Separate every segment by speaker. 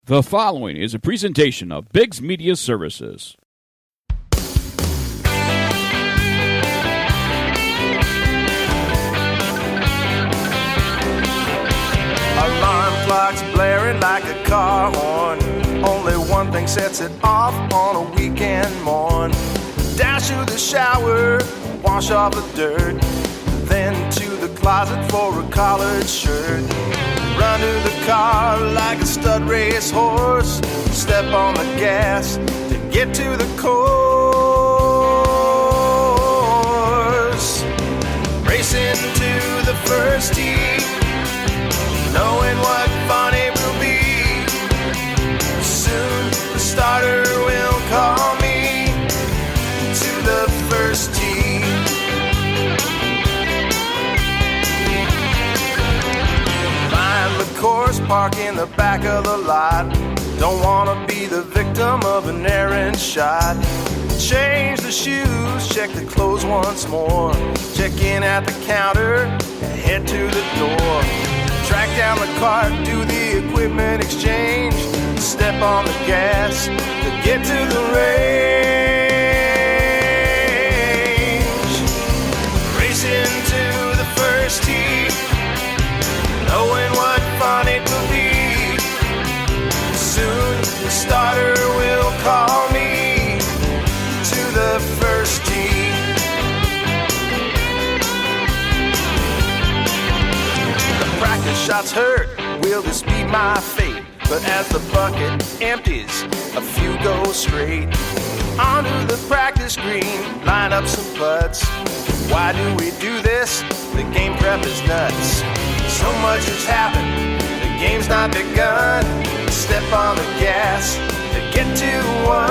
Speaker 1: The following is a presentation of Bigg's Media Services.
Speaker 2: Alarm clock's blaring like a car horn. Only one thing sets it off on a weekend morn. Dash to the shower, wash off the dirt. Then to the closet for a collared shirt. Run to the car like a stud race horse. Step on the gas to get to the course. Race into the first tee, knowing what fun it will be. Soon the starter will call me to the first tee. Find the course, park in the back of the lot. Don't wanna be the victim of an errant shot. Change the shoes, check the clothes once more. Check in at the counter and head to the door. Track down the cart, do the equipment exchange. Step on the gas to get to the range. Race into the first tee, knowing what fun it will be. Soon the starter will call me to the first tee. The practice shots hurt, will this be my fate? But as the bucket empties, a few go straight onto the practice green, line up some putts. Why do we do this? The game prep is nuts. So much has happened, the game's not begun. Step on the gas to get to one.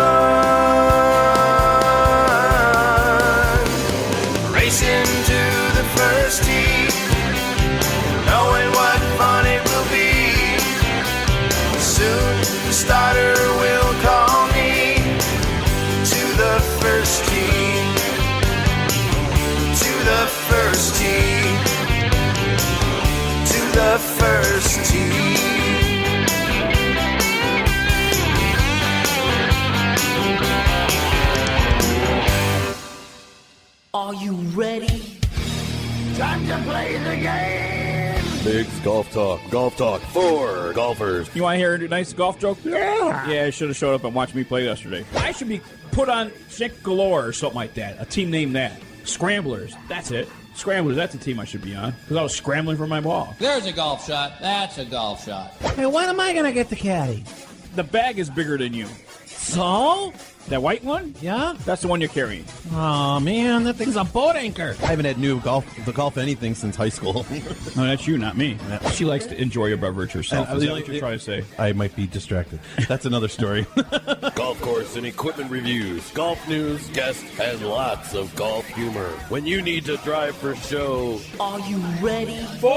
Speaker 2: Race into the first tee, knowing what fun it will be. Soon the starter will call me to the first tee. To the first tee. To the first tee.
Speaker 3: Are you ready?
Speaker 4: Time to play the game!
Speaker 5: Bigg's Golf Talk for golfers.
Speaker 1: You want to hear a nice golf joke? Yeah, I should have showed up and watched me play yesterday. I should be put on Sink Galore or something like that. A team named that. Scramblers. That's it. Scramblers, that's a team I should be on. Because I was scrambling for my ball.
Speaker 6: There's a golf shot. That's a golf shot.
Speaker 4: Hey, when am I going to get the caddy?
Speaker 1: The bag is bigger than you.
Speaker 4: So?
Speaker 1: That white one?
Speaker 4: Yeah?
Speaker 1: That's the one you're carrying.
Speaker 4: Oh, man, that thing's a boat anchor.
Speaker 5: I haven't had golf anything since high school.
Speaker 1: No, that's you, not me. She likes to enjoy a beverage herself. Is that what you're trying to say?
Speaker 5: I might be distracted. That's another story. Golf course and equipment reviews, golf news, guests, and lots of golf humor. When you need to drive for show,
Speaker 3: Are you ready?
Speaker 1: For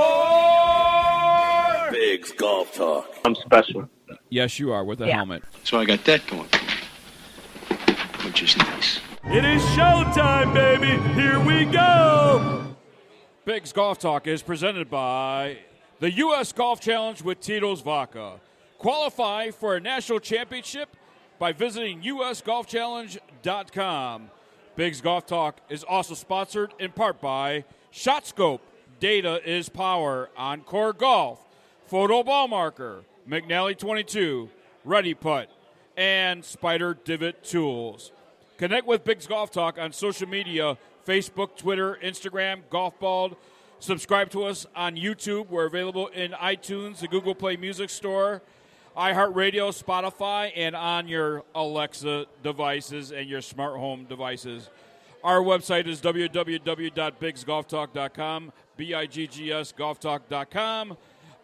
Speaker 5: Bigg's Golf Talk.
Speaker 7: I'm special.
Speaker 1: Yes, you are, with a helmet.
Speaker 7: So I got that going for me, which is nice.
Speaker 1: It is showtime, baby. Here we go. Bigg's Golf Talk is presented by the U.S. Golf Challenge with Tito's Vodka. Qualify for a national championship by visiting usgolfchallenge.com. Bigg's Golf Talk is also sponsored in part by ShotScope. Data is power. Encore Golf. Photo Ball Marker. McNally 22. Ready Putt. And Spider Divot Tools. Connect with Bigg's Golf Talk on social media, Facebook, Twitter, Instagram, Golf Bald. Subscribe to us on YouTube. We're available in iTunes, the Google Play Music Store, iHeartRadio, Spotify, and on your Alexa devices and your smart home devices. Our website is www.biggsgolftalk.com, BIGGS golftalk.com.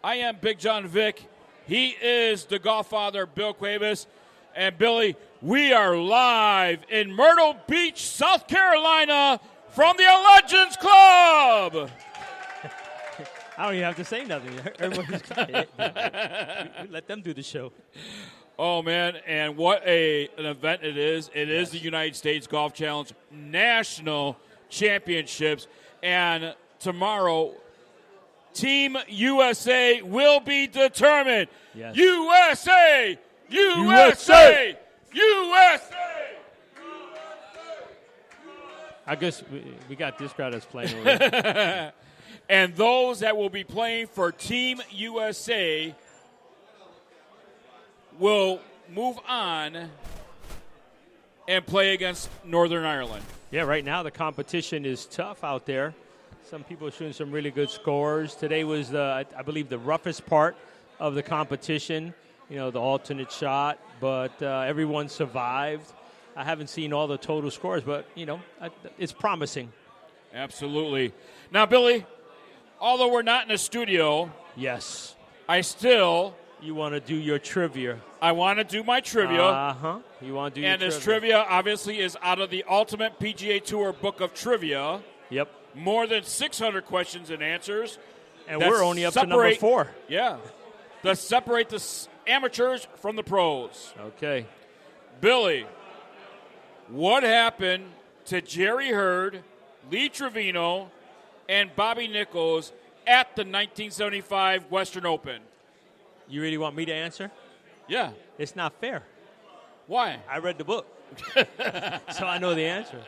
Speaker 1: I am Big John Vick. He is the GolfFather, Bill Cuebas. And, Billy, we are live in Myrtle Beach, South Carolina, from the Legends Club.
Speaker 8: I don't even have to say nothing. Everybody's let them do the show.
Speaker 1: Oh, man, and what an event it is. It is the United States Golf Challenge National Championships. And tomorrow Team USA will be determined.
Speaker 8: Yes.
Speaker 1: USA! USA! USA!
Speaker 8: I guess we got this crowd that's playing already.
Speaker 1: And those that will be playing for Team USA will move on and play against Northern Ireland.
Speaker 8: Yeah, right now the competition is tough out there. Some people are shooting some really good scores. Today was, I believe, the roughest part of the competition, the alternate shot, but everyone survived. I haven't seen all the total scores, but, it's promising.
Speaker 1: Absolutely. Now, Billy, although we're not in a studio,
Speaker 8: yes,
Speaker 1: you
Speaker 8: want to do your trivia.
Speaker 1: I want to do my trivia.
Speaker 8: Uh-huh. You want to do your trivia.
Speaker 1: And this trivia, obviously, is out of the Ultimate PGA Tour Book of Trivia.
Speaker 8: Yep.
Speaker 1: More than 600 questions and answers.
Speaker 8: And we're only up to number 4.
Speaker 1: Yeah. To separate the amateurs from the pros.
Speaker 8: Okay.
Speaker 1: Billy, what happened to Jerry Hurd, Lee Trevino, and Bobby Nichols at the 1975 Western Open?
Speaker 8: You really want me to answer?
Speaker 1: Yeah.
Speaker 8: It's not fair.
Speaker 1: Why?
Speaker 8: I read the book. So I know the answer.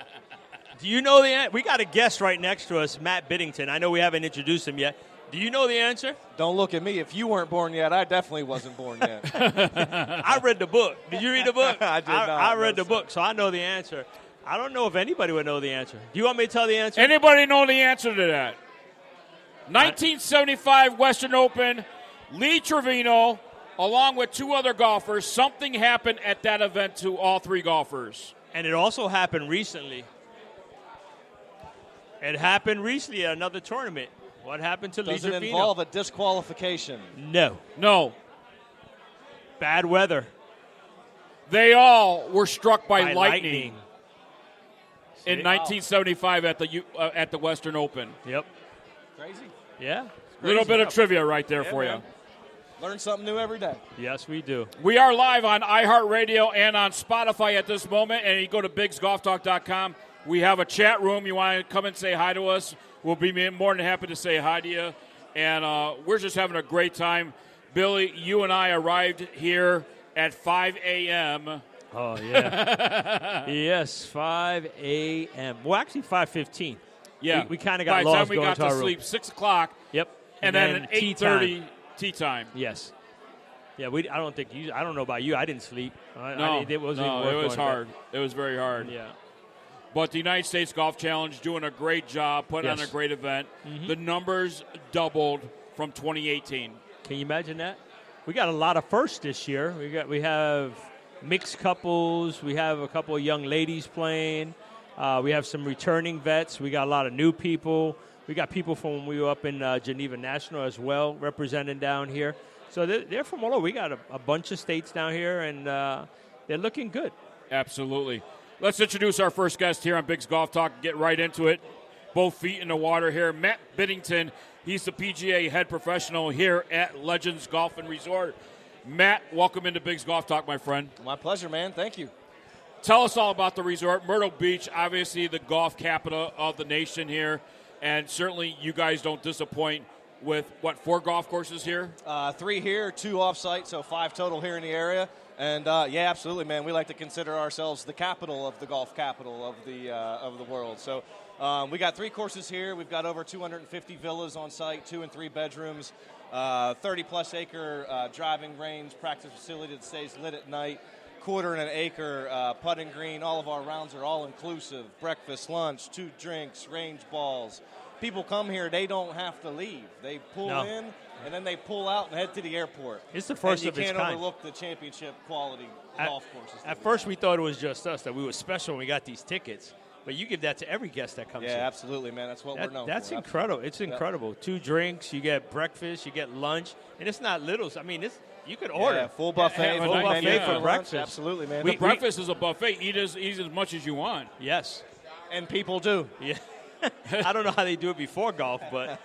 Speaker 8: Do you know the answer? We got a guest right next to us, Matt Biddington. I know we haven't introduced him yet. Do you know the answer?
Speaker 9: Don't look at me. If you weren't born yet, I definitely wasn't born yet.
Speaker 8: I read the book. Did you read the book?
Speaker 9: I did not.
Speaker 8: I read the book, so I know the answer. I don't know if anybody would know the answer. Do you want me to tell the answer?
Speaker 1: Anybody know the answer to that? 1975 Western Open, Lee Trevino, along with 2 other golfers. Something happened at that event to all 3 golfers.
Speaker 8: And it also happened recently. It happened recently at another tournament. What happened to Lee Trevino?
Speaker 9: Does it involve a disqualification?
Speaker 8: No. Bad weather.
Speaker 1: They all were struck by
Speaker 8: lightning.
Speaker 1: In 1975 at the Western Open.
Speaker 8: Yep.
Speaker 9: Crazy.
Speaker 8: Yeah.
Speaker 1: A little bit of trivia right there for
Speaker 9: man.
Speaker 1: you.
Speaker 9: Learn something new every day.
Speaker 8: Yes, we do.
Speaker 1: We are live on iHeartRadio and on Spotify at this moment, and you go to BiggsGolfTalk.com. We have a chat room. You want to come and say hi to us, we'll be more than happy to say hi to you. And we're just having a great time. Billy, you and I arrived here at 5 a.m.
Speaker 8: Oh, yeah. Yes, 5 a.m. Well, actually, 5:15.
Speaker 1: Yeah.
Speaker 8: We kind of got
Speaker 1: lost. By the time we got to sleep, 6 o'clock.
Speaker 8: Yep.
Speaker 1: And then at 8:30, tea time.
Speaker 8: Yes. Yeah, I don't know about you. I didn't sleep.
Speaker 1: It was hard. It was very hard.
Speaker 8: Yeah.
Speaker 1: But the United States Golf Challenge doing a great job, putting on a great event. Mm-hmm. The numbers doubled from 2018.
Speaker 8: Can you imagine that? We got a lot of firsts this year. We have mixed couples. We have a couple of young ladies playing. We have some returning vets. We got a lot of new people. We got people from when we were up in Geneva National as well, representing down here. So they're from all over. We got a bunch of states down here, and they're looking good.
Speaker 1: Absolutely. Let's introduce our first guest here on Biggs Golf Talk. Get right into it. Both feet in the water here. Matt Biddington. He's the PGA head professional here at Legends Golf and Resort. Matt, welcome into Biggs Golf Talk, my friend.
Speaker 9: My pleasure, man. Thank you.
Speaker 1: Tell us all about the resort. Myrtle Beach, obviously the golf capital of the nation here. And certainly you guys don't disappoint with, 4 golf courses here?
Speaker 9: 3 here, 2 off-site, so 5 total here in the area. And, yeah, absolutely, man. We like to consider ourselves the capital of the golf capital of the world. So we got 3 courses here. We've got over 250 villas on site, 2 and 3 bedrooms, 30-plus acre driving range, practice facility that stays lit at night, 1/4 acre putting green. All of our rounds are all-inclusive, breakfast, lunch, 2 drinks, range balls. People come here, they don't have to leave. They pull in, and then they pull out and head to the airport.
Speaker 8: It's the first of its kind.
Speaker 9: You can't overlook the championship quality golf courses.
Speaker 8: At first, we thought it was just us, that we were special when we got these tickets. But you give that to every guest that comes in.
Speaker 9: Yeah, absolutely, man. That's what we're known for.
Speaker 8: That's incredible. It's incredible. 2 drinks, you get breakfast, you get lunch. And it's not little. I mean, you could order.
Speaker 9: Yeah, full buffet.
Speaker 8: Full buffet for breakfast.
Speaker 9: Absolutely, man.
Speaker 1: The breakfast is a buffet. Eat as much as you want.
Speaker 8: Yes.
Speaker 9: And people do.
Speaker 8: Yeah. I don't know how they do it before golf, but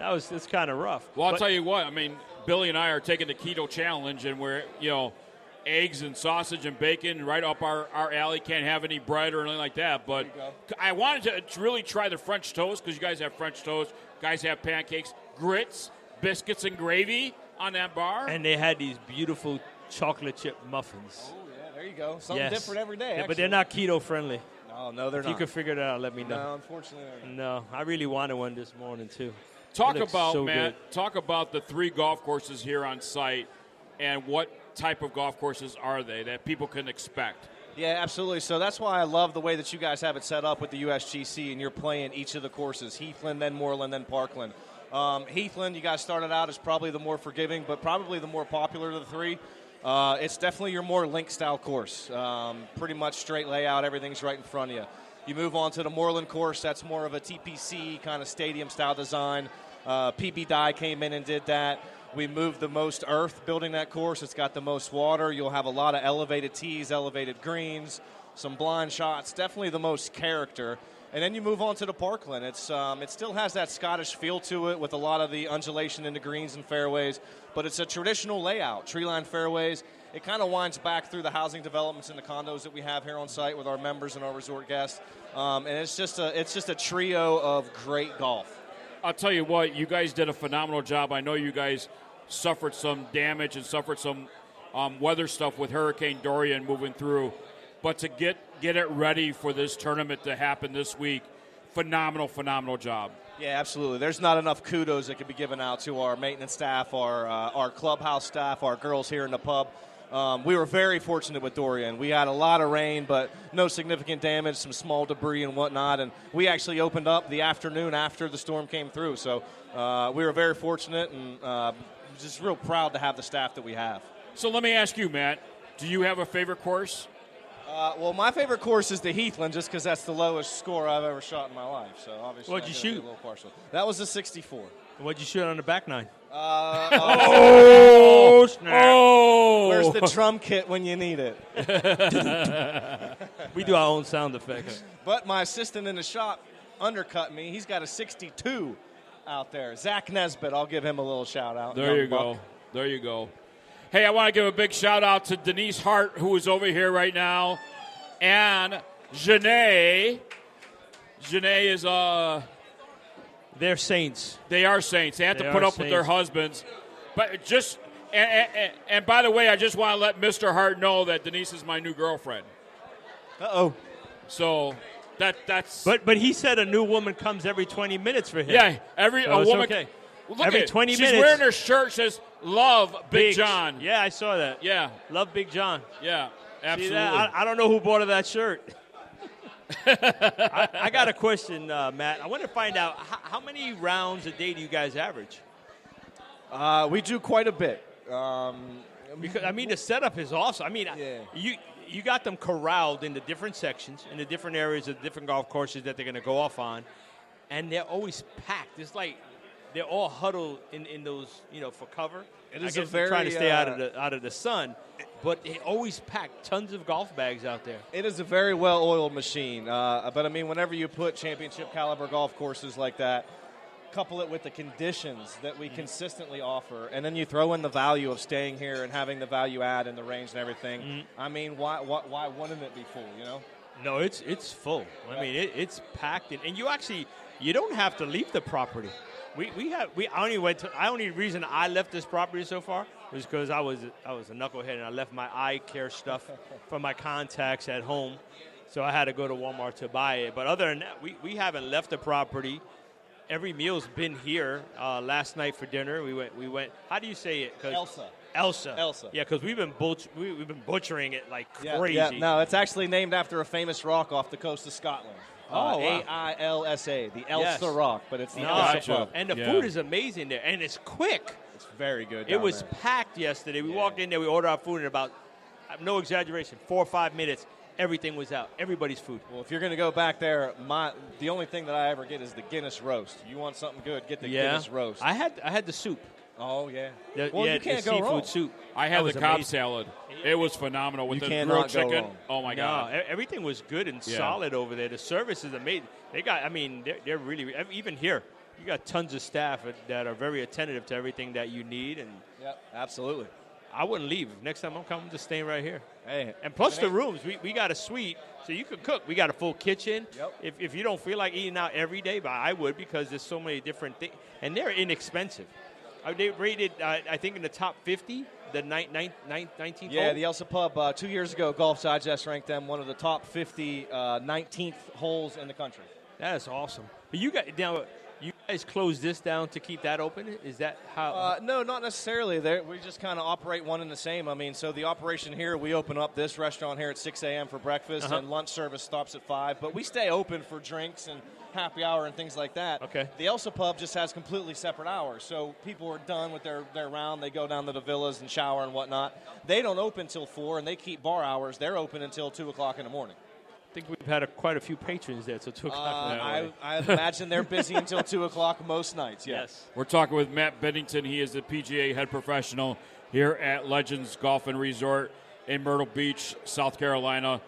Speaker 8: it's kind of rough.
Speaker 1: Well, I'll tell you what. I mean, Billy and I are taking the keto challenge, and we're, eggs and sausage and bacon right up our alley. Can't have any bread or anything like that. But I wanted to really try the French toast because you guys have French toast. Guys have pancakes. grits, biscuits, and gravy on that bar.
Speaker 8: And they had these beautiful chocolate chip muffins.
Speaker 9: Oh, yeah, there you go. Something different every day,
Speaker 8: but they're not keto friendly.
Speaker 9: No, they're
Speaker 8: if
Speaker 9: not.
Speaker 8: you could figure it out, let me know.
Speaker 9: No, unfortunately, they're not.
Speaker 8: No, I really wanted one this morning, too.
Speaker 1: Talk
Speaker 8: It looks
Speaker 1: about,
Speaker 8: so
Speaker 1: Matt,
Speaker 8: good.
Speaker 1: talk about the 3 golf courses here on site and what type of golf courses are they that people can expect?
Speaker 9: Yeah, absolutely. So that's why I love the way that you guys have it set up with the USGC, and you're playing each of the courses, Heathland, then Moreland, then Parkland. Heathland, you guys started out as probably the more forgiving, but probably the more popular of the 3. It's definitely your more link-style course. Pretty much straight layout, everything's right in front of you. You move on to the Moreland course, that's more of a TPC kind of stadium-style design. PB Dye came in and did that. We moved the most earth building that course. It's got the most water. You'll have a lot of elevated tees, elevated greens, some blind shots, definitely the most character. And then you move on to the Parkland. It still has that Scottish feel to it with a lot of the undulation in the greens and fairways, but it's a traditional layout, tree-lined fairways. It kind of winds back through the housing developments and the condos that we have here on site with our members and our resort guests. And it's just a trio of great golf.
Speaker 1: I'll tell you what, you guys did a phenomenal job. I know you guys suffered some damage and suffered some weather stuff with Hurricane Dorian moving through. But to get it ready for this tournament to happen this week, phenomenal job.
Speaker 9: Yeah, absolutely. There's not enough kudos that could be given out to our maintenance staff, our clubhouse staff, our girls here in the pub. We were very fortunate with Dorian. We had a lot of rain, but no significant damage, some small debris and whatnot. And we actually opened up the afternoon after the storm came through. So we were very fortunate and just real proud to have the staff that we have.
Speaker 1: So let me ask you, Matt, do you have a favorite course?
Speaker 9: Well, my favorite course is the Heathland, just because that's the lowest score I've ever shot in my life. So obviously,
Speaker 8: What'd you shoot?
Speaker 9: A little partial. That was a 64.
Speaker 8: What'd you shoot on the back 9?
Speaker 1: Oh, snap. Oh!
Speaker 9: Where's the drum kit when you need it?
Speaker 8: We do our own sound effects.
Speaker 9: But my assistant in the shop undercut me. He's got a 62 out there. Zach Nesbitt, I'll give him a little shout out.
Speaker 1: There you go. There you go. Hey, I want to give a big shout out to Denise Hart, who is over here right now, and Janae. Janae is
Speaker 8: They're saints.
Speaker 1: They are saints. They have to put up with their husbands. But just and by the way, I just want to let Mr. Hart know that Denise is my new girlfriend.
Speaker 9: Uh-oh.
Speaker 1: So that's.
Speaker 8: But he said a new woman comes every 20 minutes for him.
Speaker 1: Yeah,
Speaker 8: so
Speaker 1: a woman.
Speaker 8: Okay.
Speaker 1: Look
Speaker 8: every
Speaker 1: at
Speaker 8: 20
Speaker 1: she's
Speaker 8: minutes.
Speaker 1: She's wearing her shirt says "Love Big John."
Speaker 8: Yeah, I saw that.
Speaker 1: Yeah,
Speaker 8: love Big John.
Speaker 1: Yeah, absolutely.
Speaker 8: See that? I don't know who bought her that shirt. I got a question, Matt. I want to find out how many rounds a day do you guys average?
Speaker 9: We do quite a bit.
Speaker 8: Because I mean, the setup is awesome. I mean, you got them corralled into different sections, in the different areas of different golf courses that they're going to go off on, and they're always packed. It's like they're all huddled in those, for cover.
Speaker 9: It is
Speaker 8: I guess they're trying to stay out of the sun, but they always pack tons of golf bags out there.
Speaker 9: It is a very well-oiled machine. But I mean, whenever you put championship caliber golf courses like that, couple it with the conditions that we consistently offer, and then you throw in the value of staying here and having the value add and the range and everything. Mm-hmm. I mean, why wouldn't it be full?
Speaker 8: No, it's full. I mean, it's packed, and you don't have to leave the property. Only reason I left this property so far was because I was a knucklehead and I left my eye care stuff from my contacts at home, so I had to go to Walmart to buy it. But other than that, we haven't left the property. Every meal's been here. Last night for dinner, we went. How do you say it? Elsa. Yeah, because we've been butchering it like crazy.
Speaker 9: Yeah, no, it's actually named after a famous rock off the coast of Scotland.
Speaker 8: Wow.
Speaker 9: Ailsa, the Elsa Rock, but it's the Elsa Pub.
Speaker 8: And the food is amazing there, and it's quick.
Speaker 9: It's very good.
Speaker 8: It was packed yesterday. We walked in there, we ordered our food in about, no exaggeration, 4 or 5 minutes. Everything was out. Everybody's food.
Speaker 9: Well, if you're going to go back there, the only thing that I ever get is the Guinness roast. You want something good, get the Guinness roast.
Speaker 8: I had the soup.
Speaker 9: Oh, yeah.
Speaker 8: You can't go wrong. Soup.
Speaker 1: I had the Cobb salad. It was phenomenal with the grilled chicken. Oh, my God.
Speaker 8: Everything was good and solid over there. The service is amazing. They're really, even here, you got tons of staff that are very attentive to everything that you need. And
Speaker 9: yep, absolutely.
Speaker 8: I wouldn't leave. Next time I'm coming, I'm just staying right here.
Speaker 9: Hey,
Speaker 8: and plus the rooms, we got a suite, so you could cook. We got a full kitchen.
Speaker 9: Yep.
Speaker 8: If you don't feel like eating out every day, but I would because there's so many different things, and they're inexpensive. They rated, I think, in the top 50, the 19th
Speaker 9: Yeah,
Speaker 8: hole.
Speaker 9: the Elsa Pub, 2 years ago, Golf Digest ranked them one of the top 50 19th holes in the country.
Speaker 8: That is awesome. But you guys closed this down to keep that open? Is that how?
Speaker 9: No, not necessarily. We just kind of operate one and the same. I mean, so the operation here, we open up this restaurant here at 6 a.m. for breakfast, and lunch service stops at 5. But we stay open for drinks and happy hour and things like that.
Speaker 8: Okay.
Speaker 9: The Elsa Pub just has completely separate hours. So people are done with their round. They go down to the villas and shower and whatnot. They don't open till 4, and they keep bar hours. They're open until 2 o'clock in the morning.
Speaker 8: I think we've had quite a few patrons there till 2 o'clock.
Speaker 9: I imagine they're busy until 2 o'clock most nights, yes.
Speaker 1: We're talking with Matt Bennington. He is the PGA head professional here at Legends Golf and Resort in Myrtle Beach, South Carolina.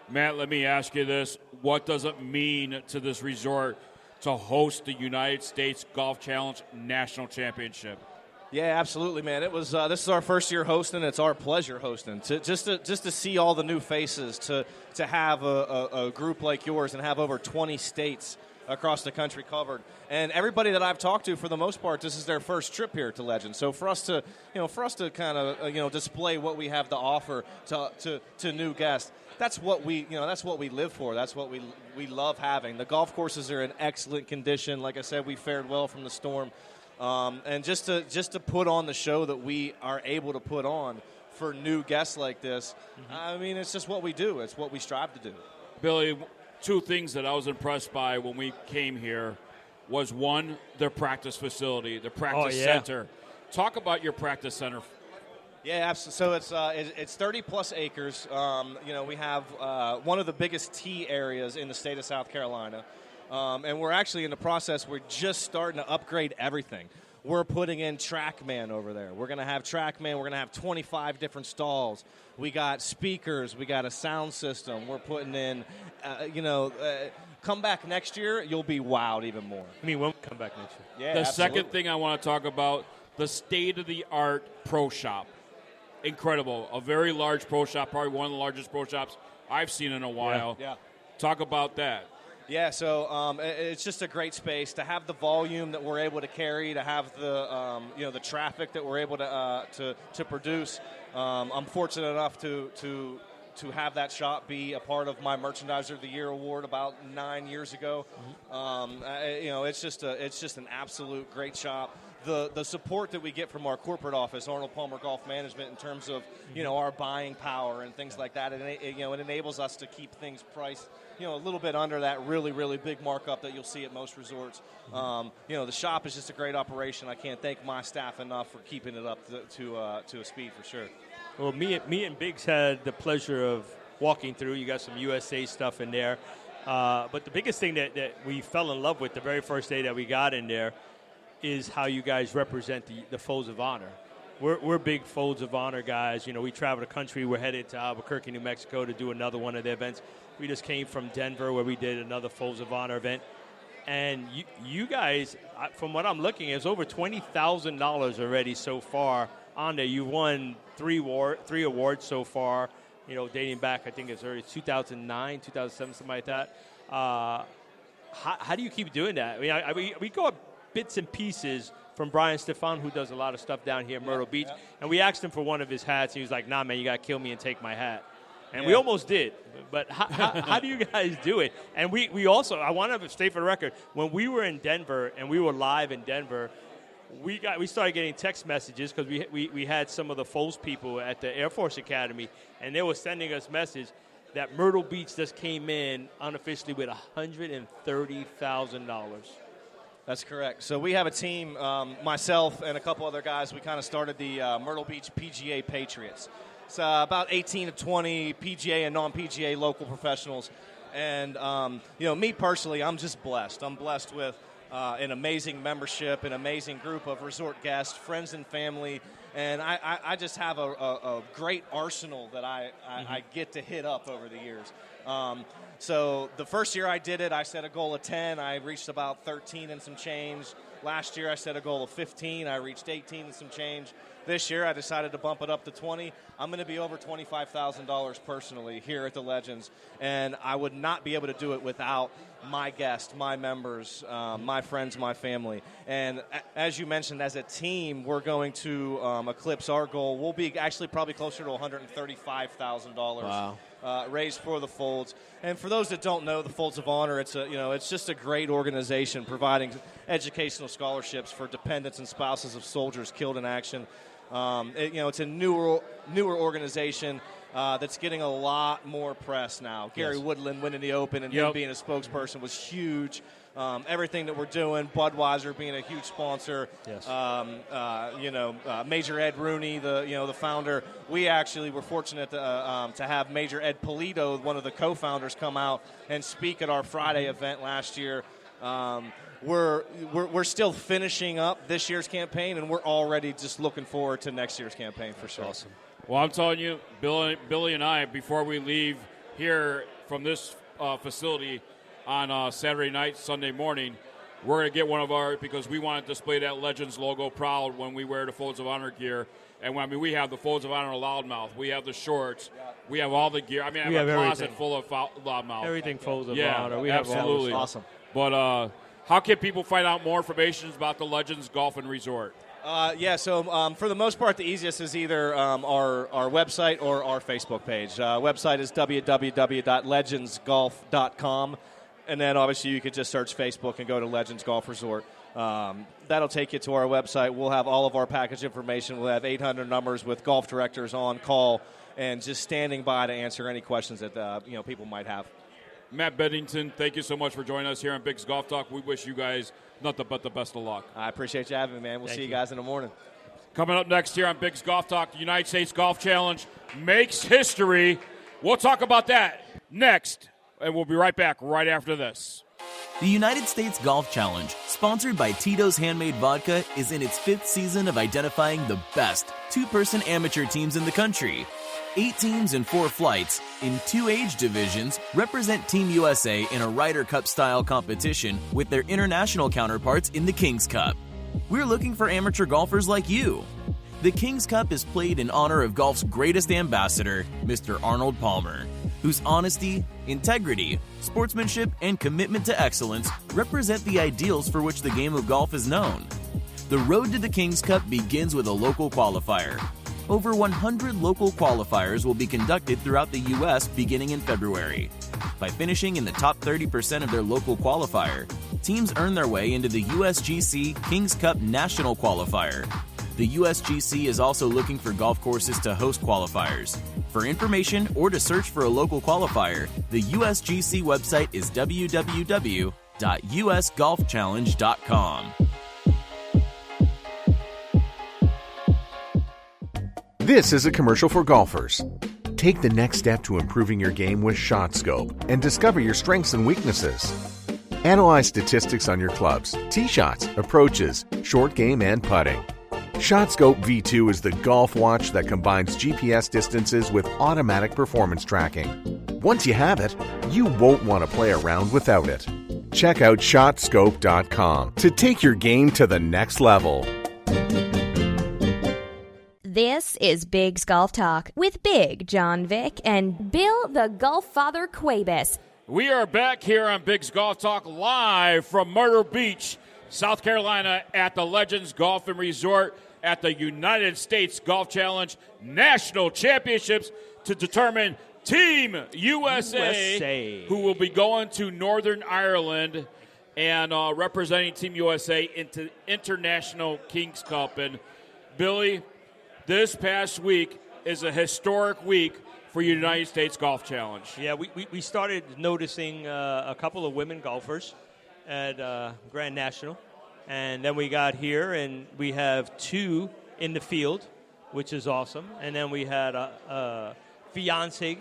Speaker 1: Matt, let me ask you this. What does it mean to this resort to host the United States Golf Challenge National Championship?
Speaker 9: Yeah, absolutely, man. It was this is our first year hosting. It's our pleasure hosting. Just to see all the new faces, to have a group like yours and have over 20 states across the country covered. And everybody that I've talked to, for the most part, this is their first trip here to Legends. So for us to kind of display what we have to offer to new guests, that's what we live for. That's what we love having. The golf courses are in excellent condition. Like I said, we fared well from the storm. And just to put on the show that we are able to put on for new guests like this, I mean, it's just what we do. It's what we strive to do.
Speaker 1: Billy, two things that I was impressed by when we came here was, one, their practice facility, the practice center. Talk about your practice center.
Speaker 9: Yeah, absolutely. So it's 30-plus acres. We have one of the biggest tee areas in the state of South Carolina. And we're actually in the process, we're just starting to upgrade everything. We're putting in TrackMan over there. We're going to have TrackMan. We're going to have 25 different stalls. We got speakers. We got a sound system. We're putting in, come back next year, you'll be wowed even more.
Speaker 8: I mean, when we come back next year.
Speaker 9: Yeah,
Speaker 1: the
Speaker 9: absolutely.
Speaker 1: second thing I want to talk about, the state-of-the-art pro shop. Incredible. A very large pro shop, probably one of the largest pro shops I've seen in a while.
Speaker 9: Yeah.
Speaker 1: Talk about that.
Speaker 9: Yeah, so it's just a great space to have the volume that we're able to carry, to have the the traffic that we're able to produce. I'm fortunate enough to have that shop be a part of my Merchandiser of the Year award about 9 years ago. It's just an absolute great shop. The support that we get from our corporate office, Arnold Palmer Golf Management, in terms of our buying power and things like that, it enables us to keep things priced a little bit under that really, really big markup that you'll see at most resorts. The shop is just a great operation. I can't thank my staff enough for keeping it up to a speed for sure.
Speaker 8: Well, me and Biggs had the pleasure of walking through. You got some USA stuff in there. But the biggest thing that we fell in love with the very first day that we got in there is how you guys represent the Folds of Honor. We're big Folds of Honor guys. We travel the country. We're headed to Albuquerque, New Mexico to do another one of the events. We just came from Denver where we did another Folds of Honor event. And you guys, from what I'm looking at, it's over $20,000 already so far on there. You won three awards so far, dating back, I think it's already 2009, 2007, something like that. How do you keep doing that? I mean, we go up bits and pieces from Brian Stefan, who does a lot of stuff down here in Myrtle Beach. Yeah. And we asked him for one of his hats. He was like, nah, man, you got to kill me and take my hat. And we almost did. But how do you guys do it? And we also, I want to state for the record, when we were in Denver and we were live in Denver, we started getting text messages because we had some of the Folds people at the Air Force Academy, and they were sending us message that Myrtle Beach just came in unofficially with $130,000.
Speaker 9: That's correct. So we have a team, myself and a couple other guys. We kind of started the Myrtle Beach PGA Patriots. It's about 18 to 20 PGA and non-PGA local professionals. And, me personally, I'm just blessed. I'm blessed with an amazing membership, an amazing group of resort guests, friends and family. And I just have a great arsenal that I get to hit up over the years. So the first year I did it, I set a goal of 10. I reached about 13 and some change. Last year I set a goal of 15. I reached 18 and some change. This year I decided to bump it up to 20. I'm going to be over $25,000 personally here at the Legends, and I would not be able to do it without my guests, my members, my friends, my family. And as you mentioned, as a team, we're going to eclipse our goal. We'll be actually probably closer to $135,000.
Speaker 8: Wow.
Speaker 9: Raised for the Folds. And for those that don't know, the Folds of Honor, it's just a great organization providing educational scholarships for dependents and spouses of soldiers killed in action. It's a newer organization that's getting a lot more press now. Gary Woodland winning the Open and him being a spokesperson was huge. Everything that we're doing, Budweiser being a huge sponsor.
Speaker 8: Yes.
Speaker 9: Major Ed Rooney, the founder. We actually were fortunate to have Major Ed Polito, one of the co-founders, come out and speak at our Friday event last year. We're still finishing up this year's campaign, and we're already just looking forward to next year's campaign for sure.
Speaker 8: Awesome.
Speaker 1: Well, I'm telling you, Billy and I, before we leave here from this facility on Saturday night, Sunday morning, we're going to get one of our, because we want to display that Legends logo proud when we wear the Folds of Honor gear. And we have the Folds of Honor loudmouth. We have the shorts. We have all the gear. I have a closet full of loudmouth.
Speaker 8: Everything Folds of Honor.
Speaker 1: We absolutely.
Speaker 8: Have
Speaker 9: awesome.
Speaker 1: But how can people find out more information about the Legends Golf and Resort?
Speaker 9: So for the most part, the easiest is either our website or our Facebook page. Website is www.legendsgolf.com, and then obviously you could just search Facebook and go to Legends Golf Resort. That'll take you to our website. We'll have all of our package information. We'll have 800 numbers with golf directors on call and just standing by to answer any questions that people might have.
Speaker 1: Matt Beddington, thank you so much for joining us here on Bigg's Golf Talk. We wish you guys nothing but the best of luck.
Speaker 9: I appreciate you having me, man. We'll see you guys in the morning.
Speaker 1: Coming up next here on Bigg's Golf Talk, the United States Golf Challenge makes history. We'll talk about that next, and we'll be right back right after this.
Speaker 10: The United States Golf Challenge, sponsored by Tito's Handmade Vodka, is in its 5th season of identifying the best two-person amateur teams in the country. 8 teams in 4 flights, in 2 age divisions, represent Team USA in a Ryder Cup-style competition with their international counterparts in the King's Cup. We're looking for amateur golfers like you. The King's Cup is played in honor of golf's greatest ambassador, Mr. Arnold Palmer, whose honesty, integrity, sportsmanship, and commitment to excellence represent the ideals for which the game of golf is known. The road to the King's Cup begins with a local qualifier. Over 100 local qualifiers will be conducted throughout the U.S. beginning in February. By finishing in the top 30% of their local qualifier, teams earn their way into the USGC King's Cup National Qualifier. The USGC is also looking for golf courses to host qualifiers. For information or to search for a local qualifier, the USGC website is www.usgolfchallenge.com.
Speaker 11: This is a commercial for golfers. Take the next step to improving your game with ShotScope and discover your strengths and weaknesses. Analyze statistics on your clubs, tee shots, approaches, short game, and putting. ShotScope V2 is the golf watch that combines GPS distances with automatic performance tracking. Once you have it, you won't want to play around without it. Check out ShotScope.com to take your game to the next level.
Speaker 12: This is Bigg's Golf Talk with Bigg, John Vick, and Bill the GolfFather Cuebas.
Speaker 1: We are back here on Bigg's Golf Talk live from Myrtle Beach, South Carolina at the Legends Golf and Resort at the United States Golf Challenge National Championships to determine Team USA. Who will be going to Northern Ireland and representing Team USA into International King's Cup. And Billy, this past week is a historic week for United States Golf Challenge.
Speaker 8: Yeah, we started noticing a couple of women golfers at Grand National. And then we got here, and we have 2 in the field, which is awesome. And then we had a fiancé,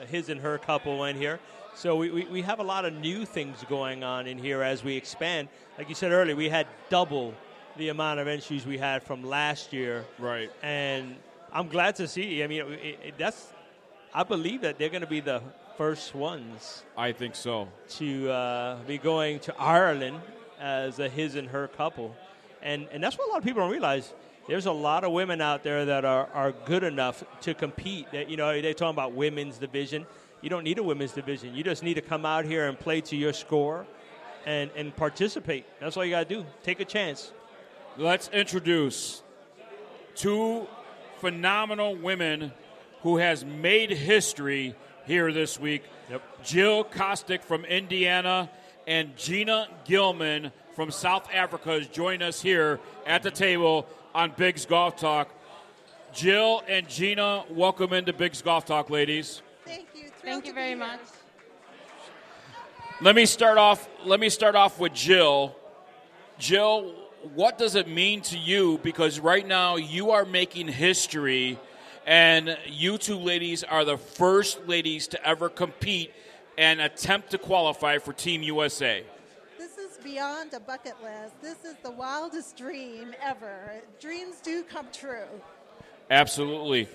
Speaker 8: his and her couple went here. So we have a lot of new things going on in here as we expand. Like you said earlier, we had double the amount of entries we had from last year.
Speaker 1: Right.
Speaker 8: And I'm glad to see. I mean, I believe that they're going to be the first ones.
Speaker 1: I think so.
Speaker 8: To be going to Ireland as a his and her couple. And that's what a lot of people don't realize. There's a lot of women out there that are good enough to compete. That, they're talking about women's division. You don't need a women's division. You just need to come out here and play to your score and participate. That's all you got to do. Take a chance.
Speaker 1: Let's introduce two phenomenal women who has made history here this week.
Speaker 8: Yep.
Speaker 1: Jill Kostick from Indiana and Gina Gilman from South Africa has joined us here at the table on Bigg's Golf Talk. Jill and Gina, welcome into Bigg's Golf Talk, ladies.
Speaker 13: Thank you.
Speaker 14: Thank you very much.
Speaker 1: Let me start off with Jill. Jill, what does it mean to you? Because right now you are making history, and you two ladies are the first ladies to ever compete and attempt to qualify for Team USA.
Speaker 13: This is beyond a bucket list. This is the wildest dream ever. Dreams do come true.
Speaker 1: Absolutely.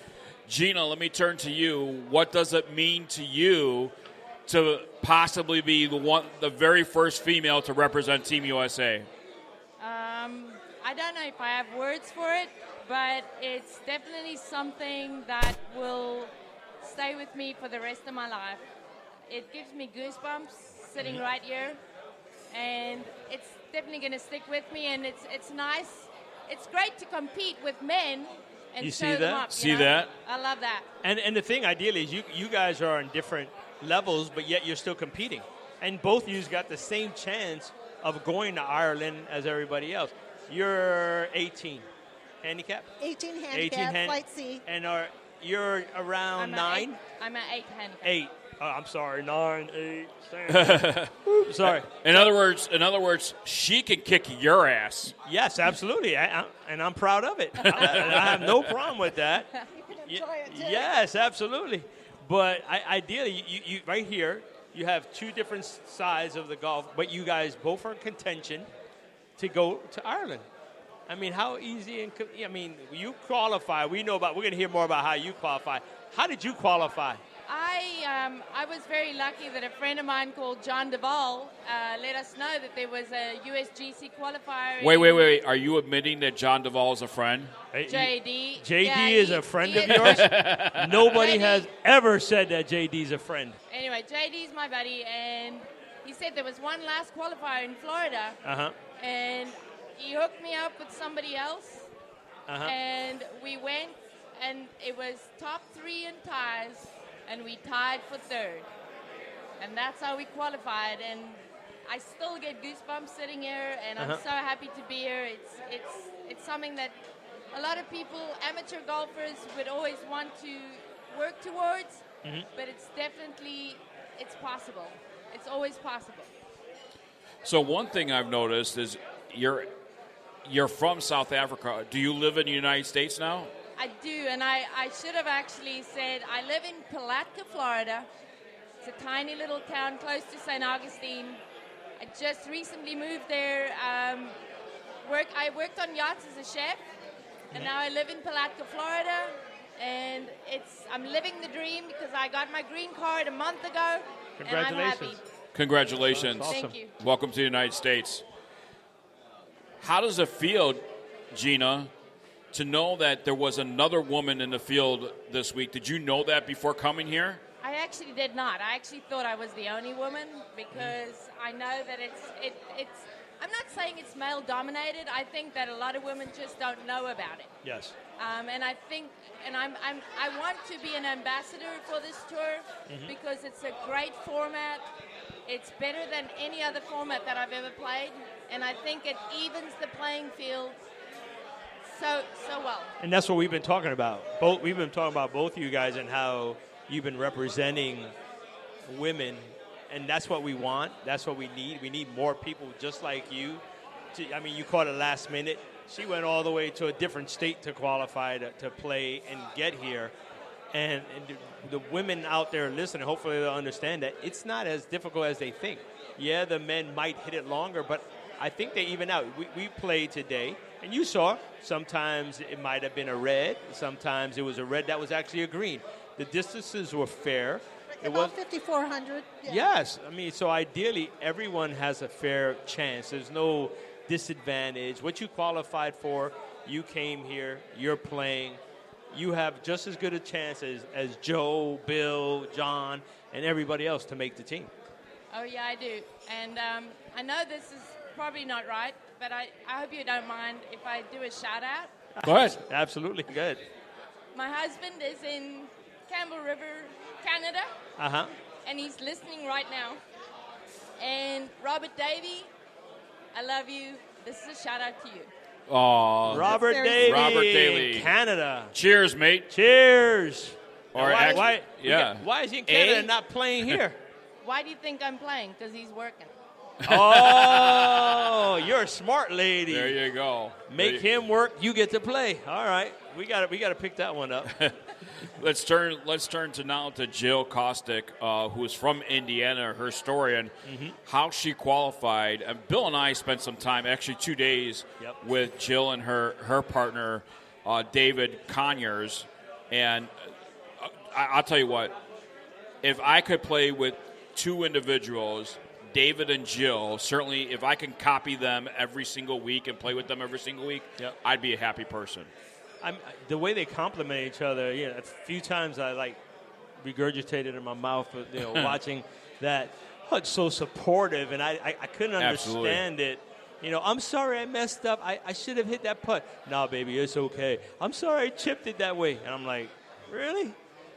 Speaker 1: Gina, let me turn to you. What does it mean to you to possibly be the very first female to represent Team USA?
Speaker 14: I don't know if I have words for it, but it's definitely something that will stay with me for the rest of my life. It gives me goosebumps sitting right here, and it's definitely going to stick with me, and it's nice. It's great to compete with men and
Speaker 8: you
Speaker 14: show
Speaker 8: see
Speaker 14: them
Speaker 8: that?
Speaker 14: up.
Speaker 1: See that?
Speaker 14: I love that.
Speaker 8: And the thing, ideally, is you guys are on different levels, but yet you're still competing. And both of you got the same chance of going to Ireland as everybody else. You're 18 handicap?
Speaker 13: 18 handicap, flight C.
Speaker 8: And you're around 9?
Speaker 14: I'm at 8 handicap.
Speaker 8: 8. Oh, I'm sorry, 9, 8. Sorry.
Speaker 1: In other words, she can kick your ass.
Speaker 8: Yes, absolutely, and I'm proud of it. I have no problem with that.
Speaker 13: You can enjoy it, too.
Speaker 8: Yes, absolutely. But ideally, you right here, you have two different sides of the golf, but you guys both are in contention to go to Ireland. I mean, how easy you qualify. We're going to hear more about how you qualify. How did you qualify?
Speaker 14: I was very lucky that a friend of mine called John Duvall let us know that there was a USGC qualifier.
Speaker 1: Wait. Are you admitting that John Duvall is a friend?
Speaker 14: JD.
Speaker 8: JD is a friend of yours? Nobody has ever said that JD's a friend.
Speaker 14: Anyway, JD's my buddy, and he said there was one last qualifier in Florida.
Speaker 8: Uh-huh.
Speaker 14: And he hooked me up with somebody else.
Speaker 8: Uh-huh.
Speaker 14: And we went, and it was top 3 in ties. And we tied for 3rd. And that's how we qualified. And I still get goosebumps sitting here, and I'm so happy to be here. It's something that a lot of people, amateur golfers, would always want to work towards, but it's possible. It's always possible.
Speaker 1: So one thing I've noticed is you're from South Africa. Do you live in the United States now?
Speaker 14: I do, and I should have actually said I live in Palatka, Florida. It's a tiny little town close to St. Augustine. I just recently moved there. I worked on yachts as a chef, and now I live in Palatka, Florida. And I'm living the dream because I got my green card a month ago, and I'm happy.
Speaker 1: Congratulations.
Speaker 8: Awesome.
Speaker 14: Thank you.
Speaker 1: Welcome to the United States. How does it feel, Gina, to know that there was another woman in the field this week? Did you know that before coming here?
Speaker 14: I actually did not. I actually thought I was the only woman because I know that it's I'm not saying it's male dominated. I think that a lot of women just don't know about it.
Speaker 8: Yes.
Speaker 14: And I think, and I want to be an ambassador for this tour because it's a great format. It's better than any other format that I've ever played, and I think it evens the playing field so well.
Speaker 8: And that's what we've been talking about. We've been talking about both of you guys and how you've been representing women, and that's what we want. That's what we need. We need more people just like you. You caught it last minute. She went all the way to a different state to qualify to play and get here. And the women out there listening, hopefully they'll understand that it's not as difficult as they think. Yeah, the men might hit it longer, but I think they even out. We played today, and you saw sometimes it might have been a red. Sometimes it was a red that was actually a green. The distances were fair.
Speaker 13: About 5,400. Yeah.
Speaker 8: Yes. I mean, so ideally, everyone has a fair chance. There's no disadvantage. What you qualified for, you came here, you're playing. You have just as good a chance as Joe, Bill, John, and everybody else to make the team.
Speaker 14: Oh, yeah, I do. And I know this is probably not right, but I hope you don't mind if I do a shout-out.
Speaker 8: Go ahead. Absolutely. Good.
Speaker 14: My husband is in Campbell River, Canada.
Speaker 8: Uh-huh.
Speaker 14: And he's listening right now. And Robert Davey, I love you. This is a shout-out to you.
Speaker 1: Oh,
Speaker 8: Robert Daly, Canada.
Speaker 1: Cheers, mate.
Speaker 8: Cheers.
Speaker 1: Or
Speaker 8: why is he in Canada and not playing here?
Speaker 14: Why do you think I'm playing? Because he's working.
Speaker 8: Oh, you're a smart lady.
Speaker 1: There you go.
Speaker 8: Make him work. You get to play. All right, we got to pick that one up.
Speaker 1: Let's turn to Jill Kostick, who is from Indiana. Her story and how she qualified. And Bill and I spent some time, actually 2 days, with Jill and her partner, David Conyers. And I'll tell you what, if I could play with two individuals, David and Jill, certainly if I can copy them every single week and play with them every single week, I'd be a happy person.
Speaker 8: The way they complement each other, a few times I regurgitated in my mouth, watching that. Oh, it's so supportive, and I couldn't understand it. I'm sorry I messed up. I should have hit that putt. No, baby, it's okay. I'm sorry I chipped it that way. And I'm like, really?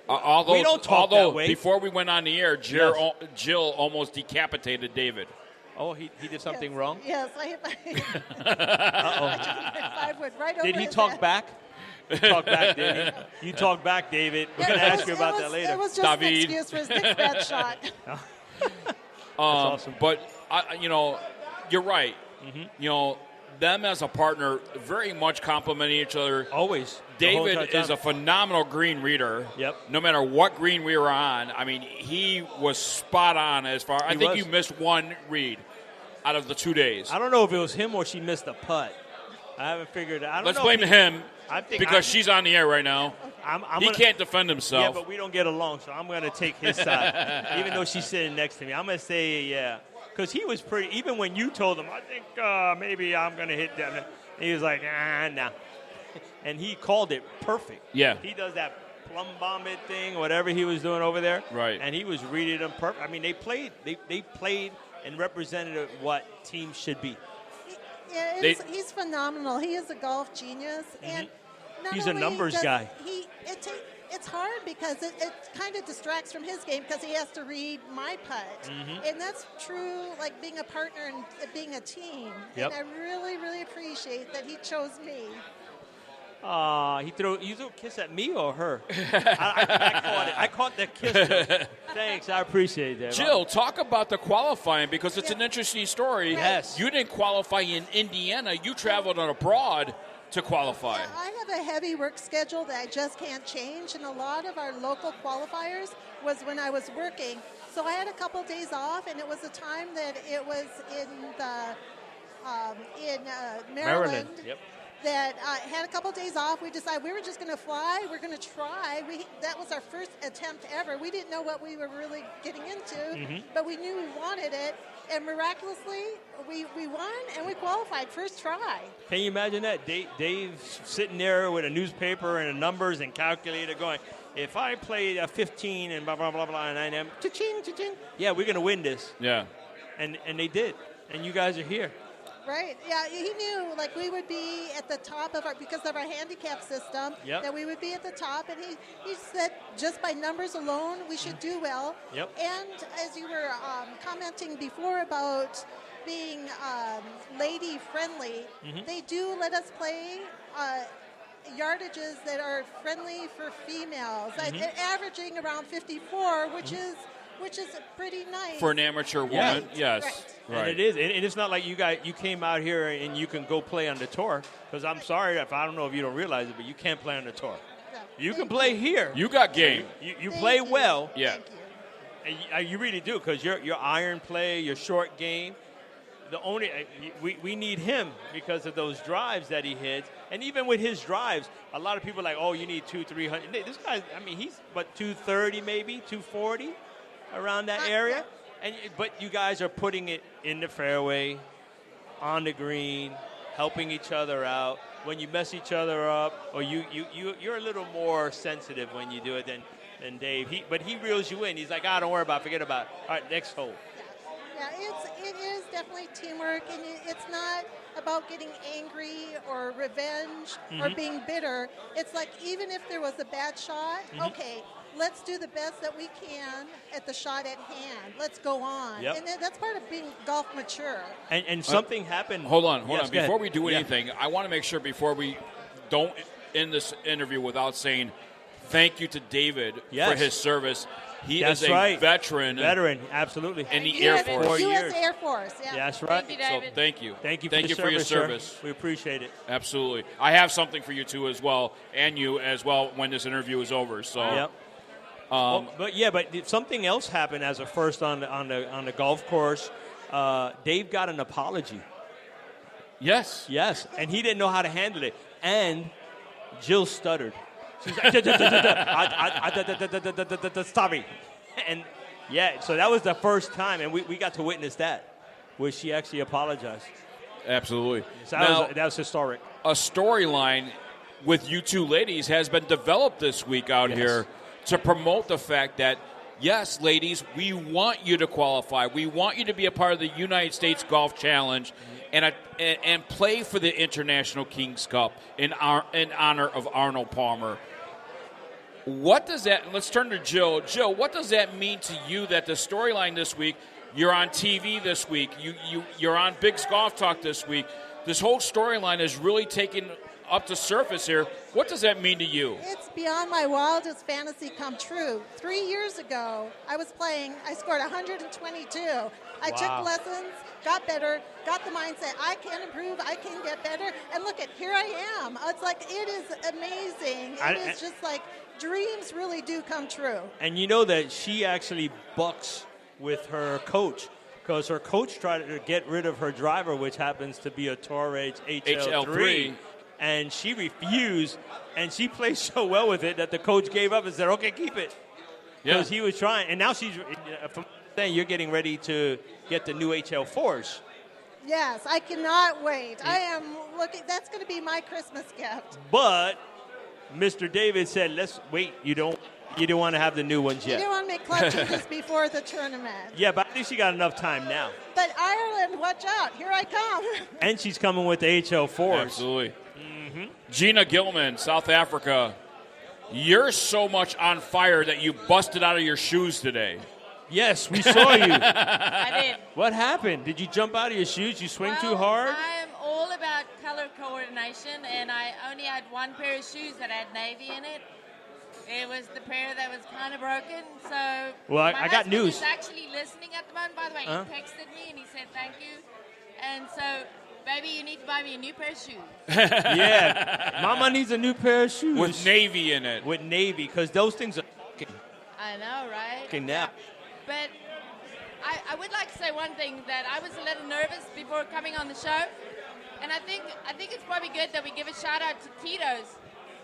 Speaker 8: We don't talk that way.
Speaker 1: Before we went on the air, Jill almost decapitated David.
Speaker 8: Oh, he did something wrong?
Speaker 13: Yes, I would right over
Speaker 8: Did he
Speaker 13: his
Speaker 8: talk
Speaker 13: head.
Speaker 8: back? Talk back, David. You talk back, David. We're going to ask you about that later.
Speaker 13: It was just an excuse for his big bad shot.
Speaker 8: That's awesome.
Speaker 1: But, you're right. Them as a partner very much complementing each other.
Speaker 8: Always.
Speaker 1: David is a phenomenal green reader.
Speaker 8: Yep.
Speaker 1: No matter what green we were on, I mean, he was spot on as far. I think you missed one read out of the 2 days.
Speaker 8: I don't know if it was him or she missed a putt. I haven't figured it out.
Speaker 1: Let's blame him because she's on the air right now. He can't defend himself.
Speaker 8: Yeah, but we don't get along, so I'm going to take his side. Even though she's sitting next to me, I'm going to say, yeah. Because he was pretty, even when you told him, I think maybe I'm going to hit that. He was like, nah. And he called it perfect.
Speaker 1: Yeah.
Speaker 8: He does that plumb bomb it thing, whatever he was doing over there.
Speaker 1: Right.
Speaker 8: And he was reading them perfect. I mean, they played and represented what teams should be.
Speaker 13: Yeah, he's phenomenal. He is a golf genius. And
Speaker 8: he's a numbers guy.
Speaker 13: It's hard because it kind of distracts from his game because he has to read my putt. And that's true, like being a partner and being a team.
Speaker 8: Yep.
Speaker 13: And I really, really appreciate that he chose me.
Speaker 8: You threw a kiss at me or her? I caught it. I caught the kiss. Thanks, I appreciate that.
Speaker 1: Jill, talk about the qualifying because it's an interesting story.
Speaker 8: Yes.
Speaker 1: You didn't qualify in Indiana. You traveled abroad to qualify.
Speaker 13: Yeah, I have a heavy work schedule that I just can't change, and a lot of our local qualifiers was when I was working. So I had a couple days off, and it was a time that it was in Maryland.
Speaker 8: Yep.
Speaker 13: That had a couple days off. We decided we were just going to fly. We're going to try. That was our first attempt ever. We didn't know what we were really getting into, but we knew we wanted it. And miraculously, we won and we qualified first try.
Speaker 8: Can you imagine that? Dave's sitting there with a newspaper and the numbers and calculator going, if I played a 15 and blah, blah, blah, blah, and I am, cha-ching, cha-ching, yeah, we're going to win this.
Speaker 1: Yeah.
Speaker 8: And they did. And you guys are here.
Speaker 13: Right. Yeah, he knew like we would be at the top of because of our handicap system, that we would be at the top. And he said just by numbers alone, we should do well.
Speaker 8: Yep.
Speaker 13: And as you were commenting before about being lady friendly, they do let us play yardages that are friendly for females, averaging around 54, which is pretty nice.
Speaker 1: For an amateur woman, yes.
Speaker 13: Right.
Speaker 8: And it is. And it's not like you came out here and you can go play on the tour. Because I'm sorry, I don't know if you don't realize it, but you can't play on the tour.
Speaker 13: No.
Speaker 8: You can play here.
Speaker 1: You got game.
Speaker 8: You play well.
Speaker 1: Yeah.
Speaker 8: And you really do, because your iron play, your short game. We need him because of those drives that he hits. And even with his drives, a lot of people are like, oh, you need 200-300. This guy, I mean, he's 230 maybe, 240. around that area. But you guys are putting it in the fairway, on the green, helping each other out. When you mess each other up, or you're a little more sensitive when you do it than Dave. But he reels you in. He's like, don't worry about it, forget about it. All right, next hole.
Speaker 13: Yeah, it is definitely teamwork, and it's not about getting angry or revenge or being bitter. It's like, even if there was a bad shot, okay, let's do the best that we can at the shot at hand. Let's go on.
Speaker 8: Yep.
Speaker 13: And that's part of being golf mature.
Speaker 8: And something happened.
Speaker 1: Hold on.
Speaker 8: Yes,
Speaker 1: Before we do anything, I want to make sure before we don't end this interview without saying thank you to David for his service. He is a veteran.
Speaker 8: Veteran, absolutely.
Speaker 1: In the Air Force.
Speaker 8: 4 years.
Speaker 13: U.S. Air Force, yeah.
Speaker 8: That's right.
Speaker 14: Thank you, David.
Speaker 1: So thank you.
Speaker 8: Thank you
Speaker 1: for your service.
Speaker 8: Sir. We appreciate it.
Speaker 1: Absolutely. I have something for you, too, as well, and you as well when this interview is over. So.
Speaker 8: Yep. But something else happened as a first on the golf course. Dave got an apology.
Speaker 1: Yes,
Speaker 8: and he didn't know how to handle it. And Jill stuttered. She's like, sorry. And so that was the first time, and we got to witness that, where she actually apologized.
Speaker 1: Absolutely.
Speaker 8: So that was historic.
Speaker 1: A storyline with you two ladies has been developed this week out here to promote the fact that, yes, ladies, we want you to qualify. We want you to be a part of the United States Golf Challenge and play for the International Kings Cup in honor of Arnold Palmer. What does that – let's turn to Jill. Jill, what does that mean to you that the storyline this week, you're on TV this week, you're on Bigg's Golf Talk this week, this whole storyline is really taken up to surface here. What does that mean to you?
Speaker 13: It's beyond my wildest fantasy come true. 3 years ago, I was playing. I scored 122. I took lessons, got better, got the mindset. I can improve. I can get better. And look here I am. It's like, it is amazing. It is just like dreams really do come true.
Speaker 8: And you know that she actually bucks with her coach, because her coach tried to get rid of her driver, which happens to be a Torres HL3. And she refused, and she played so well with it that the coach gave up and said, okay, keep it. Because he was trying. And now she's, from saying, you're getting ready to get the new HL4s.
Speaker 13: Yes, I cannot wait. I am looking. That's going to be my Christmas gift.
Speaker 8: But Mr. David said, let's wait. You don't want to have the new ones yet.
Speaker 13: You don't want to make club changes before the tournament.
Speaker 8: Yeah, but I think she got enough time now.
Speaker 13: But Ireland, watch out. Here I come.
Speaker 8: And she's coming with the HL4s.
Speaker 1: Absolutely. Gina Gilman, South Africa. You're so much on fire that you busted out of your shoes today.
Speaker 8: Yes, we saw you.
Speaker 14: I did.
Speaker 8: What happened? Did you jump out of your shoes? You swing too hard?
Speaker 14: I am all about color coordination, and I only had one pair of shoes that had navy in it. It was the pair that was kind of broken, so...
Speaker 8: Well, I got news.
Speaker 14: He's actually listening at the moment. By the way, he texted me, and he said thank you. And so... Baby, you need to buy me a new pair of shoes.
Speaker 8: Yeah. Mama needs a new pair of shoes.
Speaker 1: With navy in it.
Speaker 8: With navy, because those things are
Speaker 14: I know, right?
Speaker 8: fucking now.
Speaker 14: But I would like to say one thing, that I was a little nervous before coming on the show. And I think it's probably good that we give a shout-out to Tito's.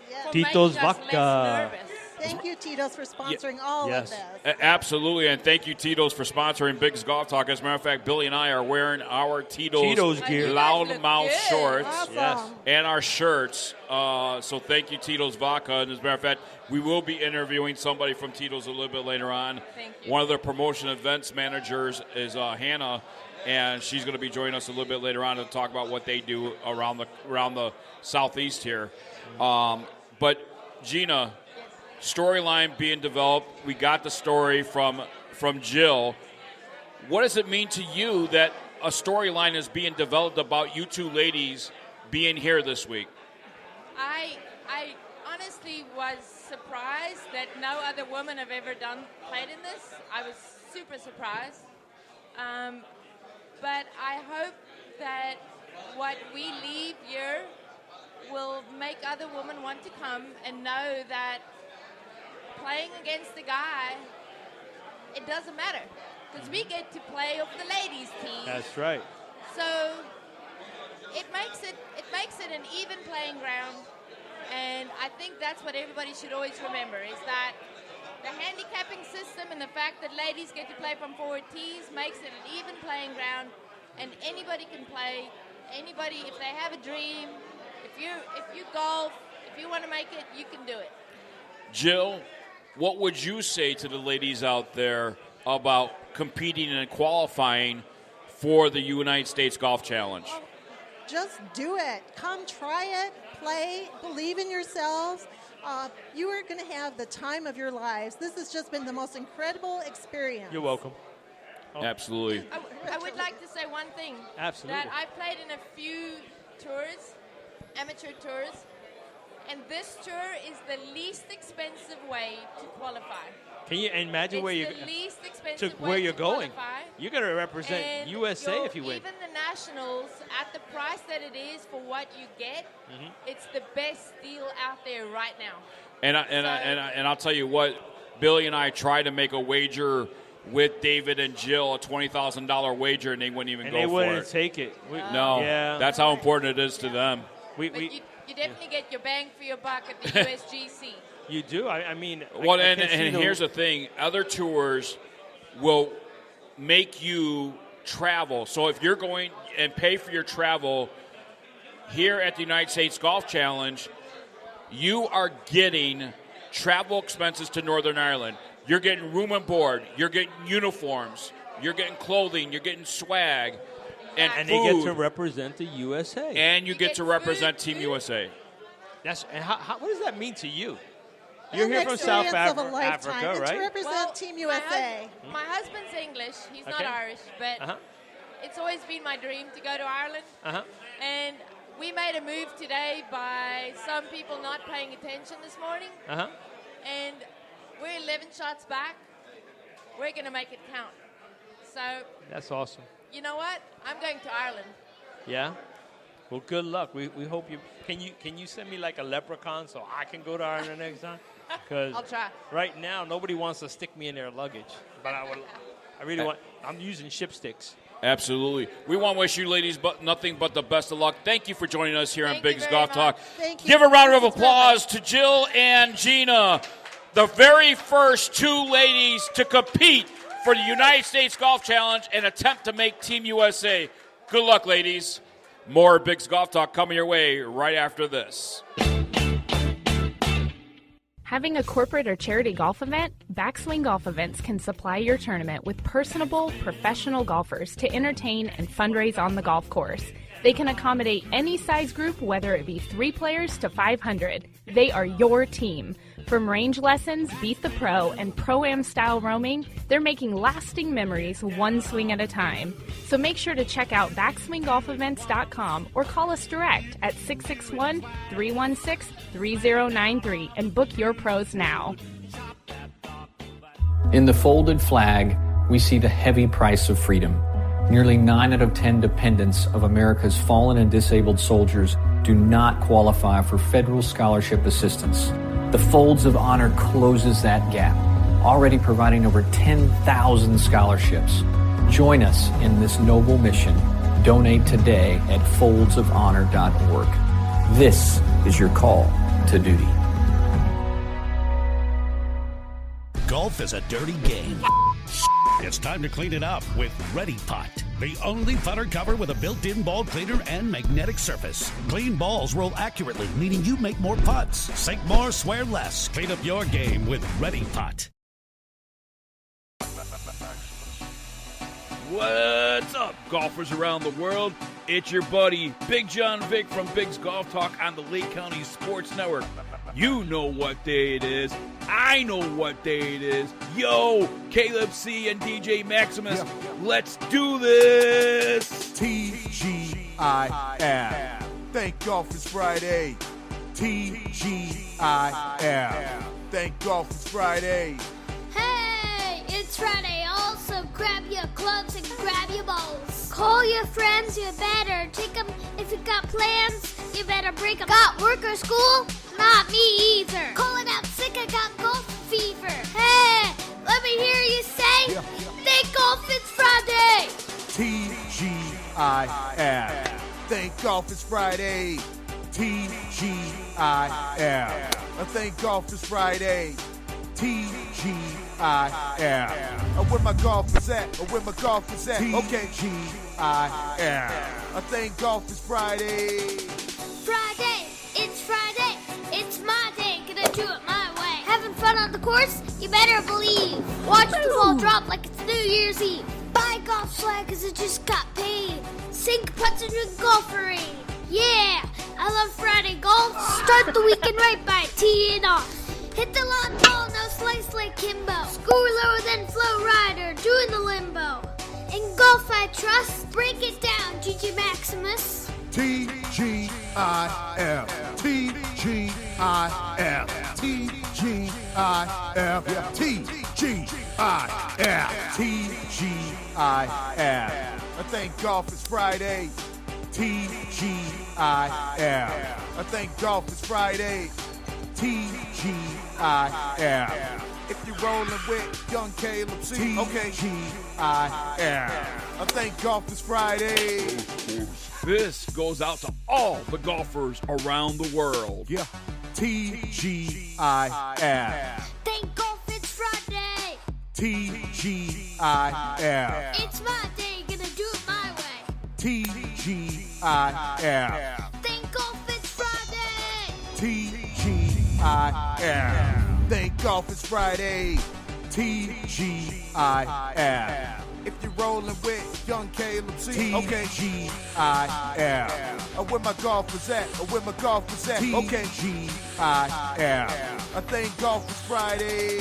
Speaker 13: Yes.
Speaker 8: Tito's
Speaker 14: Vodka.
Speaker 8: Vodka.
Speaker 13: Thank you, Tito's, for sponsoring all of this.
Speaker 1: Absolutely, and thank you, Tito's, for sponsoring Bigg's Golf Talk. As a matter of fact, Billy and I are wearing our Tito's
Speaker 8: gear,
Speaker 1: loudmouth shorts,
Speaker 13: Awesome.
Speaker 1: and our shirts. So thank you, Tito's Vodka. And as a matter of fact, we will be interviewing somebody from Tito's a little bit later on.
Speaker 14: Thank you.
Speaker 1: One of their promotion events managers is Hannah, and she's going to be joining us a little bit later on to talk about what they do around the southeast here. But Gina, storyline being developed. We got the story from Jill. What does it mean to you that a storyline is being developed about you two ladies being here this week?
Speaker 14: I honestly was surprised that no other women have ever played in this. I was super surprised. But I hope that what we leave here will make other women want to come and know that playing against the guy, it doesn't matter, because we get to play off the ladies' team.
Speaker 8: That's right.
Speaker 14: So it makes it an even playing ground, and I think that's what everybody should always remember, is that The handicapping system and the fact that ladies get to play from forward tees makes it an even playing ground, and anybody can play. Anybody, if they have a dream, if you golf, if you want to make it, you can do it.
Speaker 1: Jill, what would you say to the ladies out there about competing and qualifying for the United States Golf Challenge?
Speaker 13: Just do it. Come try it, play, believe in yourselves. You are going to have the time of your lives. This has just been the most incredible experience.
Speaker 8: You're welcome.
Speaker 1: Absolutely.
Speaker 14: I would like to say one thing.
Speaker 8: Absolutely.
Speaker 14: That I've played in a few tours, amateur tours, and this tour is the least expensive way to qualify.
Speaker 8: Can you imagine where you're
Speaker 14: least expensive
Speaker 8: where you're going?
Speaker 14: Qualify.
Speaker 8: You're going to represent
Speaker 14: And
Speaker 8: USA if you win.
Speaker 14: Even the nationals, at the price that it is for what you get, it's the best deal out there right now.
Speaker 1: And I'll tell you what, Billy and I tried to make a wager with David and Jill, a $20,000 wager, and they wouldn't even go for it.
Speaker 8: They wouldn't take it.
Speaker 1: No, that's how important it is to them.
Speaker 14: You definitely get your bang for your buck at the USGC.
Speaker 8: You do. I mean,
Speaker 1: well, and here's the thing: other tours will make you travel. So if you're going and pay for your travel here at the United States Golf Challenge, you are getting travel expenses to Northern Ireland. You're getting room and board. You're getting uniforms. You're getting clothing. You're getting swag. And food.
Speaker 8: They get to represent the USA.
Speaker 1: And you get to represent Team USA.
Speaker 8: And what does that mean to you? You're here from South Africa, right?
Speaker 13: To represent Team USA.
Speaker 14: My husband's English. He's not Irish, but it's always been my dream to go to Ireland. And we made a move today by some people not paying attention this morning. And we're 11 shots back. We're going to make it count. So
Speaker 8: that's awesome.
Speaker 14: You know what? I'm going to Ireland.
Speaker 8: Yeah? Well, good luck. We hope you can you send me like a leprechaun so I can go to Ireland next time? Because
Speaker 14: I'll try.
Speaker 8: Right now, nobody wants to stick me in their luggage. But I really want. I'm using ship sticks.
Speaker 1: Absolutely. We want to wish you ladies nothing but the best of luck. Thank you for joining us here on Bigg's Golf Talk.
Speaker 13: Thank you.
Speaker 1: Give a round of applause to Jill and Gina, the very first two ladies to compete for the United States Golf Challenge and attempt to make Team USA. Good luck, ladies. More Bigg's Golf Talk coming your way right after this.
Speaker 15: Having a corporate or charity golf event? Backswing Golf Events can supply your tournament with personable, professional golfers to entertain and fundraise on the golf course. They can accommodate any size group, whether it be 3 players to 500. They are your team. From range lessons, Beat the Pro, and Pro-Am style roaming, they're making lasting memories one swing at a time. So make sure to check out BackswingGolfEvents.com or call us direct at 661-316-3093 and book your pros now.
Speaker 16: In the folded flag, we see the heavy price of freedom. Nearly 9 out of 10 dependents of America's fallen and disabled soldiers do not qualify for federal scholarship assistance. The Folds of Honor closes that gap, already providing over 10,000 scholarships. Join us in this noble mission. Donate today at foldsofhonor.org. This is your call to duty.
Speaker 17: Golf is a dirty game. It's time to clean it up with Ready Pot, the only putter cover with a built-in ball cleaner and magnetic surface. Clean balls roll accurately, meaning you make more putts. Sink more, swear less. Clean up your game with Ready Pot.
Speaker 1: What's up, golfers around the world? It's your buddy, Big John Vick from Bigg's Golf Talk on the Lake County Sports Network. You know what day it is. I know what day it is. Yo, Caleb C. and DJ Maximus, let's do this.
Speaker 18: TGIF. Thank golf it's Friday. TGIF. Thank golf it's Friday.
Speaker 19: Hey, it's Friday. Also, grab your clubs and grab your balls. Call your friends, you better take them. If you got plans, you better break them. Got work or school? Not me either. Calling out sick, I got golf fever. Hey, let me hear you say, thank golf it's Friday.
Speaker 18: TGIF. Thank golf it's Friday. TGIF. Thank golf it's Friday. TGIF. Where my golf is at, where my golf is at. Okay, TGIF. I think golf is Friday.
Speaker 19: Friday, it's Friday, it's my day, gonna do it my way. Having fun on the course? You better believe. Watch the ball drop like it's New Year's Eve. Buy golf swag cause it just got paid. Sink putts and drink golfery. Yeah, I love Friday golf. Start the weekend right by teeing off. Hit the long ball, no slice like Kimbo. Score lower than Flow Rider, doing the limbo. In golf I trust, break it down, Gigi Maximus.
Speaker 18: TGIF. TGIF. TGIF. TGIF. I think golf is Friday. TGIF. I think golf is Friday. TGIF. If you're rolling with young Caleb C. Okay. TGIF. I think golf is Friday.
Speaker 1: This goes out to all the golfers around the world.
Speaker 18: Yeah. TGIF.
Speaker 19: Thank golf it's Friday.
Speaker 18: TGIF.
Speaker 19: It's my day, gonna do it my way.
Speaker 18: TGIF.
Speaker 19: Thank golf it's Friday.
Speaker 18: TGIF. Thank golf is Friday. TGIF. If you're rolling with young Caleb C. Okay. TGIF. Where my golf is at, where my golf is at. Okay. TGIF. I think golf is Friday.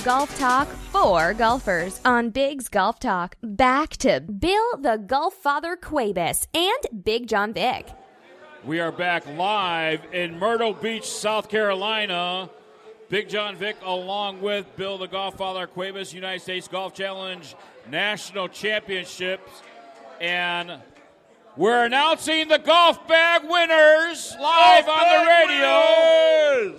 Speaker 12: Golf Talk for golfers on Bigg's Golf Talk. Back to Bill the GolfFather Cuebas and Big John Vick.
Speaker 1: We are back live in Myrtle Beach, South Carolina. Big John Vick along with Bill the GolfFather Cuebas, United States Golf Challenge National Championships. And we're announcing the golf bag winners live on the radio.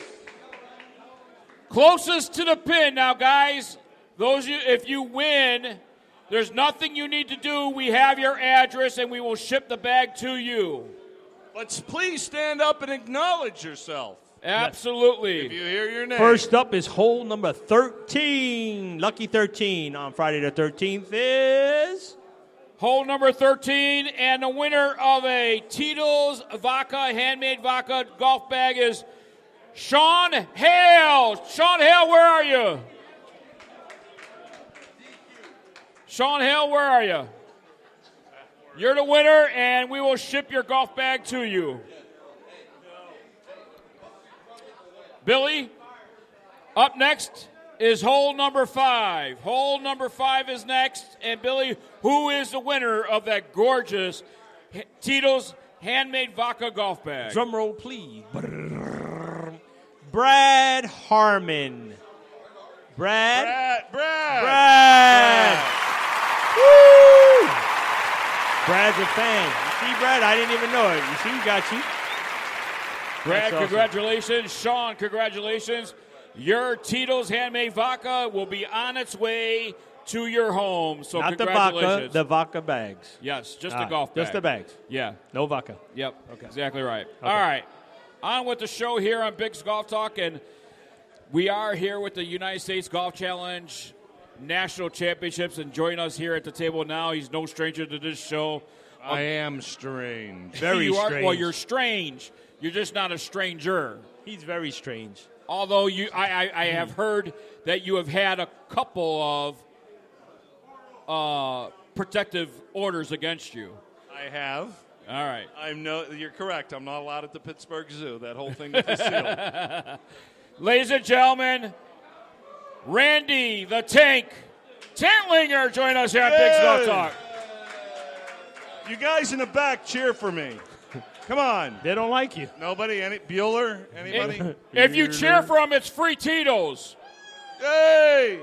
Speaker 1: Closest to the pin now, guys. If you win, there's nothing you need to do. We have your address, and we will ship the bag to you.
Speaker 20: Let's please stand up and acknowledge yourself.
Speaker 1: Absolutely.
Speaker 20: If you hear your name.
Speaker 8: First up is hole number 13. Lucky 13 on Friday the 13th is...
Speaker 1: Hole number 13, and the winner of a Tito's Vodka, handmade vodka golf bag is Sean Hale. Sean Hale, where are you? Sean Hale, where are you? You're the winner, and we will ship your golf bag to you. Billy, up next is hole number 5. Hole number 5 is next, and Billy, who is the winner of that gorgeous Tito's handmade vodka golf bag?
Speaker 8: Drum roll, please. Brad Harmon. Brad. Woo! Brad's a fan. You see, Brad? I didn't even know it. You see, we got you.
Speaker 1: Brad,
Speaker 8: awesome.
Speaker 1: Congratulations. Sean, congratulations. Your Tito's handmade vodka will be on its way to your home. So
Speaker 8: Not
Speaker 1: congratulations.
Speaker 8: the vodka bags.
Speaker 1: Yes, just the golf bag.
Speaker 8: Just the bags.
Speaker 1: Yeah.
Speaker 8: No vodka.
Speaker 1: Yep.
Speaker 8: Okay.
Speaker 1: Exactly right.
Speaker 8: Okay.
Speaker 1: All right. On with the show here on Bigg's Golf Talk, and we are here with the United States Golf Challenge National Championships, and joining us here at the table now, he's no stranger to this show.
Speaker 20: I am strange.
Speaker 8: Very strange.
Speaker 1: Well, you're strange. You're just not a stranger.
Speaker 8: He's very strange.
Speaker 1: Although I have heard that you have had a couple of protective orders against you.
Speaker 20: I have.
Speaker 1: All right.
Speaker 20: You're correct. I'm not allowed at the Pittsburgh Zoo. That whole thing was sealed.
Speaker 1: Ladies and gentlemen, Randy the Tank Tantlinger join us here on Bigg's Golf Talk.
Speaker 20: You guys in the back, cheer for me. Come on.
Speaker 8: They don't like you.
Speaker 20: Nobody? Bueller? Anybody?
Speaker 1: If you cheer for him, it's free Tito's.
Speaker 20: Hey!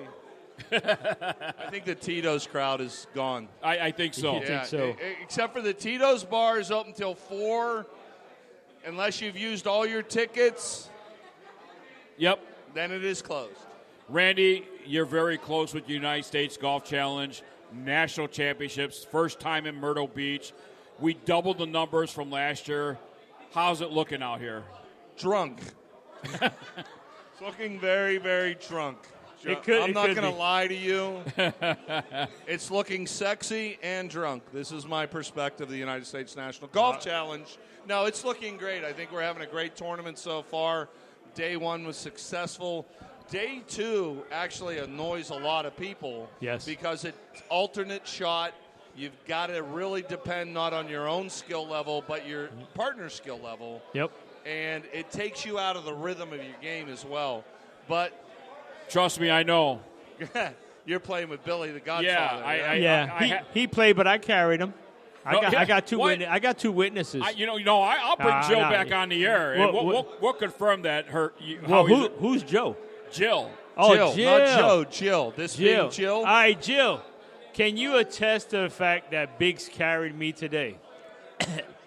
Speaker 20: I think the Tito's crowd is gone.
Speaker 1: I think so.
Speaker 8: You think so?
Speaker 20: Except for the Tito's bar is open until 4, unless you've used all your tickets.
Speaker 1: Yep.
Speaker 20: Then it is closed.
Speaker 1: Randy, you're very close with the United States Golf Challenge, national championships, first time in Myrtle Beach. We doubled the numbers from last year. How's it looking out here?
Speaker 20: Drunk. It's looking very, very drunk.
Speaker 8: I'm
Speaker 20: not going to lie to you. It's looking sexy and drunk. This is my perspective of the United States National Golf Challenge. No, it's looking great. I think we're having a great tournament so far. Day 1 was successful. Day 2 actually annoys a lot of people.
Speaker 8: Yes.
Speaker 20: Because it's alternate shot. You've got to really depend not on your own skill level, but your partner's skill level.
Speaker 8: Yep.
Speaker 20: And it takes you out of the rhythm of your game as well. But
Speaker 1: trust me, I know.
Speaker 20: You're playing with Billy, the Godfather.
Speaker 1: Yeah,
Speaker 8: he played, but I carried him.
Speaker 1: No,
Speaker 8: I got two.
Speaker 1: what?
Speaker 8: I got two witnesses.
Speaker 1: I'll bring Jill back on the air, and we'll confirm that.
Speaker 8: Who's Joe?
Speaker 1: Jill.
Speaker 8: Oh,
Speaker 20: Jill. Not Joe. Jill. This being Jill.
Speaker 8: All right, Jill. Can you attest to the fact that Biggs carried me today?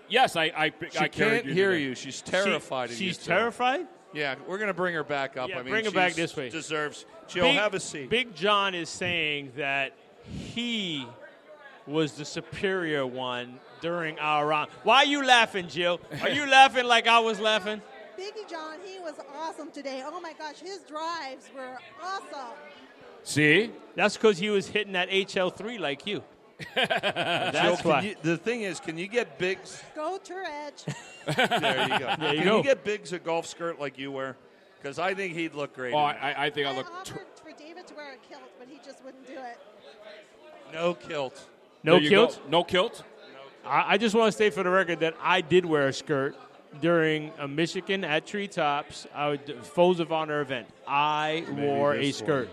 Speaker 1: Yes, I
Speaker 20: She can't hear you. She's terrified of you.
Speaker 8: She's terrified?
Speaker 20: Yeah, we're going to bring her back up.
Speaker 8: Yeah,
Speaker 20: I mean,
Speaker 8: bring her back this way.
Speaker 20: Deserves. Jill, have a seat.
Speaker 8: Big John is saying that he was the superior one during our round. Why are you laughing, Jill? Are you laughing like I was laughing?
Speaker 13: Biggie John, he was awesome today. Oh, my gosh, his drives were awesome.
Speaker 1: See?
Speaker 8: That's because he was hitting that HL3 like you. That's
Speaker 20: Jill,
Speaker 8: why.
Speaker 20: the thing is, can you get Biggs?
Speaker 13: Go to edge.
Speaker 20: There you go.
Speaker 8: There you
Speaker 20: can
Speaker 8: go.
Speaker 20: you get Biggs a golf skirt like you wear? Because I think he'd look great.
Speaker 1: Oh, I think I look.
Speaker 13: offered for David to wear a kilt, but he just wouldn't do it.
Speaker 20: No kilt.
Speaker 8: No kilt?
Speaker 1: No kilt?
Speaker 8: I just want to state for the record that I did wear a skirt during a Michigan at Treetops Foes of Honor event. I wore a skirt.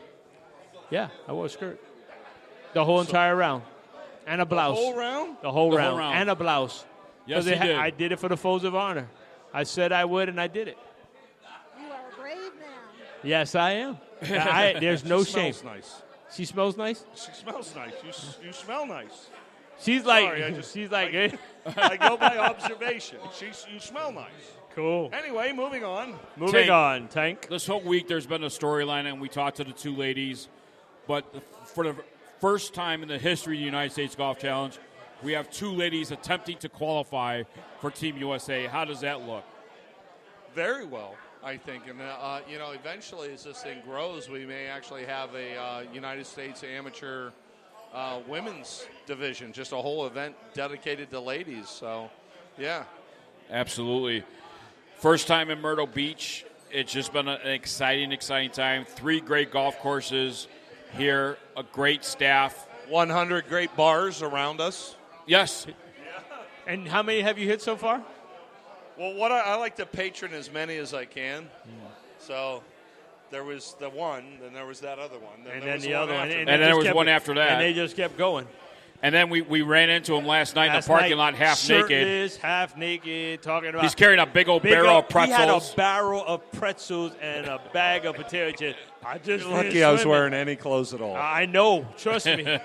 Speaker 8: Yeah, I wore a skirt. The whole entire round. And a blouse.
Speaker 20: The whole round?
Speaker 8: The whole round. And a blouse.
Speaker 1: Yes, you did.
Speaker 8: I did it for the Foes of Honor. I said I would, and I did it.
Speaker 13: You are a brave man.
Speaker 8: Yes, I am. There's no shame.
Speaker 20: She smells nice.
Speaker 8: She smells nice?
Speaker 20: She smells nice. You smell nice.
Speaker 8: She's like,
Speaker 20: Sorry, I go by observation. You smell nice.
Speaker 8: Cool.
Speaker 20: Anyway, moving on.
Speaker 8: Moving on, Tank.
Speaker 1: This whole week there's been a storyline, and we talked to the two ladies. But for the first time in the history of the United States Golf Challenge, we have two ladies attempting to qualify for Team USA. How does that look?
Speaker 20: Very well, I think. And, eventually as this thing grows, we may actually have a United States amateur women's division, just a whole event dedicated to ladies. So, yeah.
Speaker 1: Absolutely. First time in Myrtle Beach. It's just been an exciting time. 3 great golf courses here, a great staff.
Speaker 20: 100 great bars around us.
Speaker 1: Yes.
Speaker 8: And how many have you hit so far?
Speaker 20: Well, I like to patron as many as I can. So there was the one, then there was that other one.
Speaker 8: And then the other one.
Speaker 1: And then there was one after that.
Speaker 8: And they just kept going.
Speaker 1: And then we ran into him last night in the parking lot half naked.
Speaker 8: Shirtless, half naked, talking about.
Speaker 1: He's carrying a big old barrel of pretzels.
Speaker 8: He had a barrel of pretzels and a bag of potato chips.
Speaker 20: You're lucky I was wearing any clothes at all.
Speaker 8: I know. Trust me.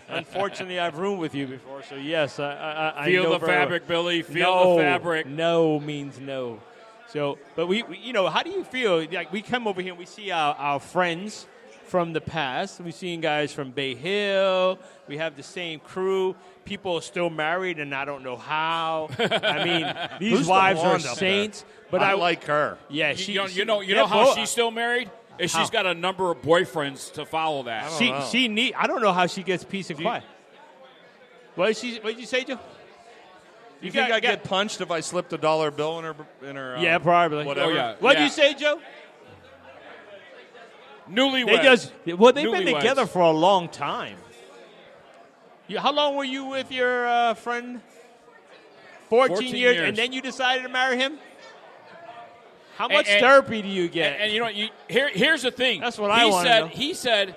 Speaker 8: Unfortunately, I've roomed with you before, so yes, I
Speaker 1: feel
Speaker 8: know
Speaker 1: the fabric, Billy. Feel the fabric.
Speaker 8: No means no. So, but we how do you feel? Like we come over here and we see our friends from the past. We've seen guys from Bay Hill. We have the same crew. People are still married, and I don't know how. I mean, these wives are saints. But
Speaker 20: I like her.
Speaker 8: Yeah,
Speaker 1: you know how she's still married? Is she's got a number of boyfriends to follow that.
Speaker 8: I don't know how she gets peace and quiet. What did you say, Joe?
Speaker 20: You think I get punched if I slipped a dollar bill in her?
Speaker 8: Yeah, probably.
Speaker 20: Whatever.
Speaker 1: Oh, yeah.
Speaker 8: What did you say, Joe?
Speaker 1: Newlyweds.
Speaker 8: They've been together for a long time. How long were you with your friend? 14 years, and then you decided to marry him? How much therapy do you get?
Speaker 1: And here's the thing.
Speaker 8: That's what I want to know.
Speaker 1: He said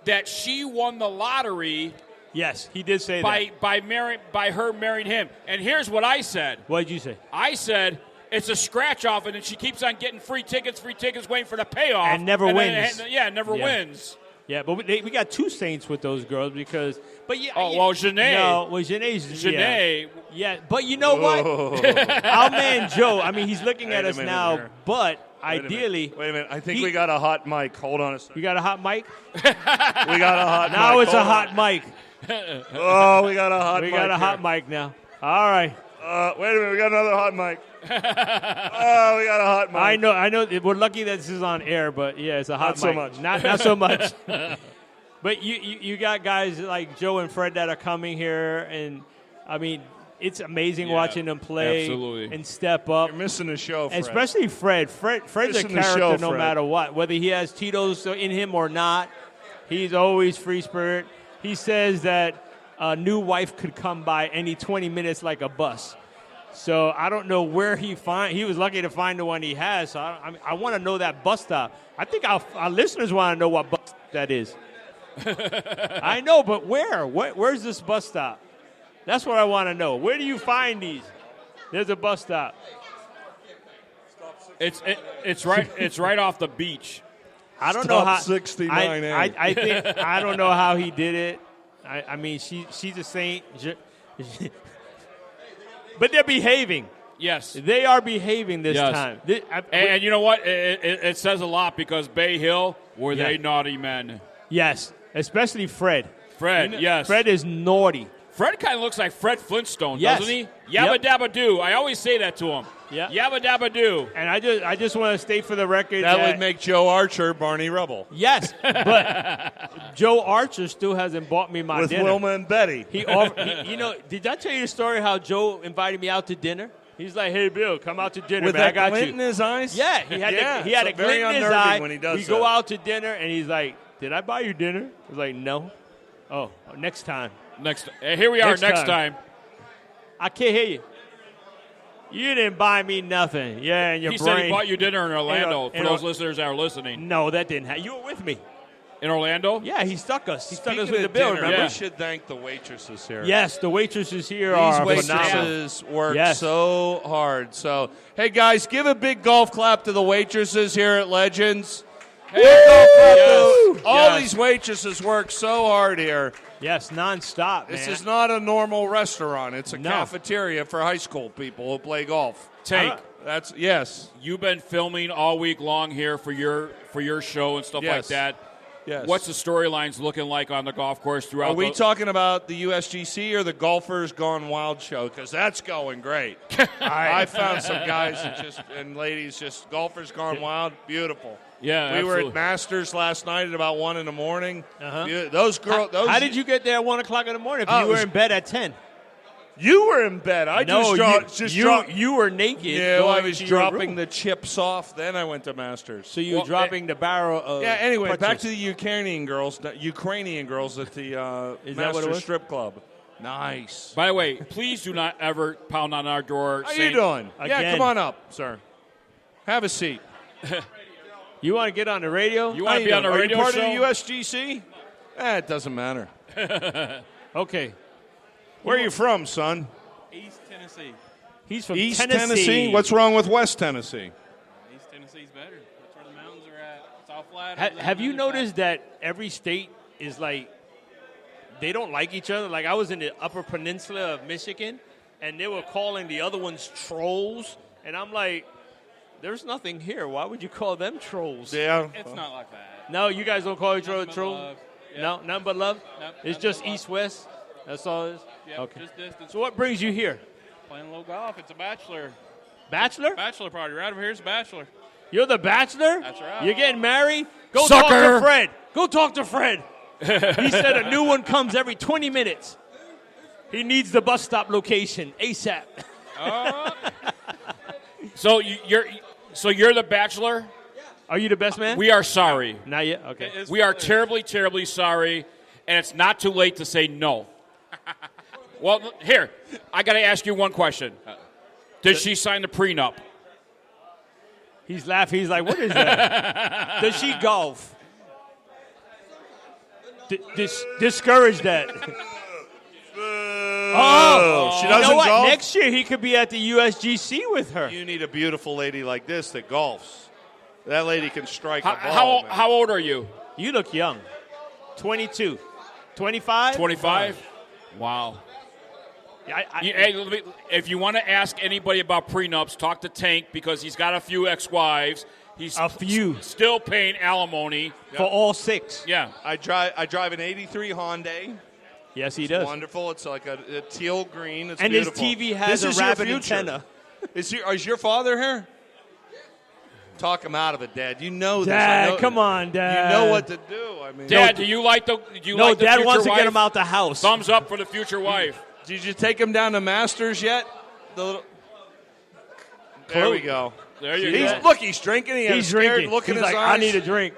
Speaker 1: that she won the lottery
Speaker 8: Yes, he did say that.
Speaker 1: By her marrying him. And here's what I said.
Speaker 8: What did you say?
Speaker 1: I said it's a scratch-off, and then she keeps on getting free tickets, waiting for the payoff.
Speaker 8: And never wins.
Speaker 1: Never wins.
Speaker 8: Yeah, but we got two saints with those girls because. But yeah.
Speaker 1: Janae.
Speaker 8: No, well, Janae's.
Speaker 1: Janae.
Speaker 8: Yeah, but you know what? Our man Joe. I mean, he's looking at us now,
Speaker 20: here.
Speaker 8: but ideally.
Speaker 20: Wait a minute. I think we got a hot mic. Hold on a second.
Speaker 8: You got a hot mic?
Speaker 20: We got a hot mic.
Speaker 8: Now it's a hot mic.
Speaker 20: Oh, we got a hot mic.
Speaker 8: We got a hot mic now. All right.
Speaker 20: Wait a minute. We got another hot mic. We got a hot mic.
Speaker 8: I know. We're lucky that this is on air, but yeah, it's a hot
Speaker 20: Not
Speaker 8: mic.
Speaker 20: so much.
Speaker 8: Not so much. But you got guys like Joe and Fred that are coming here, and I mean, it's amazing watching them play and step up.
Speaker 20: You're missing the show, Fred.
Speaker 8: Especially Fred. Fred's a character no matter what. Whether he has Tito's in him or not, he's always free spirit. He says that a new wife could come by any 20 minutes like a bus. So I don't know where he was lucky to find the one he has. So I want to know that bus stop. I think our listeners want to know what bus that is. I know, but where? Where's this bus stop? That's what I want to know. Where do you find these? There's a bus stop.
Speaker 1: It's right off the beach.
Speaker 8: I don't know how.
Speaker 20: 69A.
Speaker 8: I think I don't know how he did it. I mean, she's a saint, but they're behaving.
Speaker 1: Yes,
Speaker 8: they are behaving this time.
Speaker 1: And you know what? It says a lot because Bay Hill were they naughty men.
Speaker 8: Yes, especially Fred.
Speaker 1: Yes.
Speaker 8: Fred is naughty.
Speaker 1: Fred kind of looks like Fred Flintstone,
Speaker 8: Yes.
Speaker 1: doesn't he? Yabba dabba doo. I always say that to him.
Speaker 8: Yeah.
Speaker 1: Yabba dabba doo.
Speaker 8: And I just want to state for the record
Speaker 20: that would make Joe Archer Barney Rubble.
Speaker 8: Yes, but Joe Archer still hasn't bought me my
Speaker 20: with
Speaker 8: dinner.
Speaker 20: Wilma and Betty.
Speaker 8: Did I tell you the story how Joe invited me out to dinner? He's like, "Hey, Bill, come out to dinner,
Speaker 20: with
Speaker 8: man.
Speaker 20: that
Speaker 8: I got
Speaker 20: glint
Speaker 8: you."
Speaker 20: in his eyes?
Speaker 8: Yeah, he had a glint in his eye.
Speaker 20: When he does
Speaker 8: we go out to dinner, and he's like, "Did I buy you dinner?" I was like, "No." Oh, next time.
Speaker 1: Here we are next time.
Speaker 8: I can't hear you. You didn't buy me nothing. Yeah, in your
Speaker 1: he
Speaker 8: brain.
Speaker 1: said he bought you dinner in Orlando. For those listeners that are listening.
Speaker 8: No, that didn't happen. You were with me.
Speaker 1: In Orlando?
Speaker 8: Yeah, he stuck us. He stuck us
Speaker 20: Speaking
Speaker 8: with the
Speaker 20: of
Speaker 8: bill,
Speaker 20: dinner,
Speaker 8: remember?
Speaker 20: we should thank the waitresses here.
Speaker 8: Yes, the waitresses here
Speaker 20: These
Speaker 8: are
Speaker 20: waitresses
Speaker 8: phenomenal.
Speaker 20: work so hard. So, hey, guys, give a big golf clap to the waitresses here at Legends. Hey, golf clap to all these waitresses work so hard here.
Speaker 8: Yes, nonstop,
Speaker 20: This
Speaker 8: man.
Speaker 20: is not a normal restaurant. It's a cafeteria for high school people who play golf.
Speaker 1: Tank.
Speaker 20: Yes.
Speaker 1: You've been filming all week long here for your show and stuff like that.
Speaker 20: Yes.
Speaker 1: What's the storylines looking like on the golf course throughout?
Speaker 20: Are we talking about the USGC or the Golfers Gone Wild show? Because that's going great. I found some guys and ladies just Golfers Gone Wild, beautiful.
Speaker 1: Yeah,
Speaker 20: we were at Masters last night at about 1 in the morning.
Speaker 8: Uh-huh.
Speaker 20: Those girls.
Speaker 8: How did you get there at 1 o'clock in the morning? If you were in bed at 10.
Speaker 20: You were in bed.
Speaker 8: You were naked.
Speaker 20: Yeah,
Speaker 8: going
Speaker 20: I was
Speaker 8: to your
Speaker 20: dropping
Speaker 8: room.
Speaker 20: the chips off. Then I went to Masters.
Speaker 8: So you were dropping the barrel of.
Speaker 20: Yeah. Anyway, back
Speaker 8: pretzels.
Speaker 20: to the Ukrainian girls at the
Speaker 8: Is that what it
Speaker 20: Masters
Speaker 8: was?
Speaker 20: Strip Club. Nice.
Speaker 1: By the way, please do not ever pound on our door.
Speaker 20: How you doing? Yeah,
Speaker 8: Again.
Speaker 20: come on up, sir. Have a seat.
Speaker 8: You want to get on the radio?
Speaker 1: You want to be on the radio
Speaker 20: Are you part
Speaker 1: show?
Speaker 20: of the USGC? It doesn't matter.
Speaker 8: Okay.
Speaker 20: Where are you from, son?
Speaker 21: East Tennessee.
Speaker 8: He's from
Speaker 20: East
Speaker 8: Tennessee.
Speaker 20: What's wrong with West Tennessee?
Speaker 21: East Tennessee's better. That's where the mountains are at. It's all flat.
Speaker 8: Have you noticed that every state is like, they don't like each other? Like I was in the Upper Peninsula of Michigan, and they were calling the other ones trolls, and I'm like, there's nothing here. Why would you call them trolls?
Speaker 20: Yeah.
Speaker 21: It's not like that.
Speaker 8: No, you guys don't call each other trolls?
Speaker 21: love. Yeah.
Speaker 8: No, nothing but love?
Speaker 21: Nope,
Speaker 8: It's
Speaker 21: nothing
Speaker 8: just
Speaker 21: but love.
Speaker 8: east-west? That's all it is?
Speaker 21: Yep,
Speaker 8: Okay.
Speaker 21: just distance.
Speaker 8: So what brings you here?
Speaker 21: Playing a little golf. It's a bachelor.
Speaker 8: Bachelor?
Speaker 21: Bachelor party. Right over here is a bachelor.
Speaker 8: You're the bachelor?
Speaker 21: That's right.
Speaker 8: You're getting married? Go
Speaker 1: Sucker!
Speaker 8: talk to Fred. Go talk to Fred. He said a new one comes every 20 minutes. He needs the bus stop location ASAP.
Speaker 1: So you're the bachelor?
Speaker 8: Are you the best man?
Speaker 1: We are sorry.
Speaker 8: Not yet? Okay.
Speaker 1: We are terribly, terribly sorry, and it's not too late to say no. Well, here, I got to ask you one question. Did she sign the prenup?
Speaker 8: He's laughing. He's like, what is that? Does she golf? Discourage that.
Speaker 20: She doesn't
Speaker 8: you know what?
Speaker 20: golf?
Speaker 8: Next year he could be at the USGC with her.
Speaker 20: You need a beautiful lady like this that golfs. That lady can strike a ball.
Speaker 1: How old are you?
Speaker 8: You look young. 22. 25?
Speaker 1: 25? Wow. If you want to ask anybody about prenups, talk to Tank because he's got a few ex-wives. He's still paying alimony
Speaker 8: for all 6.
Speaker 20: Yeah, I drive an '83 Hyundai.
Speaker 8: Yes, he
Speaker 20: It's
Speaker 8: does.
Speaker 20: wonderful. It's like a teal green. It's
Speaker 8: and
Speaker 20: beautiful.
Speaker 8: his TV has
Speaker 20: This
Speaker 8: a
Speaker 20: is your
Speaker 8: rabbit
Speaker 20: future.
Speaker 8: antenna.
Speaker 20: Is your father here? Talk him out of it, Dad. You know this.
Speaker 8: Dad,
Speaker 20: I know,
Speaker 8: come on, Dad.
Speaker 20: You know what to do. I mean,
Speaker 1: Dad, do you like the?
Speaker 8: No,
Speaker 1: like the
Speaker 8: Dad
Speaker 1: future
Speaker 8: wants to
Speaker 1: wife?
Speaker 8: get him out the house.
Speaker 1: Thumbs up for the future wife.
Speaker 20: Did you take him down to Masters yet? There we go.
Speaker 1: There you go.
Speaker 20: Look, he's drinking. He has
Speaker 8: He's
Speaker 20: a scared
Speaker 8: drinking.
Speaker 20: look in
Speaker 8: He's
Speaker 20: his
Speaker 8: like,
Speaker 20: eyes.
Speaker 8: I need a drink.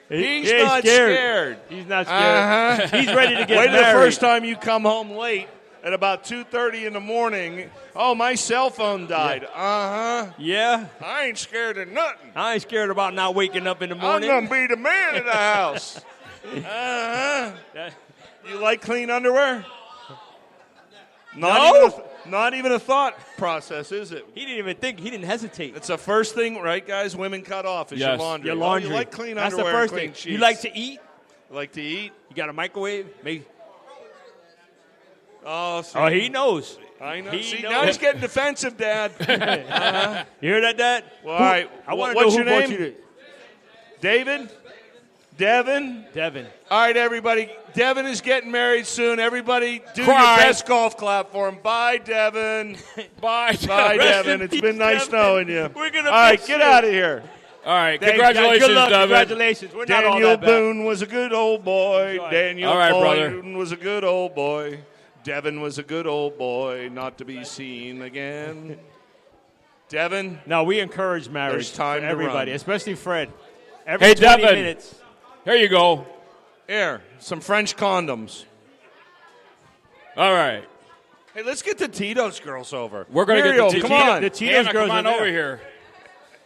Speaker 20: He's
Speaker 8: He ain't
Speaker 20: not scared.
Speaker 8: He's not scared. He's ready to get
Speaker 20: Wait till
Speaker 8: married.
Speaker 20: the first time you come home late at about 2:30 in the morning. Oh, my cell phone died.
Speaker 8: Yeah.
Speaker 20: I ain't scared of nothing.
Speaker 8: I ain't scared about not waking up in the morning.
Speaker 20: I'm gonna be the man of the house. You like clean underwear? Not even a thought process, is it?
Speaker 8: He didn't even think. He didn't hesitate.
Speaker 20: It's the first thing, right, guys? Women cut off is your laundry.
Speaker 8: Your laundry.
Speaker 20: Oh, you like clean
Speaker 8: That's
Speaker 20: underwear
Speaker 8: the first
Speaker 20: and clean
Speaker 8: thing.
Speaker 20: sheets.
Speaker 8: You like to eat?
Speaker 20: Like to eat?
Speaker 8: You got a microwave? Maybe.
Speaker 20: Oh,
Speaker 8: Oh, he knows.
Speaker 20: I know.
Speaker 8: He
Speaker 20: See,
Speaker 8: knows.
Speaker 20: now he's getting defensive, Dad.
Speaker 8: You hear that, Dad?
Speaker 20: Well, all right.
Speaker 8: I want to know
Speaker 20: What's
Speaker 8: who
Speaker 20: your
Speaker 8: brought
Speaker 20: name?
Speaker 8: you to.
Speaker 20: David? Devin?
Speaker 8: Devin.
Speaker 20: All right, everybody. Devin is getting married soon. Everybody do
Speaker 1: Cry.
Speaker 20: your best golf clap for him. Bye, Devin.
Speaker 1: Bye,
Speaker 20: Bye,
Speaker 1: Rest
Speaker 20: Devin.
Speaker 1: in
Speaker 20: It's
Speaker 1: peace,
Speaker 20: been nice
Speaker 1: Devin.
Speaker 20: knowing you.
Speaker 8: We're gonna
Speaker 20: all right,
Speaker 8: miss
Speaker 20: get
Speaker 8: you.
Speaker 20: out of here.
Speaker 1: All right,
Speaker 8: Thanks,
Speaker 1: congratulations,
Speaker 8: Good luck.
Speaker 1: Devin.
Speaker 8: Congratulations. We're not all
Speaker 20: Daniel
Speaker 8: that bad.
Speaker 20: Boone was a good old boy. Daniel
Speaker 1: All right, brother.
Speaker 20: Boone was a good old boy. Devin was a good old boy, not to be seen again. Devin?
Speaker 8: No, we encourage marriage
Speaker 20: There's time
Speaker 8: for
Speaker 20: to
Speaker 8: everybody,
Speaker 20: run.
Speaker 8: especially Fred. Every
Speaker 1: Hey,
Speaker 8: 20
Speaker 1: Devin.
Speaker 8: minutes.
Speaker 1: Here you go.
Speaker 20: Here, some French condoms.
Speaker 1: All right.
Speaker 20: Hey, let's get the Tito's girls over.
Speaker 1: We're going to
Speaker 20: Muriel,
Speaker 1: get the
Speaker 20: come on.
Speaker 8: The Tito's
Speaker 1: Hannah,
Speaker 8: girls
Speaker 1: come on
Speaker 8: are there.
Speaker 1: over here.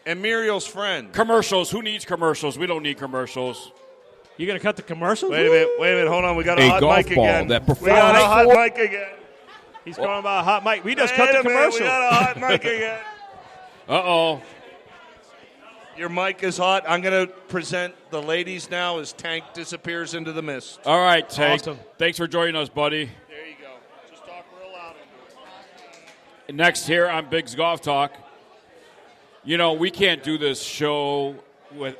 Speaker 20: And Muriel's friend.
Speaker 1: Commercials. Who needs commercials? We don't need commercials.
Speaker 8: You going to cut the commercials?
Speaker 20: Wait a minute. Hold on. We got a hot
Speaker 1: golf
Speaker 20: mic
Speaker 1: ball
Speaker 20: again.
Speaker 1: that
Speaker 20: We got a hot
Speaker 1: performs
Speaker 20: mic again.
Speaker 8: He's going about a hot mic. We just
Speaker 20: Wait
Speaker 8: cut the
Speaker 20: a minute,
Speaker 8: commercial.
Speaker 20: We got a hot mic again.
Speaker 1: Uh-oh.
Speaker 20: Your mic is hot. I'm going to present the ladies now as Tank disappears into the mist.
Speaker 1: All right, Tank.
Speaker 8: Awesome.
Speaker 1: Thanks for joining us, buddy.
Speaker 20: There you go. Just talk real loud.
Speaker 1: Next here on Bigg's Golf Talk. You know, we can't do this show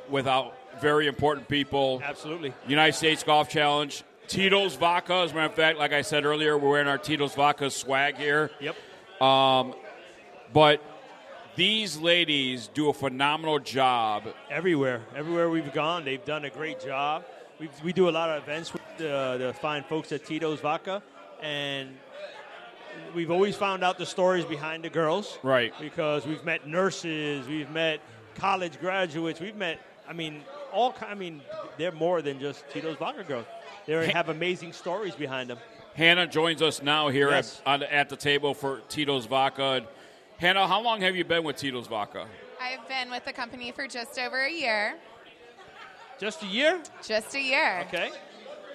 Speaker 1: without very important people.
Speaker 8: Absolutely.
Speaker 1: United States Golf Challenge. Tito's Vodka. As a matter of fact, like I said earlier, we're wearing our Tito's Vodka swag here.
Speaker 8: Yep.
Speaker 1: But these ladies do a phenomenal job.
Speaker 8: Everywhere we've gone, they've done a great job. We do a lot of events with the fine folks at Tito's Vodka, and we've always found out the stories behind the girls.
Speaker 1: Right.
Speaker 8: Because we've met nurses, we've met college graduates, we've met, they're more than just Tito's Vodka girls. They have amazing stories behind them.
Speaker 1: Hannah joins us now here
Speaker 8: Yes.
Speaker 1: at the table for Tito's Vodka. Hannah, how long have you been with Tito's Vodka?
Speaker 2: I've been with the company for just over a year.
Speaker 8: Just a year?
Speaker 2: Just a year.
Speaker 8: Okay.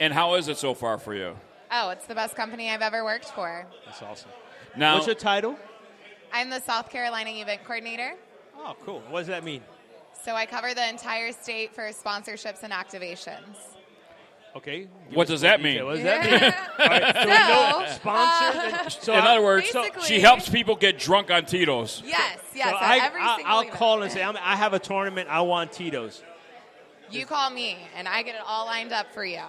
Speaker 1: And how is it so far for you?
Speaker 2: Oh, it's the best company I've ever worked for.
Speaker 8: That's awesome.
Speaker 1: Now,
Speaker 8: what's your title?
Speaker 2: I'm the South Carolina event coordinator.
Speaker 8: Oh, cool. What does that mean?
Speaker 2: So I cover the entire state for sponsorships and activations.
Speaker 8: Okay.
Speaker 1: What does that mean?
Speaker 8: What does that mean? All right, so we know sponsors.
Speaker 1: In other words,
Speaker 2: basically-
Speaker 1: she helps people get drunk on Tito's.
Speaker 2: Yes.
Speaker 8: So
Speaker 2: Every single
Speaker 8: I'll
Speaker 2: event.
Speaker 8: call and say, I have a tournament. I want Tito's.
Speaker 2: You call me, and I get it all lined up for you.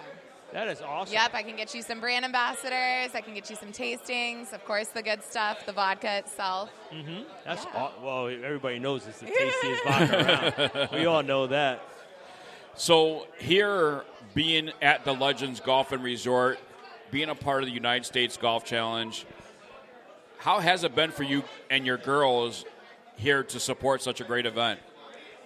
Speaker 8: That is awesome.
Speaker 2: Yep, I can get you some brand ambassadors. I can get you some tastings. Of course, the good stuff, the vodka itself.
Speaker 8: Mm-hmm. That's well, everybody knows it's the tastiest vodka around. We all know that.
Speaker 1: So here, being at the Legends Golf and Resort, being a part of the United States Golf Challenge, how has it been for you and your girls here to support such a great event?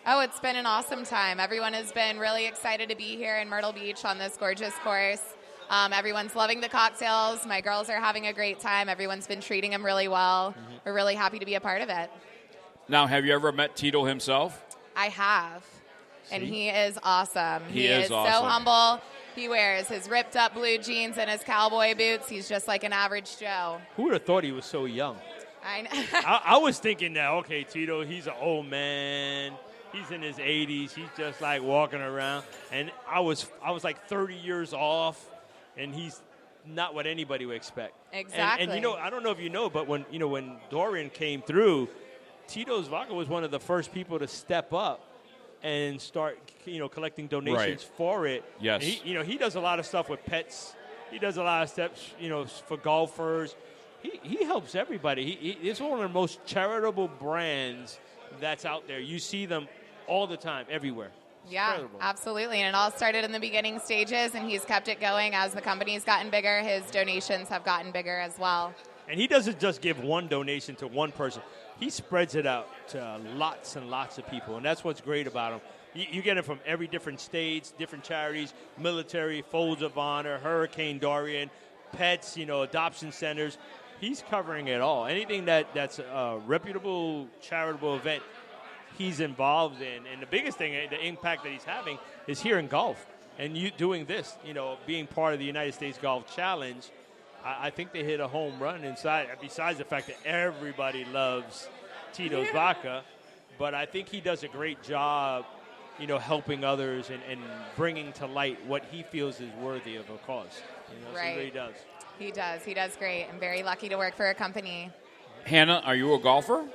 Speaker 2: Oh, it's been an awesome time. Everyone has been really excited to be here in Myrtle Beach on this gorgeous course. Everyone's loving the cocktails. My girls are having a great time. Everyone's been treating them really well.
Speaker 1: Mm-hmm.
Speaker 2: We're really happy to be a part of it.
Speaker 1: Now, have you ever met Tito himself?
Speaker 2: I have. And
Speaker 1: See?
Speaker 2: he is awesome.
Speaker 1: He is
Speaker 2: so
Speaker 1: awesome.
Speaker 2: humble. He wears his ripped up blue jeans and his cowboy boots. He's just like an average Joe.
Speaker 8: Who would have thought he was so young?
Speaker 2: I know.
Speaker 8: I was thinking that, okay, Tito, he's an old man. He's in his 80s. He's just like walking around. And I was like 30 years off, and he's not what anybody would expect.
Speaker 2: Exactly.
Speaker 8: And I don't know if you know, but when Dorian came through, Tito's Vodka was one of the first people to step up and start, collecting donations for it.
Speaker 1: Yes.
Speaker 8: And he does a lot of stuff with pets. He does a lot of steps, for golfers. He helps everybody. It's one of the most charitable brands that's out there. You see them all the time, everywhere. It's incredible.
Speaker 2: Absolutely. And it all started in the beginning stages, and he's kept it going as the company's gotten bigger. His donations have gotten bigger as well.
Speaker 8: And he doesn't just give one donation to one person. He spreads it out to lots and lots of people, and that's what's great about him. You get it from every different states, different charities, military, Folds of Honor, Hurricane Dorian, pets, adoption centers. He's covering it all. Anything that's a reputable, charitable event, he's involved in. And the biggest thing, the impact that he's having, is here in golf. And you doing this, being part of the United States Golf Challenge, I think they hit a home run inside, besides the fact that everybody loves Tito's Vodka. But I think he does a great job, helping others and bringing to light what he feels is worthy of a cause. So he really does.
Speaker 2: He does. He does great. I'm very lucky to work for a company.
Speaker 1: Hannah, are you a golfer?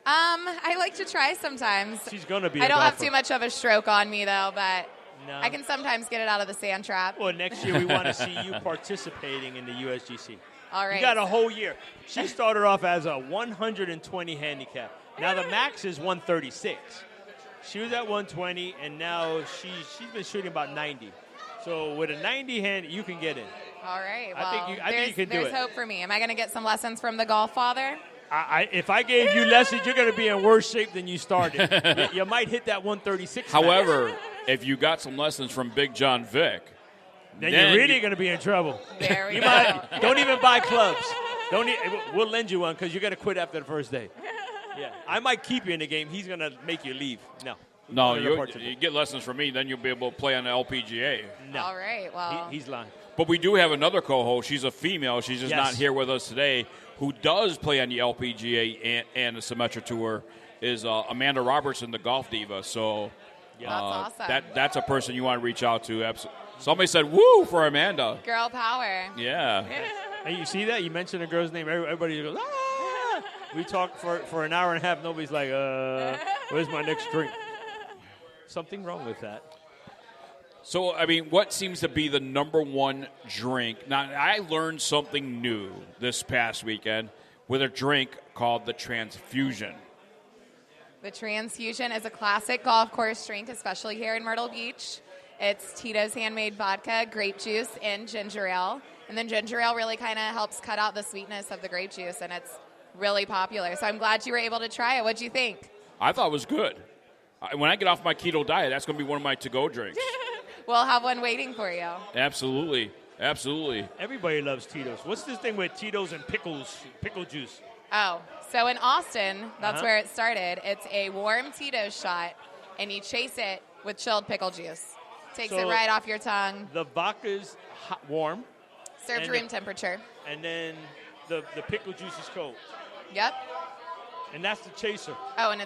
Speaker 2: I like to try sometimes.
Speaker 8: She's going to be
Speaker 2: I
Speaker 8: a
Speaker 2: don't
Speaker 8: golfer.
Speaker 2: have too much of a stroke on me, though, but
Speaker 8: No.
Speaker 2: I can sometimes get it out of the sand trap.
Speaker 8: Well, next year we want to see you participating in the USGC.
Speaker 2: All right.
Speaker 8: You got a whole year. She started off as a 120 handicap. Now the max is 136. She was at 120, and now she's been shooting about 90. So with a 90 hand, you can get in.
Speaker 2: All right. Well,
Speaker 8: I think you can do it.
Speaker 2: There's hope for me. Am I going to get some lessons from the GolfFather?
Speaker 8: If I gave you lessons, you're going to be in worse shape than you started. you might hit that 136.
Speaker 1: However, if you got some lessons from Big John Vic,
Speaker 8: then you're really going to be in trouble.
Speaker 2: There we go.
Speaker 8: Don't even buy clubs. We'll lend you one because you're going to quit after the first day. Yeah, I might keep you in the game. He's going to make you leave. No,
Speaker 1: you get lessons from me, then you'll be able to play on the LPGA.
Speaker 8: No.
Speaker 2: All right. Well,
Speaker 8: he's lying.
Speaker 1: But we do have another co-host. She's a female. She's just not here with us today. Who does play on the LPGA and the Symetra Tour is Amanda Robertson, the golf diva. So
Speaker 2: that's awesome.
Speaker 1: That's a person you want to reach out to. Somebody said, "Woo" for Amanda.
Speaker 2: Girl power.
Speaker 1: Yeah.
Speaker 8: Hey, you see that? You mentioned a girl's name. Everybody goes, ah! We talked for an hour and a half. Nobody's like, where's my next drink? Something wrong with that.
Speaker 1: So, what seems to be the number one drink? Now, I learned something new this past weekend with a drink called the Transfusion.
Speaker 2: The Transfusion is a classic golf course drink, especially here in Myrtle Beach. It's Tito's handmade vodka, grape juice, and ginger ale. And then ginger ale really kind of helps cut out the sweetness of the grape juice, and it's really popular. So I'm glad you were able to try it. What'd you think?
Speaker 1: I thought it was good. When I get off my keto diet, that's going to be one of my to-go drinks.
Speaker 2: We'll have one waiting for you.
Speaker 1: Absolutely.
Speaker 8: Everybody loves Tito's. What's this thing with Tito's and pickle juice?
Speaker 2: Oh, so in Austin, that's where it started. It's a warm Tito's shot, and you chase it with chilled pickle juice. Takes it right off your tongue.
Speaker 8: The vodka's warm.
Speaker 2: Served room temperature.
Speaker 8: And then the pickle juice is cold.
Speaker 2: Yep.
Speaker 8: And that's the chaser.
Speaker 2: Oh, and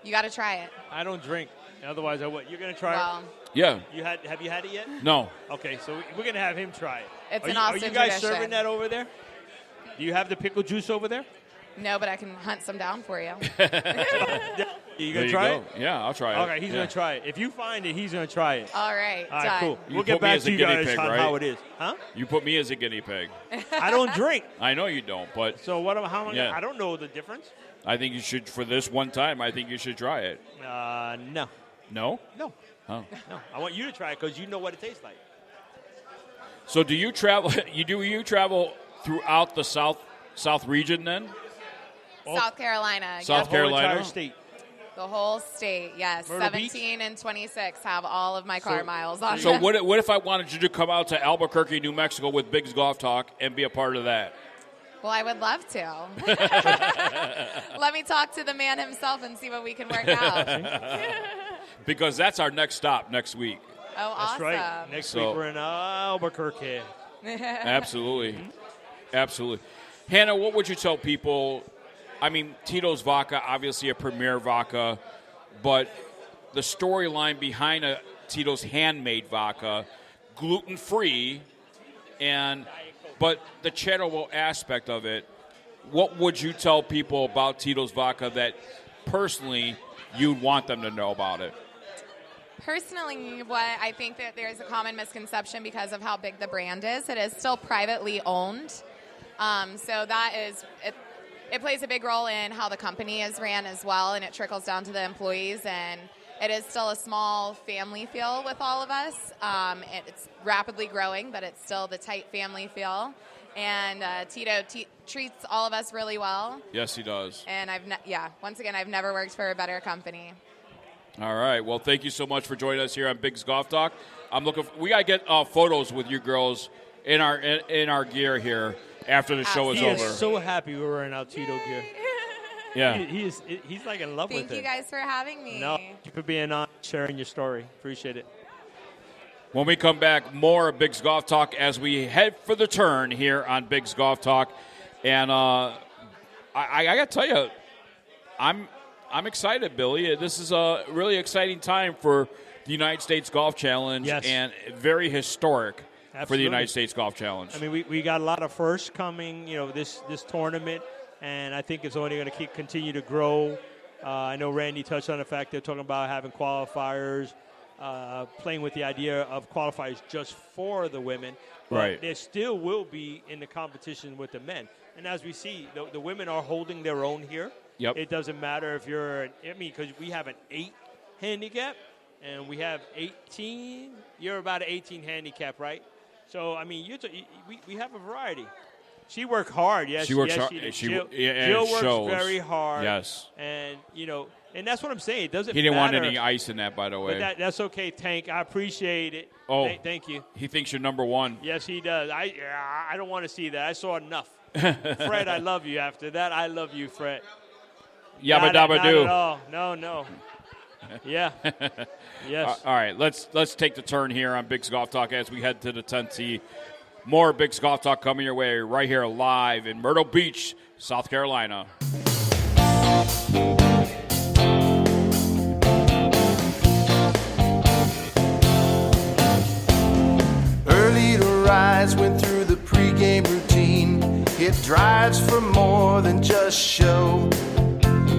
Speaker 2: you got to try it.
Speaker 8: I don't drink. Otherwise, I would. You're going to try it?
Speaker 1: Yeah.
Speaker 8: Have you had it yet?
Speaker 1: No.
Speaker 8: Okay, so we're going to have him try it.
Speaker 2: It's an Austin
Speaker 8: Are you guys
Speaker 2: tradition.
Speaker 8: serving that over there? Do you have the pickle juice over there?
Speaker 2: No, but I can hunt some down for you.
Speaker 8: You going to try it?
Speaker 1: Yeah, I'll try it.
Speaker 8: Okay, he's going to try it. If you find it, he's going to try it.
Speaker 2: All right,
Speaker 8: done. Cool.
Speaker 1: You
Speaker 8: we'll get back to you guys
Speaker 1: pig,
Speaker 8: on
Speaker 1: right?
Speaker 8: how it is. Huh?
Speaker 1: You put me as a guinea pig.
Speaker 8: I don't drink.
Speaker 1: I know you don't, but...
Speaker 8: So how long? Yeah. I don't know the difference.
Speaker 1: I think you should, for this one time, I think you should try it.
Speaker 8: No.
Speaker 1: No?
Speaker 8: No.
Speaker 1: Oh.
Speaker 8: No. I want you to try it because you know what it tastes like.
Speaker 1: So do you travel? You travel throughout the South region then?
Speaker 2: South Carolina.
Speaker 1: South Carolina?
Speaker 8: The whole entire state.
Speaker 2: The whole state, yes.
Speaker 8: Myrtle
Speaker 2: 17
Speaker 8: Beach?
Speaker 2: and 26 have all of my car miles on
Speaker 1: So
Speaker 2: them.
Speaker 1: what if I wanted you to come out to Albuquerque, New Mexico with Bigg's Golf Talk and be a part of that?
Speaker 2: Well, I would love to. Let me talk to the man himself and see what we can work out.
Speaker 1: Because that's our next stop next week.
Speaker 2: Oh,
Speaker 8: That's
Speaker 2: awesome.
Speaker 8: right. Next week we're in Albuquerque.
Speaker 1: Absolutely. Absolutely. Hannah, what would you tell people? I mean, Tito's Vodka, obviously a premier vodka, but the storyline behind a Tito's handmade vodka, gluten-free, but the charitable aspect of it, what would you tell people about Tito's Vodka that personally you'd want them to know about it?
Speaker 2: Personally, what I think that there's a common misconception because of how big the brand is. It is still privately owned. So that is, it plays a big role in how the company is ran as well, and it trickles down to the employees. And it is still a small family feel with all of us. It's rapidly growing, but it's still the tight family feel. And Tito treats all of us really well.
Speaker 1: Yes, he does.
Speaker 2: And once again, I've never worked for a better company.
Speaker 1: All right. Well, thank you so much for joining us here on Bigg's Golf Talk. We gotta get photos with you girls in our gear here after the show is over.
Speaker 8: He is so happy we're wearing our Tito gear.
Speaker 1: Yeah,
Speaker 8: he's like in love with it.
Speaker 2: Thank you guys for having me.
Speaker 8: No, thank you for being on, sharing your story. Appreciate it.
Speaker 1: When we come back, more of Bigg's Golf Talk as we head for the turn here on Bigg's Golf Talk, and I gotta tell you, I'm excited, Billy. This is a really exciting time for the United States Golf Challenge, and very historic for the United States Golf Challenge.
Speaker 8: I mean, we got a lot of firsts coming, this tournament, and I think it's only going to continue to grow. I know Randy touched on the fact they're talking about having qualifiers, playing with the idea of qualifiers just for the women. But
Speaker 1: right.
Speaker 8: There still will be in the competition with the men. And as we see, the women are holding their own here.
Speaker 1: Yep.
Speaker 8: It doesn't matter if because we have an 8 handicap and we have 18. You're about an 18 handicap, right? So, I mean, we have a variety. She worked hard, yes.
Speaker 1: She works hard.
Speaker 8: Jill
Speaker 1: works
Speaker 8: works very hard.
Speaker 1: Yes.
Speaker 8: And, and that's what I'm saying. It doesn't matter.
Speaker 1: He didn't want any ice in that, by the way.
Speaker 8: But that's okay, Tank. I appreciate it.
Speaker 1: Oh,
Speaker 8: thank you.
Speaker 1: He thinks you're number one.
Speaker 8: Yes, he does. I don't want to see that. I saw enough. Fred, I love you. After that, I love you, Fred.
Speaker 1: Yabba dabba do.
Speaker 8: Not at all. No. Yeah. Yes.
Speaker 1: All right. Let's take the turn here on Bigg's Golf Talk as we head to the 10th tee. More Bigg's Golf Talk coming your way right here live in Myrtle Beach, South Carolina.
Speaker 6: Early to rise, went through the pregame routine. Hit drives for more than just show.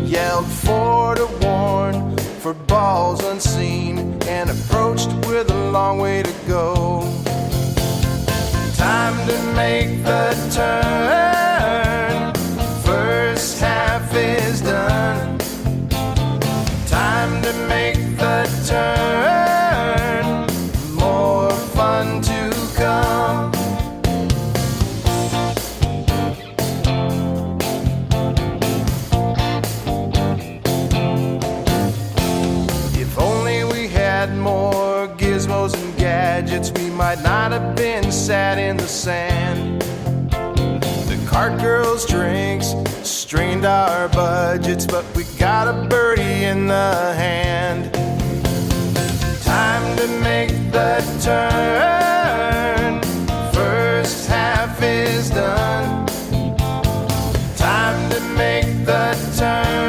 Speaker 6: Yelled 4 to warn for balls unseen, and approached with a long way to go. Time to make the turn. First half is done. Time to make the turn. More fun to come. If only we had more gizmos and gadgets, we might not have been sat in the sand. The cart girls' drinks strained our budgets, but we got a birdie in the hand. Time to make the turn. First half is done. Time to make the turn.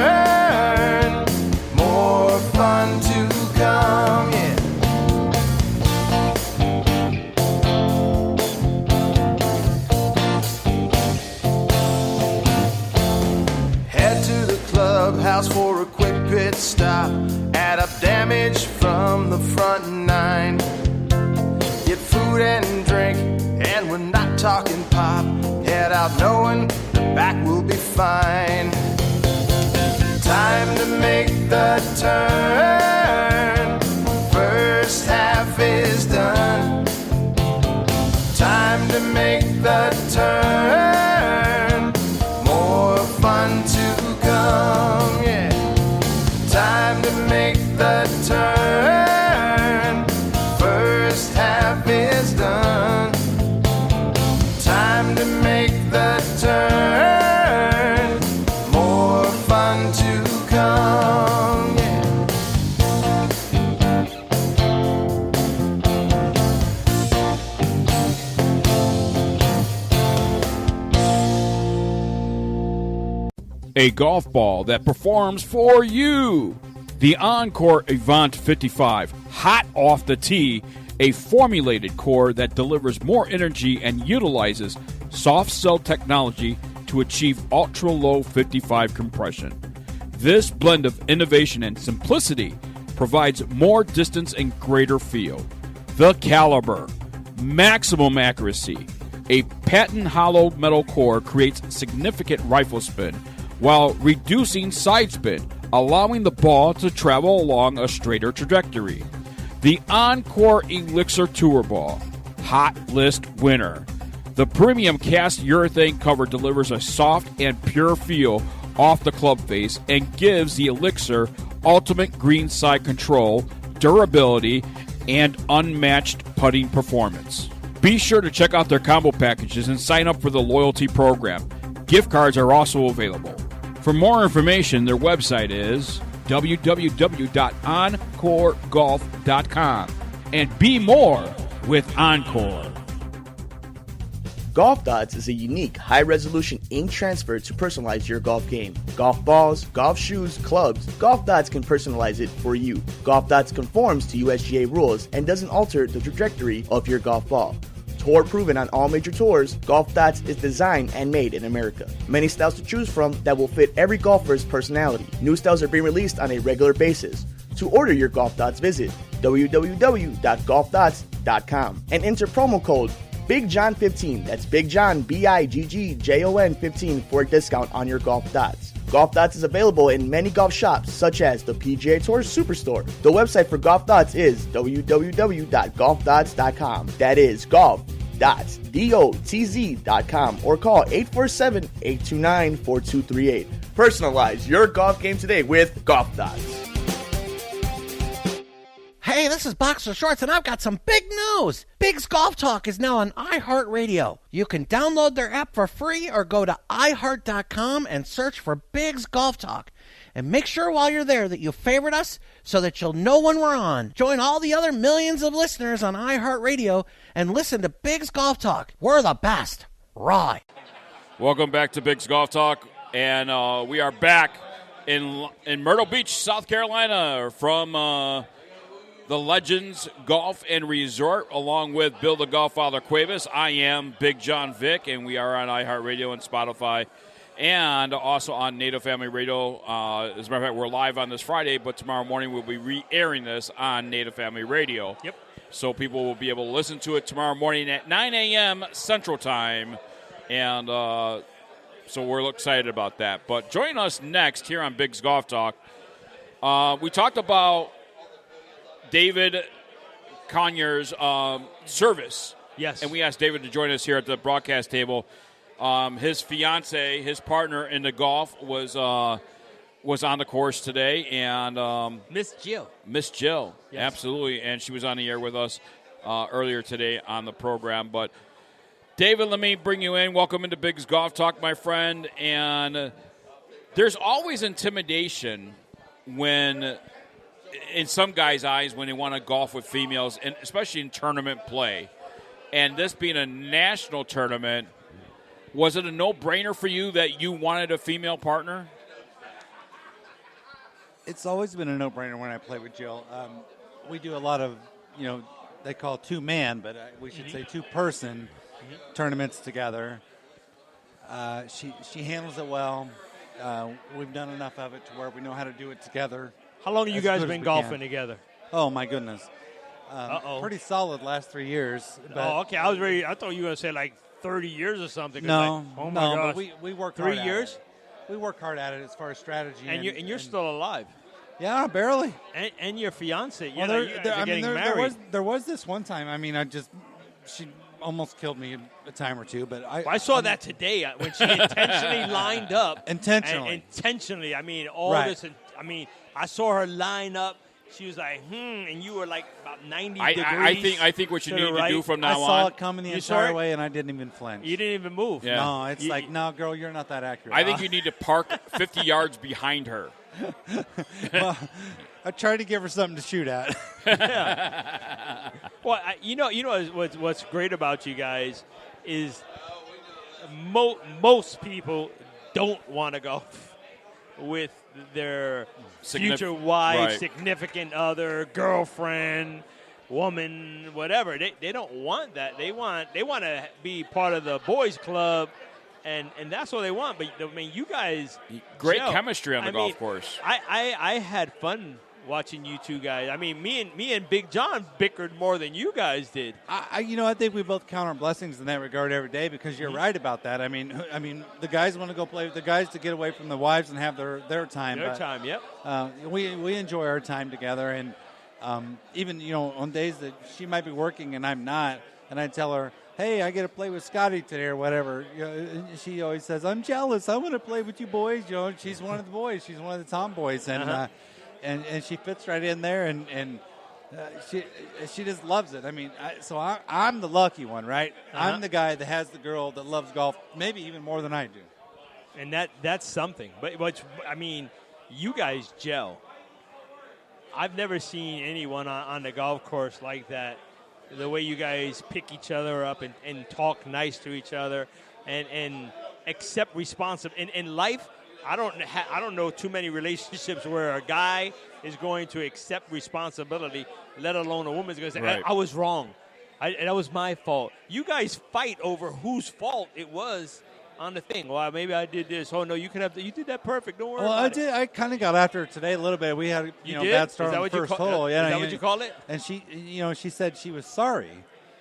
Speaker 6: More fun to come, yeah. Head to the clubhouse for a quick pit stop. Add up damage from the front 9. Get food and drink, and we're not talking pop. Head out knowing the back will be fine. Time to make the turn. First half is done. Time to make the turn. More fun to come, yeah. Time to make the turn. First half is done. Time to make the turn. More fun to come, yeah.
Speaker 1: a golf ball that performs for you. The Encore Avant 55, hot off the tee, a formulated core that delivers more energy and utilizes soft cell technology to achieve ultra-low 55 compression. This blend of innovation and simplicity provides more distance and greater feel. The Caliber, maximum accuracy. A patent hollow metal core creates significant rifle spin while reducing side spin, allowing the ball to travel along a straighter trajectory. The Encore Elixir Tour Ball, hot list winner. The premium cast urethane cover delivers a soft and pure feel off the club face and gives the Elixir ultimate greenside control, durability, and unmatched putting performance. Be sure to check out their combo packages and sign up for the loyalty program. Gift cards are also available. For more information, their website is www.encoregolf.com. And be more with Encore.
Speaker 4: Golf Dots is a unique, high-resolution ink transfer to personalize your golf game. Golf balls, golf shoes, clubs, Golf Dots can personalize it for you. Golf Dots conforms to USGA rules and doesn't alter the trajectory of your golf ball. Tour proven on all major tours, Golf Dots is designed and made in America. Many styles to choose from that will fit every golfer's personality. New styles are being released on a regular basis. To order your Golf Dots, visit www.golfdots.com and enter promo code BIGJOHN15. That's Big John, BIGGJON 15 for a discount on your Golf Dots. Golf Dots is available in many golf shops such as the PGA Tour Superstore. The website for Golf Dots is www.golfdots.com. That is golf.dots.com or call 847-829-4238. Personalize your golf game today with Golf Dots.
Speaker 22: Hey, this is Boxer Shorts, and I've got some big news. Bigg's Golf Talk is now on iHeartRadio. You can download their app for free or go to iHeart.com and search for Bigg's Golf Talk. And make sure while you're there that you favorite us so that you'll know when we're on. Join all the other millions of listeners on iHeartRadio and listen to Bigg's Golf Talk. We're the best. Right.
Speaker 1: Welcome back to Bigg's Golf Talk, and we are back in Myrtle Beach, South Carolina, from the Legends Golf and Resort, along with Bill the GolfFather Cuebas. I am Big John Vick, and we are on iHeartRadio and Spotify, and also on Native Family Radio. As a matter of fact, we're live on this Friday, but tomorrow morning we'll be re-airing this on Native Family Radio.
Speaker 8: Yep.
Speaker 1: So people will be able to listen to it tomorrow morning at 9 a.m. Central Time, and so we're excited about that. But join us next here on Bigg's Golf Talk. We talked about David Conyers' service.
Speaker 8: Yes.
Speaker 1: And we asked David to join us here at the broadcast table. His fiance, his partner in the golf, was on the course today. And
Speaker 8: Miss Jill.
Speaker 1: Miss Jill,
Speaker 8: yes.
Speaker 1: Absolutely. And she was on the air with us earlier today on the program. But, David, let me bring you in. Welcome into Bigg's Golf Talk, my friend. And there's always intimidation when – in some guys' eyes when they want to golf with females, and especially in tournament play. And this being a national tournament, was it a no-brainer for you that you wanted a female partner?
Speaker 23: It's always been a no-brainer when I play with Jill. We do a lot of, they call two-man, but we should say two-person tournaments together. She handles it well. We've done enough of it to where we know how to do it together.
Speaker 8: How long have you guys been golfing together?
Speaker 23: Oh, my goodness. Pretty solid last 3 years.
Speaker 8: But okay. I thought you were going to say like 30 years or something.
Speaker 23: No,
Speaker 8: oh my gosh.
Speaker 23: But we work
Speaker 8: 3
Speaker 23: hard
Speaker 8: years?
Speaker 23: At it. We work hard at it as far as strategy.
Speaker 8: And you're still alive.
Speaker 23: Yeah, barely.
Speaker 8: And your fiance.
Speaker 23: Well,
Speaker 8: married.
Speaker 23: There was this one time. She almost killed me a time or two, but I
Speaker 8: saw that today when she intentionally lined up.
Speaker 23: Intentionally.
Speaker 8: All this. I saw her line up. She was like, and you were like about 90 degrees.
Speaker 1: I think what you need to do from now on.
Speaker 23: I saw it coming the entire way, and I didn't even flinch.
Speaker 8: You didn't even move.
Speaker 1: Yeah.
Speaker 23: No, it's no, girl, you're not that accurate.
Speaker 1: I think you need to park 50 yards behind her.
Speaker 23: Well, I tried to give her something to shoot at.
Speaker 8: Yeah. Well, what's great about you guys is most people don't want to golf. with their
Speaker 1: Signif-
Speaker 8: future wife,
Speaker 1: right.
Speaker 8: significant other, girlfriend, woman, whatever. They don't want that. They want to be part of the boys club, and that's what they want. But I mean, you guys
Speaker 1: Great
Speaker 8: gel.
Speaker 1: chemistry on the
Speaker 8: I
Speaker 1: golf
Speaker 8: mean,
Speaker 1: course.
Speaker 8: I had fun watching you two guys. I mean, me and Big John bickered more than you guys did.
Speaker 23: I think we both count our blessings in that regard every day, because you're right about that. I mean, the guys want to go play with the guys to get away from the wives and have their time.
Speaker 8: Their time, yep.
Speaker 23: We enjoy our time together, and even on days that she might be working and I'm not, and I tell her, hey, I get to play with Scotty today or whatever. She always says, I'm jealous. I want to play with you boys. She's one of the boys. She's one of the tomboys, and and she fits right in there, and she just loves it. I mean, I'm the lucky one, right? I'm the guy that has the girl that loves golf, maybe even more than I do.
Speaker 8: And that's something. But I mean, you guys gel. I've never seen anyone on the golf course like that. The way you guys pick each other up and talk nice to each other and accept responsibility. In life, I don't know too many relationships where a guy is going to accept responsibility, let alone a woman's going to say,
Speaker 1: Right.
Speaker 8: I was wrong. That was my fault. You guys fight over whose fault it was on the thing. Well, maybe I did this. Oh, no, you did that perfect. Don't worry about it.
Speaker 23: I kind of got after her today a little bit. We had
Speaker 8: You
Speaker 23: a
Speaker 8: did?
Speaker 23: bad
Speaker 8: Is
Speaker 23: start
Speaker 8: that
Speaker 23: on
Speaker 8: what
Speaker 23: the
Speaker 8: you
Speaker 23: first
Speaker 8: call-
Speaker 23: hole.
Speaker 8: is that what you call it?
Speaker 23: And she said she was sorry.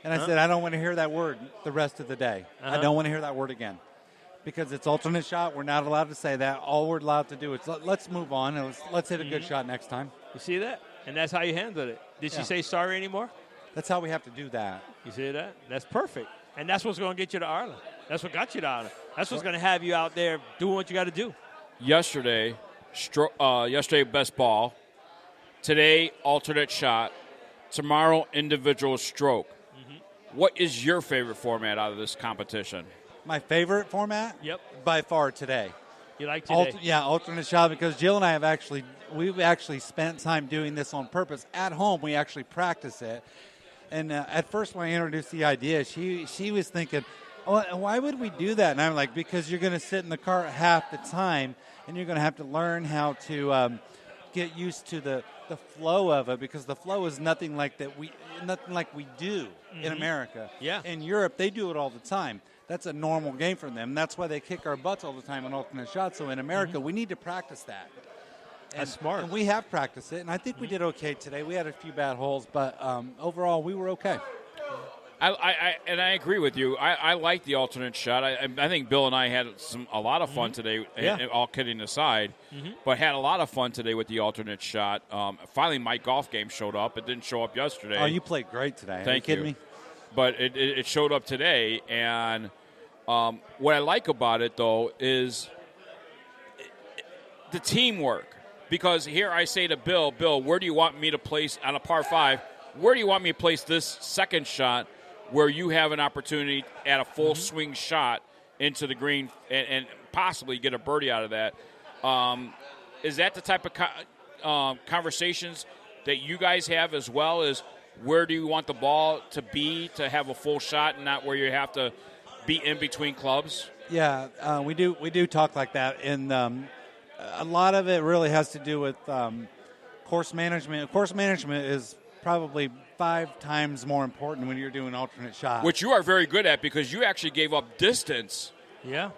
Speaker 23: And I said, I don't want to hear that word the rest of the day. I don't want to hear that word again. Because it's alternate shot. We're not allowed to say that. All we're allowed to do is let's move on and let's hit a good shot next time.
Speaker 8: You see that? And that's how you handled it. Did she say sorry anymore?
Speaker 23: That's how we have to do that.
Speaker 8: You see that? That's perfect. And that's what's going to get you to Ireland. That's what got you to Ireland. That's what's going to have you out there doing what you got to do.
Speaker 1: Yesterday, best ball. Today, alternate shot. Tomorrow, individual stroke. What is your favorite format out of this competition?
Speaker 23: My favorite format?
Speaker 8: Yep.
Speaker 23: By far today.
Speaker 8: You like today?
Speaker 23: Alternate shot, because Jill and I we've actually spent time doing this on purpose. At home, we actually practice it. And at first, when I introduced the idea, she was thinking, oh, why would we do that? And I'm like, because you're going to sit in the car half the time, and you're going to have to learn how to get used to the flow of it, because the flow is nothing like we do in America.
Speaker 8: Yeah.
Speaker 23: In Europe, they do it all the time. That's a normal game for them. That's why they kick our butts all the time on alternate shots. So in America, we need to practice that.
Speaker 8: That's smart.
Speaker 23: And we have practiced it, and I think we did okay today. We had a few bad holes, but overall, we were okay.
Speaker 1: I agree with you. I like the alternate shot. I think Bill and I had a lot of fun today, all kidding aside, but had a lot of fun today with the alternate shot. Finally, my golf game showed up. It didn't show up yesterday.
Speaker 23: Oh, you played great today.
Speaker 1: Thank
Speaker 23: Are you kidding me?
Speaker 1: But it showed up today, and what I like about it, though, is the teamwork. Because here I say to Bill, where do you want me to place on a par 5? Where do you want me to place this second shot where you have an opportunity at a full swing shot into the green and possibly get a birdie out of that? Is that the type of conversations that you guys have as well? As where do you want the ball to be to have a full shot and not where you have to be in between clubs?
Speaker 23: Yeah, we do talk like that, and a lot of it really has to do with course management. Course management is probably 5 times more important when you're doing alternate shots.
Speaker 1: Which you are very good at, because you actually gave up distance.
Speaker 8: Yeah.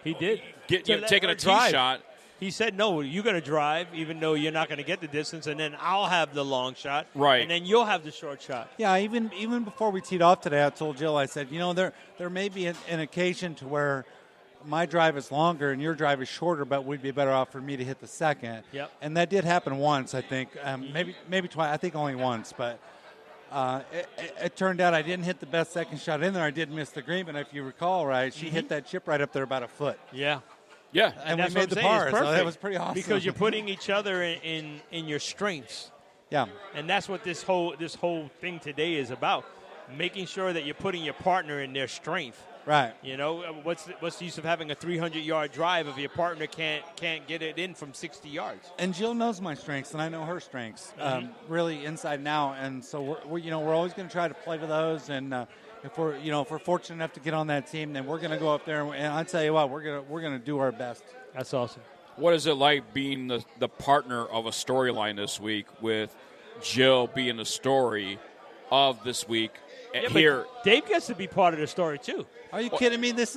Speaker 8: He did.
Speaker 1: Taking a tee shot.
Speaker 8: He said, no, you're going to drive, even though you're not going to get the distance, and then I'll have the long shot.
Speaker 1: Right.
Speaker 8: And then you'll have the short shot.
Speaker 23: Yeah, even before we teed off today, I told Jill, I said, there may be an occasion to where my drive is longer and your drive is shorter, but would be better off for me to hit the second.
Speaker 8: Yep.
Speaker 23: And that did happen once, I think. Maybe twice. I think only once. But it turned out I didn't hit the best second shot in there. I did miss the green, but if you recall right, she hit that chip right up there about a foot.
Speaker 8: Yeah.
Speaker 1: Yeah.
Speaker 23: And we
Speaker 8: that's
Speaker 23: made the par, so that was pretty awesome.
Speaker 8: Because you're putting each other in your strengths.
Speaker 23: Yeah.
Speaker 8: And that's what this whole thing today is about, making sure that you're putting your partner in their strength.
Speaker 23: Right.
Speaker 8: What's the use of having a 300-yard drive if your partner can't get it in from 60 yards?
Speaker 23: And Jill knows my strengths, and I know her strengths, really inside and out. And so we're always going to try to play to those. And if we're fortunate enough to get on that team, then we're going to go up there. And I tell you what, we're going to do our best.
Speaker 8: That's awesome.
Speaker 1: What is it like being the partner of a storyline this week with Jill being the story of this week here?
Speaker 8: But Dave gets to be part of the story too.
Speaker 23: Are you kidding me? This.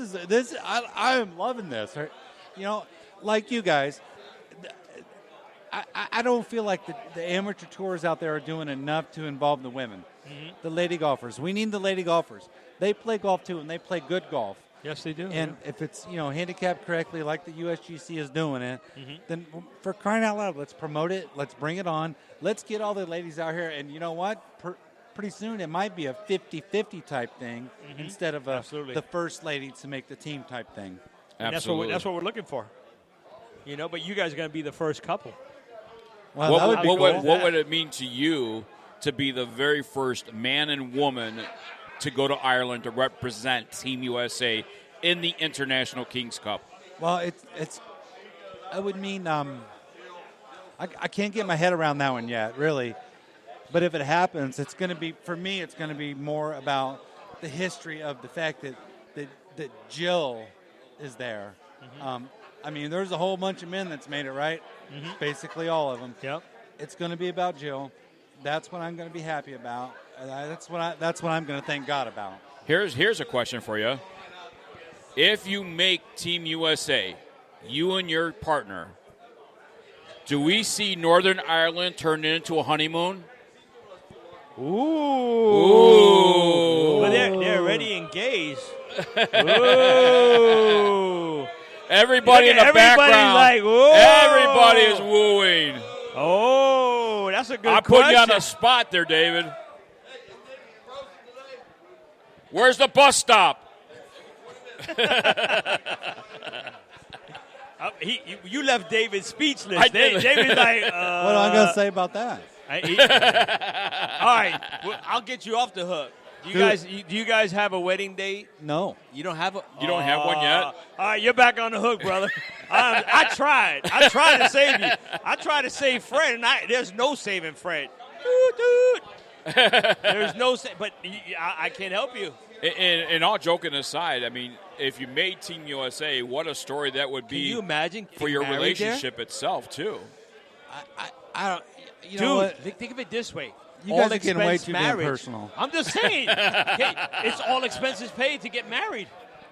Speaker 23: I am loving this. You know, like you guys, I don't feel like the amateur tours out there are doing enough to involve the women, the lady golfers. We need the lady golfers. They play golf too, and they play good golf.
Speaker 8: Yes, they do.
Speaker 23: And if it's handicapped correctly, like the USGC is doing it, then for crying out loud, let's promote it. Let's bring it on. Let's get all the ladies out here. And you know what? Pretty soon it might be a 50-50 type thing instead of the first lady to make the team type thing.
Speaker 8: And that's what we're looking for. But you guys are going to be the first couple.
Speaker 23: Well,
Speaker 1: what would it mean to you to be the very first man and woman to go to Ireland to represent Team USA in the International Kings Cup?
Speaker 23: Well, I would mean I can't get my head around that one yet, really. But if it happens, it's going to be, for me, it's going to be more about the history of the fact that Jill is there. I mean, there's a whole bunch of men that's made it, right? Basically all of them.
Speaker 8: Yep.
Speaker 23: It's going to be about Jill. That's what I'm going to be happy about. That's what I'm going to thank God about.
Speaker 1: Here's a question for you. If you make Team USA, you and your partner, do we see Northern Ireland turn into a honeymoon?
Speaker 8: Ooh. But they're already engaged. Ooh.
Speaker 1: Everybody in the background.
Speaker 8: Like, whoa.
Speaker 1: Everybody is wooing.
Speaker 8: Oh, that's a good
Speaker 1: I
Speaker 8: question.
Speaker 1: put you on the spot there, David. Where's the bus stop?
Speaker 8: You left David speechless.
Speaker 1: I did.
Speaker 8: David's like,
Speaker 23: what am I going to say about that?
Speaker 8: All right, well, I'll get you off the hook. Do you guys have a wedding date?
Speaker 23: No.
Speaker 8: You don't have
Speaker 1: You don't have one yet?
Speaker 8: All right, you're back on the hook, brother. I tried to save you. I tried to save Fred, and there's no saving Fred. There's no but I can't help you.
Speaker 1: And all joking aside, I mean, if you made Team USA, what a story that would be.
Speaker 8: Can you imagine
Speaker 1: for your relationship itself too?
Speaker 23: I don't.
Speaker 8: Dude,
Speaker 23: know what?
Speaker 8: think of it this way.
Speaker 23: You
Speaker 8: all
Speaker 23: guys are getting way too damn
Speaker 8: marriage.
Speaker 23: personal.
Speaker 8: I'm just saying. Okay, it's all expenses paid to get married.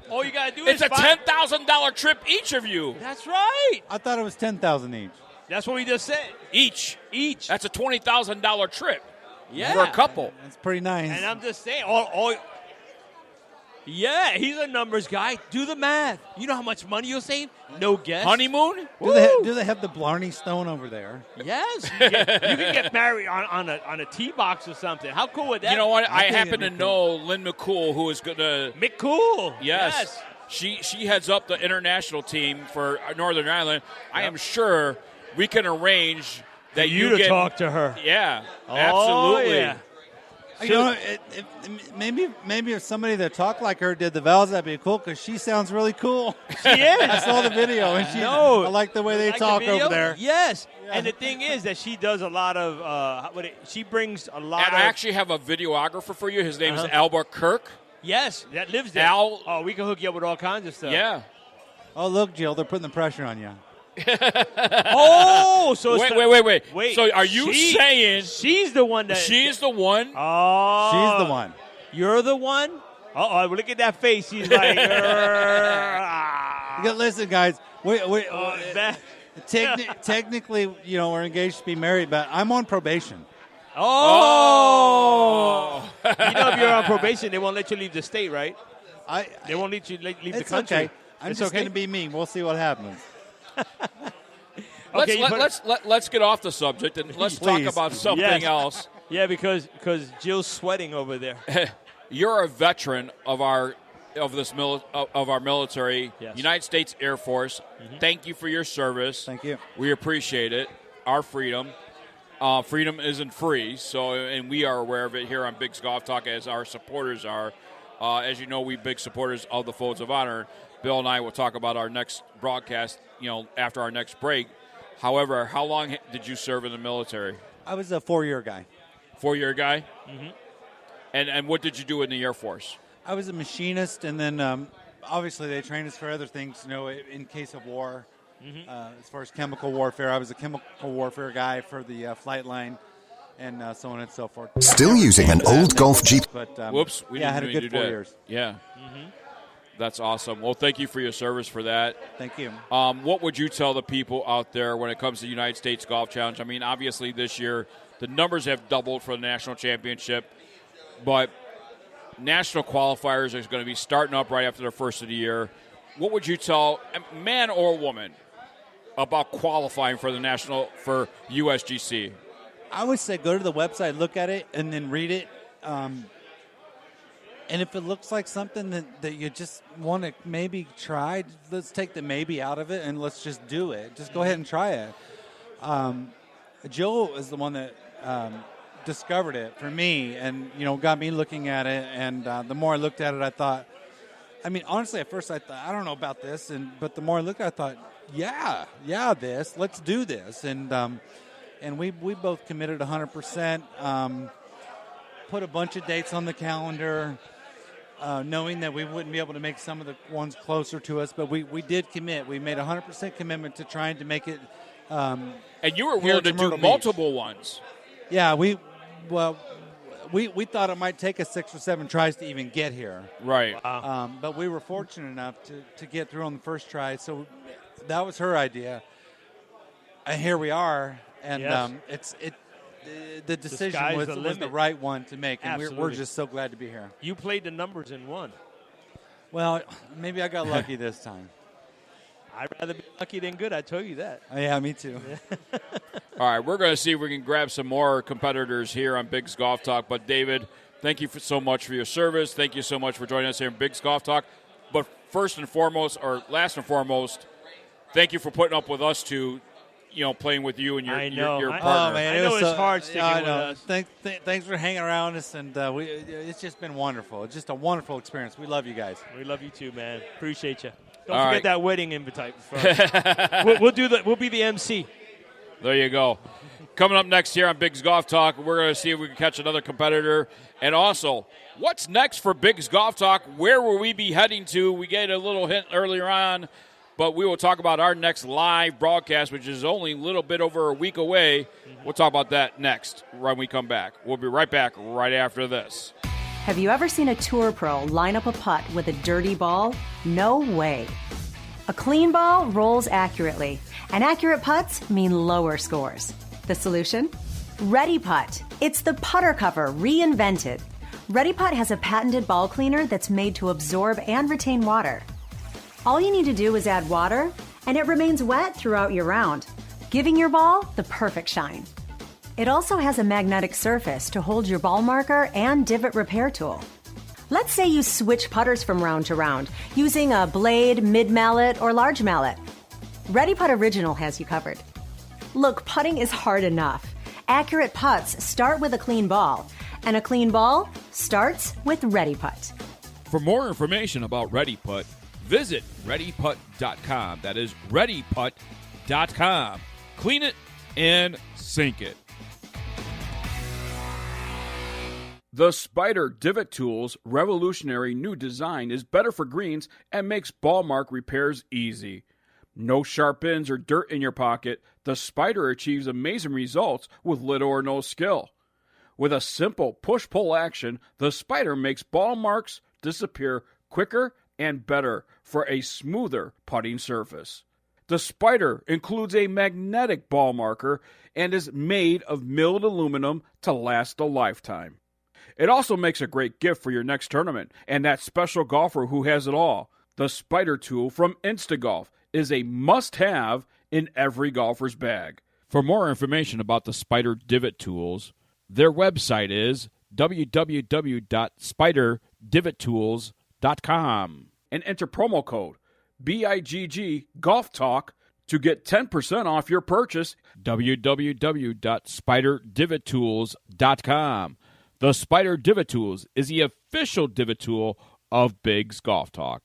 Speaker 8: All you got to do is
Speaker 1: it's a $10,000 trip each of you.
Speaker 8: That's right.
Speaker 23: I thought it was $10,000 each.
Speaker 8: That's what we just said.
Speaker 1: Each.
Speaker 8: Each.
Speaker 1: That's a $20,000 trip.
Speaker 8: Yeah.
Speaker 1: For a couple.
Speaker 23: That's pretty nice.
Speaker 8: And I'm just saying, yeah, he's a numbers guy. Do the math. You know how much money you'll save? No guess.
Speaker 1: Honeymoon?
Speaker 23: Do they have the Blarney Stone over there?
Speaker 8: Yes. You can get married on a tee box or something. How cool would that be?
Speaker 1: You know what? I happen to know Lynn McCool, who is going to...
Speaker 8: McCool.
Speaker 1: Yes. She heads up the international team for Northern Ireland. Yep. I am sure we can arrange that
Speaker 8: you to talk to her.
Speaker 1: Yeah, absolutely.
Speaker 23: Yeah. You know, maybe if somebody that talked like her did the vows, that'd be cool because she sounds really cool.
Speaker 8: She is.
Speaker 23: I saw the video, and I like the way they talk over there.
Speaker 8: Yes, and the thing is that she does a lot of. She brings a lot.
Speaker 1: And I actually have a videographer for you. His name is Albert Kirk.
Speaker 8: Yes, that lives there. We can hook you up with all kinds of stuff.
Speaker 1: Yeah.
Speaker 23: Oh, look, Jill, they're putting the pressure on you.
Speaker 8: So
Speaker 1: wait. So are you saying
Speaker 8: she's the one that
Speaker 1: she's the one?
Speaker 23: Oh, she's the one.
Speaker 8: You're the one. Look at that face. He's like,
Speaker 23: listen, guys. Technically, we're engaged to be married, but I'm on probation.
Speaker 8: Oh. If you're on probation, they won't let you leave the state, right? They won't let you leave the country.
Speaker 23: Okay. I'm just going to be me. We'll see what happens.
Speaker 1: Let's get off the subject and let's talk about something else.
Speaker 8: Yeah, because Jill's sweating over there.
Speaker 1: You're a veteran of our military,
Speaker 8: yes.
Speaker 1: United States Air Force. Mm-hmm. Thank you for your service.
Speaker 23: Thank you.
Speaker 1: We appreciate it. Our freedom. Freedom isn't free, and we are aware of it here on Bigg's Golf Talk, as our supporters are. As you know, we're big supporters of the Folds of Honor. Bill and I will talk about our next broadcast, after our next break. However, how long did you serve in the military?
Speaker 23: I was a 4-year guy.
Speaker 1: 4-year guy?
Speaker 8: Mm-hmm.
Speaker 1: And what did you do in the Air Force?
Speaker 23: I was a machinist, and then obviously they trained us for other things, in case of war. as far as chemical warfare. I was a chemical warfare guy for the flight line and so on and so forth.
Speaker 11: Still using an old Golf Jeep.
Speaker 23: But,
Speaker 1: Whoops. We
Speaker 23: yeah, I
Speaker 1: didn't
Speaker 23: had a
Speaker 1: mean to
Speaker 23: good
Speaker 1: do
Speaker 23: 4
Speaker 1: that.
Speaker 23: years.
Speaker 1: Yeah. That's awesome. Well, thank you for your service for that.
Speaker 23: Thank you.
Speaker 1: What would you tell the people out there when it comes to the United States Golf Challenge? I mean, obviously this year the numbers have doubled for the national championship, but national qualifiers are going to be starting up right after the first of the year. What would you tell, man or woman, about qualifying for the national, for USGC?
Speaker 23: I would say go to the website, look at it, and then read it. And if it looks like something that you just want to maybe try, let's take the maybe out of it and let's just do it. Just go ahead and try it. Jill is the one that discovered it for me and, got me looking at it. And the more I looked at it, I thought, honestly, at first I thought, I don't know about this. But the more I looked at it, I thought, let's do this. And we both committed 100%, put a bunch of dates on the calendar, knowing that we wouldn't be able to make some of the ones closer to us, but we did commit. We made 100% commitment to trying to make it.
Speaker 1: And you were willing to do multiple ones.
Speaker 23: Yeah, we thought it might take us 6 or 7 tries to even get here.
Speaker 1: Right.
Speaker 23: But we were fortunate enough to get through on the first try, so that was her idea. And here we are, and
Speaker 8: Yes.
Speaker 23: the decision was the right one to make, and we're just so glad to be here.
Speaker 8: You played the numbers and won.
Speaker 23: Well, maybe I got lucky this time.
Speaker 8: I'd rather be lucky than good, I tell you that.
Speaker 23: Yeah, me too.
Speaker 1: All right, we're going to see if we can grab some more competitors here on Bigg's Golf Talk. But, David, thank you so much for your service. Thank you so much for joining us here in Bigg's Golf Talk. But last and foremost, thank you for putting up with us two, playing with you and your partner.
Speaker 23: Oh, man,
Speaker 8: I know it's hard sticking with us.
Speaker 23: Thanks for hanging around us, and it's just been wonderful. It's just a wonderful experience. We love you guys.
Speaker 8: We love you too, man. Appreciate you. Don't
Speaker 1: All
Speaker 8: forget
Speaker 1: right.
Speaker 8: that wedding invite. We'll be the MC.
Speaker 1: There you go. Coming up next here on Bigg's Golf Talk, we're going to see if we can catch another competitor. And also, what's next for Bigg's Golf Talk? Where will we be heading to? We gave a little hint earlier on, but we will talk about our next live broadcast, which is only a little bit over a week away. We'll talk about that next when we come back. We'll be right back right after this.
Speaker 3: Have you ever seen a tour pro line up a putt with a dirty ball? No way. A clean ball rolls accurately, and accurate putts mean lower scores. The solution? Ready Putt. It's the putter cover reinvented. Ready Putt has a patented ball cleaner that's made to absorb and retain water. All you need to do is add water, and it remains wet throughout your round, giving your ball the perfect shine. It also has a magnetic surface to hold your ball marker and divot repair tool. Let's say you switch putters from round to round using a blade, mid-mallet, or large mallet. Ready Putt Original has you covered. Look, putting is hard enough. Accurate putts start with a clean ball, and a clean ball starts with Ready Putt.
Speaker 1: For more information about Ready Putt, visit ReadyPutt.com. That is ReadyPutt.com. Clean it and sink it. The Spider Divot Tool's revolutionary new design is better for greens and makes ball mark repairs easy. No sharp ends or dirt in your pocket, the Spider achieves amazing results with little or no skill. With a simple push-pull action, the Spider makes ball marks disappear quicker and better for a smoother putting surface. The Spider includes a magnetic ball marker and is made of milled aluminum to last a lifetime. It also makes a great gift for your next tournament and that special golfer who has it all. The Spider tool from Instagolf is a must-have in every golfer's bag. For more information about the Spider Divot Tools, their website is www.spiderdivottools.com and enter promo code BIGG Golf Talk to get 10% off your purchase. www.spiderdivottools.com. The Spider Divot Tools is the official divot tool of Bigg's Golf Talk.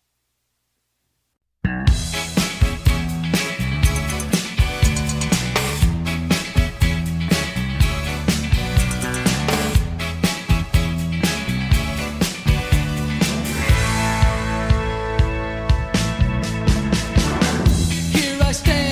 Speaker 5: Here I stand.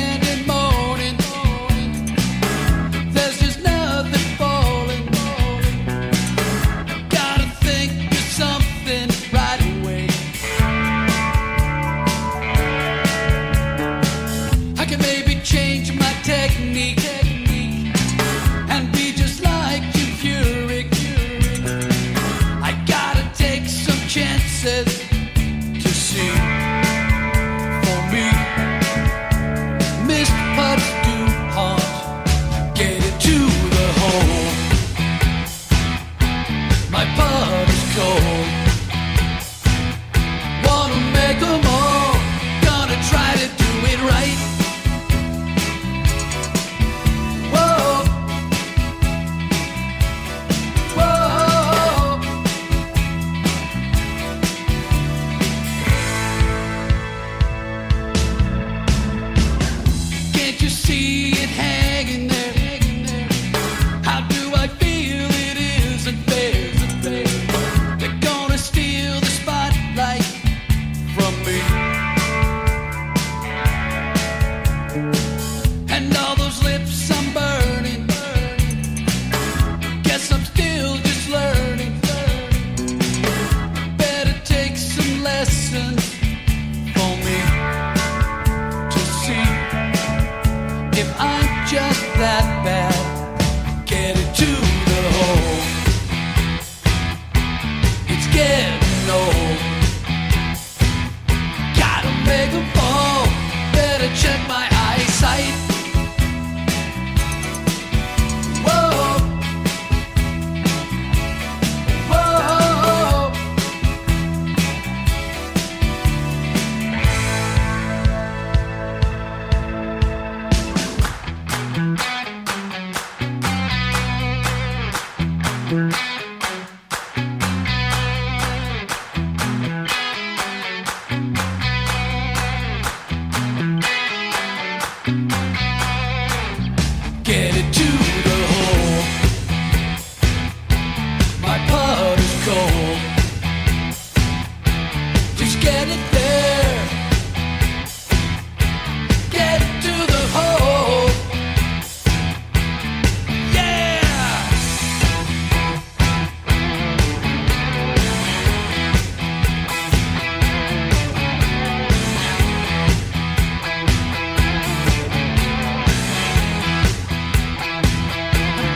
Speaker 5: see. For me, missed putts do haunt. Get it to the hole. My putt is cold. Wanna make them all. Gonna try to do it right. Whoa. Whoa. Can't you see it hanging there? How do I feel it isn't fair? They're gonna steal the spotlight from me. And all those lips I'm burning. Guess I'm still just learning. Better take some lessons for me to see if I'm just that bad. Get it to the hole. It's getting old. Gotta make them fall. Better check my eyesight. Whoa. Whoa. Get it to the hole. My putt is cold. Just get it there. Get it to the hole. Yeah.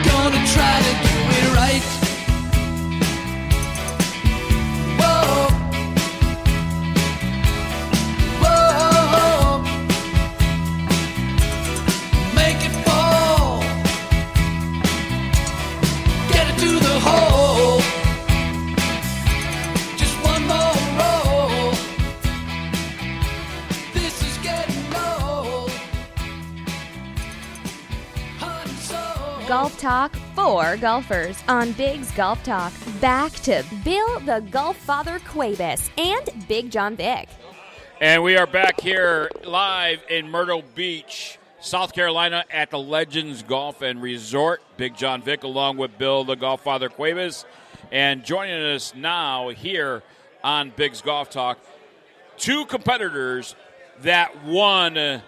Speaker 5: Gonna try to do it right. Whoa. Whoa. Make it fall. Get it to the hole. Just one more roll. This is getting old. Heart and soul.
Speaker 12: Golf Talk for golfers on Bigg's Golf Talk. Back to Bill the GolfFather Cuebas and Big John Vick.
Speaker 1: And we are back here live in Myrtle Beach, South Carolina at the Legends Golf and Resort. Big John Vick along with Bill the GolfFather Cuebas. And joining us now here on Bigg's Golf Talk, two competitors that won the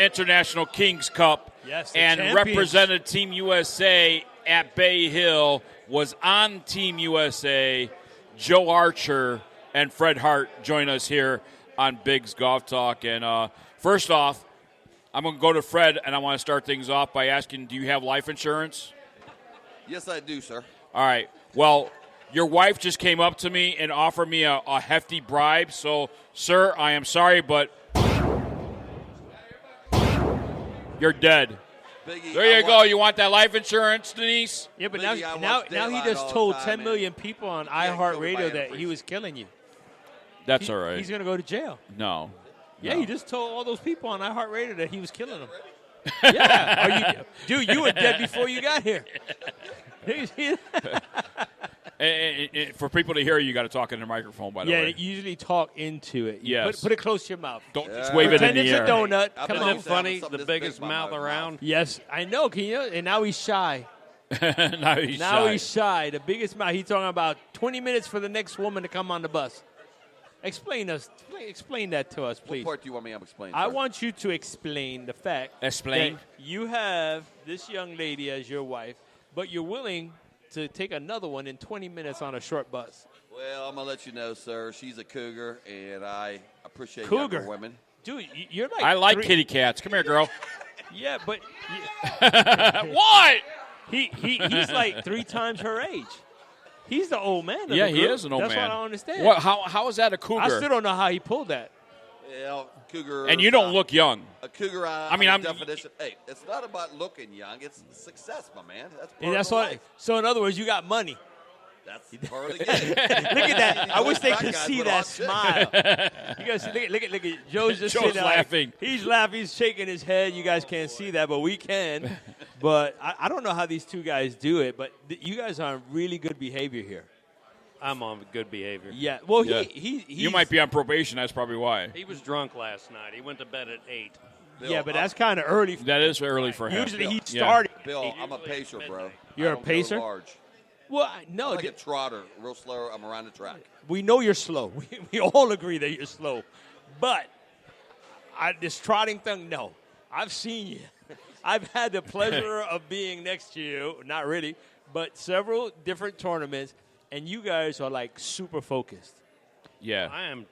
Speaker 1: International Kings Cup.
Speaker 8: Yes, the
Speaker 1: and
Speaker 8: champions.
Speaker 1: represented Team USA at Bay Hill, was on Team USA. Joe Archer and Fred Hart join us here on Bigg's Golf Talk. And first off, I'm going to go to Fred, and I want to start things off by asking, do you have life insurance?
Speaker 7: Yes, I do, sir.
Speaker 1: All right. Well, your wife just came up to me and offered me a hefty bribe. So, sir, I am sorry, but you're dead.
Speaker 7: Biggie,
Speaker 1: There you go. You want that life insurance, Denise?
Speaker 8: Yeah, but
Speaker 7: Biggie, I
Speaker 8: now
Speaker 7: watch
Speaker 8: he
Speaker 7: Daylight
Speaker 8: just
Speaker 7: all the
Speaker 8: told
Speaker 7: time,
Speaker 8: 10
Speaker 7: man.
Speaker 8: million people on
Speaker 7: can't kill me by
Speaker 8: iHeartRadio that he
Speaker 7: interest.
Speaker 8: was killing you.
Speaker 1: That's all right.
Speaker 8: He's going to go to jail.
Speaker 1: No.
Speaker 8: Yeah,
Speaker 1: No.
Speaker 8: you just told all those people on iHeartRadio that he was killing them. Yeah. Dude, you were dead before you got here.
Speaker 1: And for people to hear you, got to talk in the microphone, by the
Speaker 8: Yeah,
Speaker 1: way.
Speaker 8: you usually talk into it.
Speaker 1: Yes.
Speaker 8: Put it close to your mouth.
Speaker 1: Don't just wave it in
Speaker 8: Pretend
Speaker 1: the
Speaker 8: it's
Speaker 1: air.
Speaker 8: a donut. Come
Speaker 7: Isn't
Speaker 8: on.
Speaker 7: it funny? The biggest mouth around.
Speaker 8: Yes, I know. Can you? And now he's shy.
Speaker 1: Now he's
Speaker 8: Now
Speaker 1: shy.
Speaker 8: he's shy. The biggest mouth. He's talking about 20 minutes for the next woman to come on the bus. Explain that to us, please.
Speaker 7: What part do you want me to explain?
Speaker 8: I
Speaker 7: sir?
Speaker 8: want you to explain the fact
Speaker 1: Explain.
Speaker 8: that you have this young lady as your wife, but you're willing to take another one in 20 minutes on a short bus.
Speaker 7: Well, I'm gonna let you know, sir. She's a cougar, and I appreciate
Speaker 8: Cougar.
Speaker 7: younger women.
Speaker 8: Dude, you're like
Speaker 1: I like
Speaker 8: three-
Speaker 1: kitty cats. Come here, girl.
Speaker 8: Yeah, but
Speaker 1: What?
Speaker 8: He's like 3 times her age. He's the old man.
Speaker 1: Yeah, he is an old man.
Speaker 8: That's what I don't understand.
Speaker 1: What? How is that a cougar?
Speaker 8: I still don't know how he pulled that.
Speaker 7: Yeah, cougar.
Speaker 1: And you don't look young.
Speaker 7: A cougar.
Speaker 1: I mean, I'm
Speaker 7: definition. Hey, it's not about looking young. It's success, my man. That's part
Speaker 8: And that's
Speaker 7: of
Speaker 8: what.
Speaker 7: life.
Speaker 8: So in other words, you got money.
Speaker 7: That's part of the game.
Speaker 8: Look at that. I wish they
Speaker 7: Fat
Speaker 8: could
Speaker 7: guys
Speaker 8: see
Speaker 7: with
Speaker 8: that
Speaker 7: all shit.
Speaker 8: smile. You guys see, look at Joe's just
Speaker 1: Joe's
Speaker 8: sitting there
Speaker 1: laughing.
Speaker 8: He's laughing. He's shaking his head. You guys can't see that, but we can. But I don't know how these two guys do it, but you guys are on really good behavior here.
Speaker 9: I'm on good behavior.
Speaker 8: Yeah. Well,
Speaker 1: Yeah.
Speaker 8: he's
Speaker 1: You might be on probation. That's probably why.
Speaker 9: He was drunk last night. He went to bed at 8.
Speaker 8: Yeah, but that's kind of early.
Speaker 1: That is early for him.
Speaker 8: Usually he
Speaker 1: Yeah.
Speaker 8: started.
Speaker 7: Bill, I'm a pacer, bro.
Speaker 8: You're
Speaker 7: I
Speaker 8: a
Speaker 7: don't go
Speaker 8: pacer?
Speaker 7: large.
Speaker 8: Well, no.
Speaker 7: I'm like a trotter, real slow. I'm around the track.
Speaker 8: We know you're slow. We all agree that you're slow. But this trotting thing, no. I've seen you. I've had the pleasure of being next to you. Not really, but several different tournaments, and you guys are like super focused.
Speaker 1: Yeah.
Speaker 9: I am.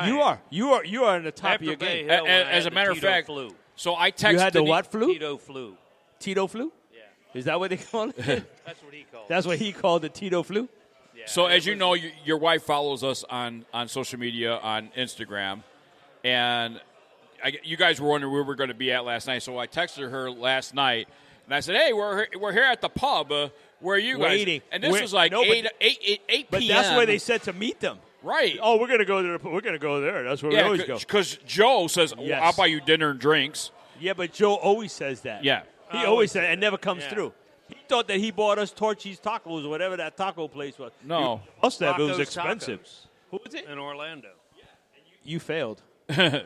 Speaker 8: You are in the top
Speaker 9: After
Speaker 8: of your
Speaker 9: Bay
Speaker 8: game.
Speaker 9: Hill, when I
Speaker 1: As
Speaker 9: had
Speaker 1: a matter
Speaker 9: the
Speaker 1: of
Speaker 9: Tito
Speaker 1: fact,
Speaker 9: flu.
Speaker 1: so I texted.
Speaker 8: You had the what flu?
Speaker 9: Tito flu.
Speaker 8: Tito flu?
Speaker 9: Yeah.
Speaker 8: Is that what they call it?
Speaker 9: That's what he called
Speaker 8: That's what he called the Tito flu?
Speaker 9: Yeah,
Speaker 1: So
Speaker 9: it
Speaker 1: as you
Speaker 9: was-
Speaker 1: know, your wife follows us on social media, on Instagram, and you guys were wondering where we were going to be at last night. So I texted her last night, and I said, "Hey, we're here at the pub. Where are you guys?"
Speaker 8: Waiting.
Speaker 1: And this was like 8 p.m.
Speaker 8: But that's where they said to meet them.
Speaker 1: Right.
Speaker 8: Oh, we're going to go there. We're going to go there. That's where we
Speaker 1: Yeah,
Speaker 8: always go.
Speaker 1: because Joe says,
Speaker 8: Yes.
Speaker 1: I'll buy you dinner and drinks.
Speaker 8: Yeah, but Joe always says that.
Speaker 1: Yeah.
Speaker 8: He always said it and never comes
Speaker 9: Yeah.
Speaker 8: through. He thought that he bought us Torchy's Tacos or whatever that taco place was.
Speaker 1: No.
Speaker 8: Us that it was
Speaker 9: Tacos,
Speaker 8: expensive.
Speaker 9: Tacos
Speaker 8: Who was it?
Speaker 9: in Orlando.
Speaker 8: You failed.
Speaker 9: My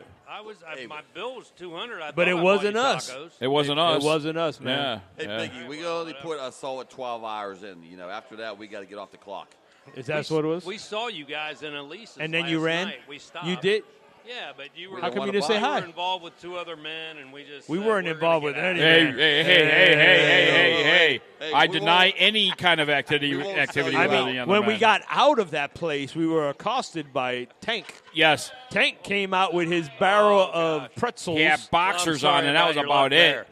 Speaker 9: bill was $200.
Speaker 8: But it
Speaker 9: I bought
Speaker 8: wasn't
Speaker 9: you
Speaker 8: us.
Speaker 9: tacos.
Speaker 1: It wasn't us.
Speaker 8: It wasn't us, man.
Speaker 1: Yeah.
Speaker 7: Hey,
Speaker 1: yeah.
Speaker 7: Biggie, we only put a solid 12 hours in. You know, after that, we got to get off the clock.
Speaker 8: Is that what it was?
Speaker 9: We saw you guys in Elisa's
Speaker 8: And then
Speaker 9: last
Speaker 8: you ran?
Speaker 9: night. We stopped.
Speaker 8: You did?
Speaker 9: Yeah, but you were.
Speaker 8: How come you didn't say
Speaker 9: You
Speaker 8: hi?
Speaker 9: were involved with two other men, and we just.
Speaker 8: We
Speaker 9: said,
Speaker 8: weren't
Speaker 9: "We're
Speaker 8: involved
Speaker 9: gonna
Speaker 8: with
Speaker 9: get out
Speaker 8: any
Speaker 9: of
Speaker 1: Hey,
Speaker 9: here."
Speaker 1: hey. I
Speaker 7: we
Speaker 1: deny
Speaker 7: won't-
Speaker 1: any kind of activity
Speaker 7: we won't
Speaker 1: activity.
Speaker 7: sell you
Speaker 1: with
Speaker 7: out.
Speaker 1: any other
Speaker 8: When we
Speaker 1: man.
Speaker 8: got out of that place, we were accosted by Tank.
Speaker 1: Yes.
Speaker 8: Tank came out with his barrel of pretzels.
Speaker 1: He had boxers
Speaker 9: Well, I'm
Speaker 1: on, and that was
Speaker 9: sorry
Speaker 1: about
Speaker 9: about your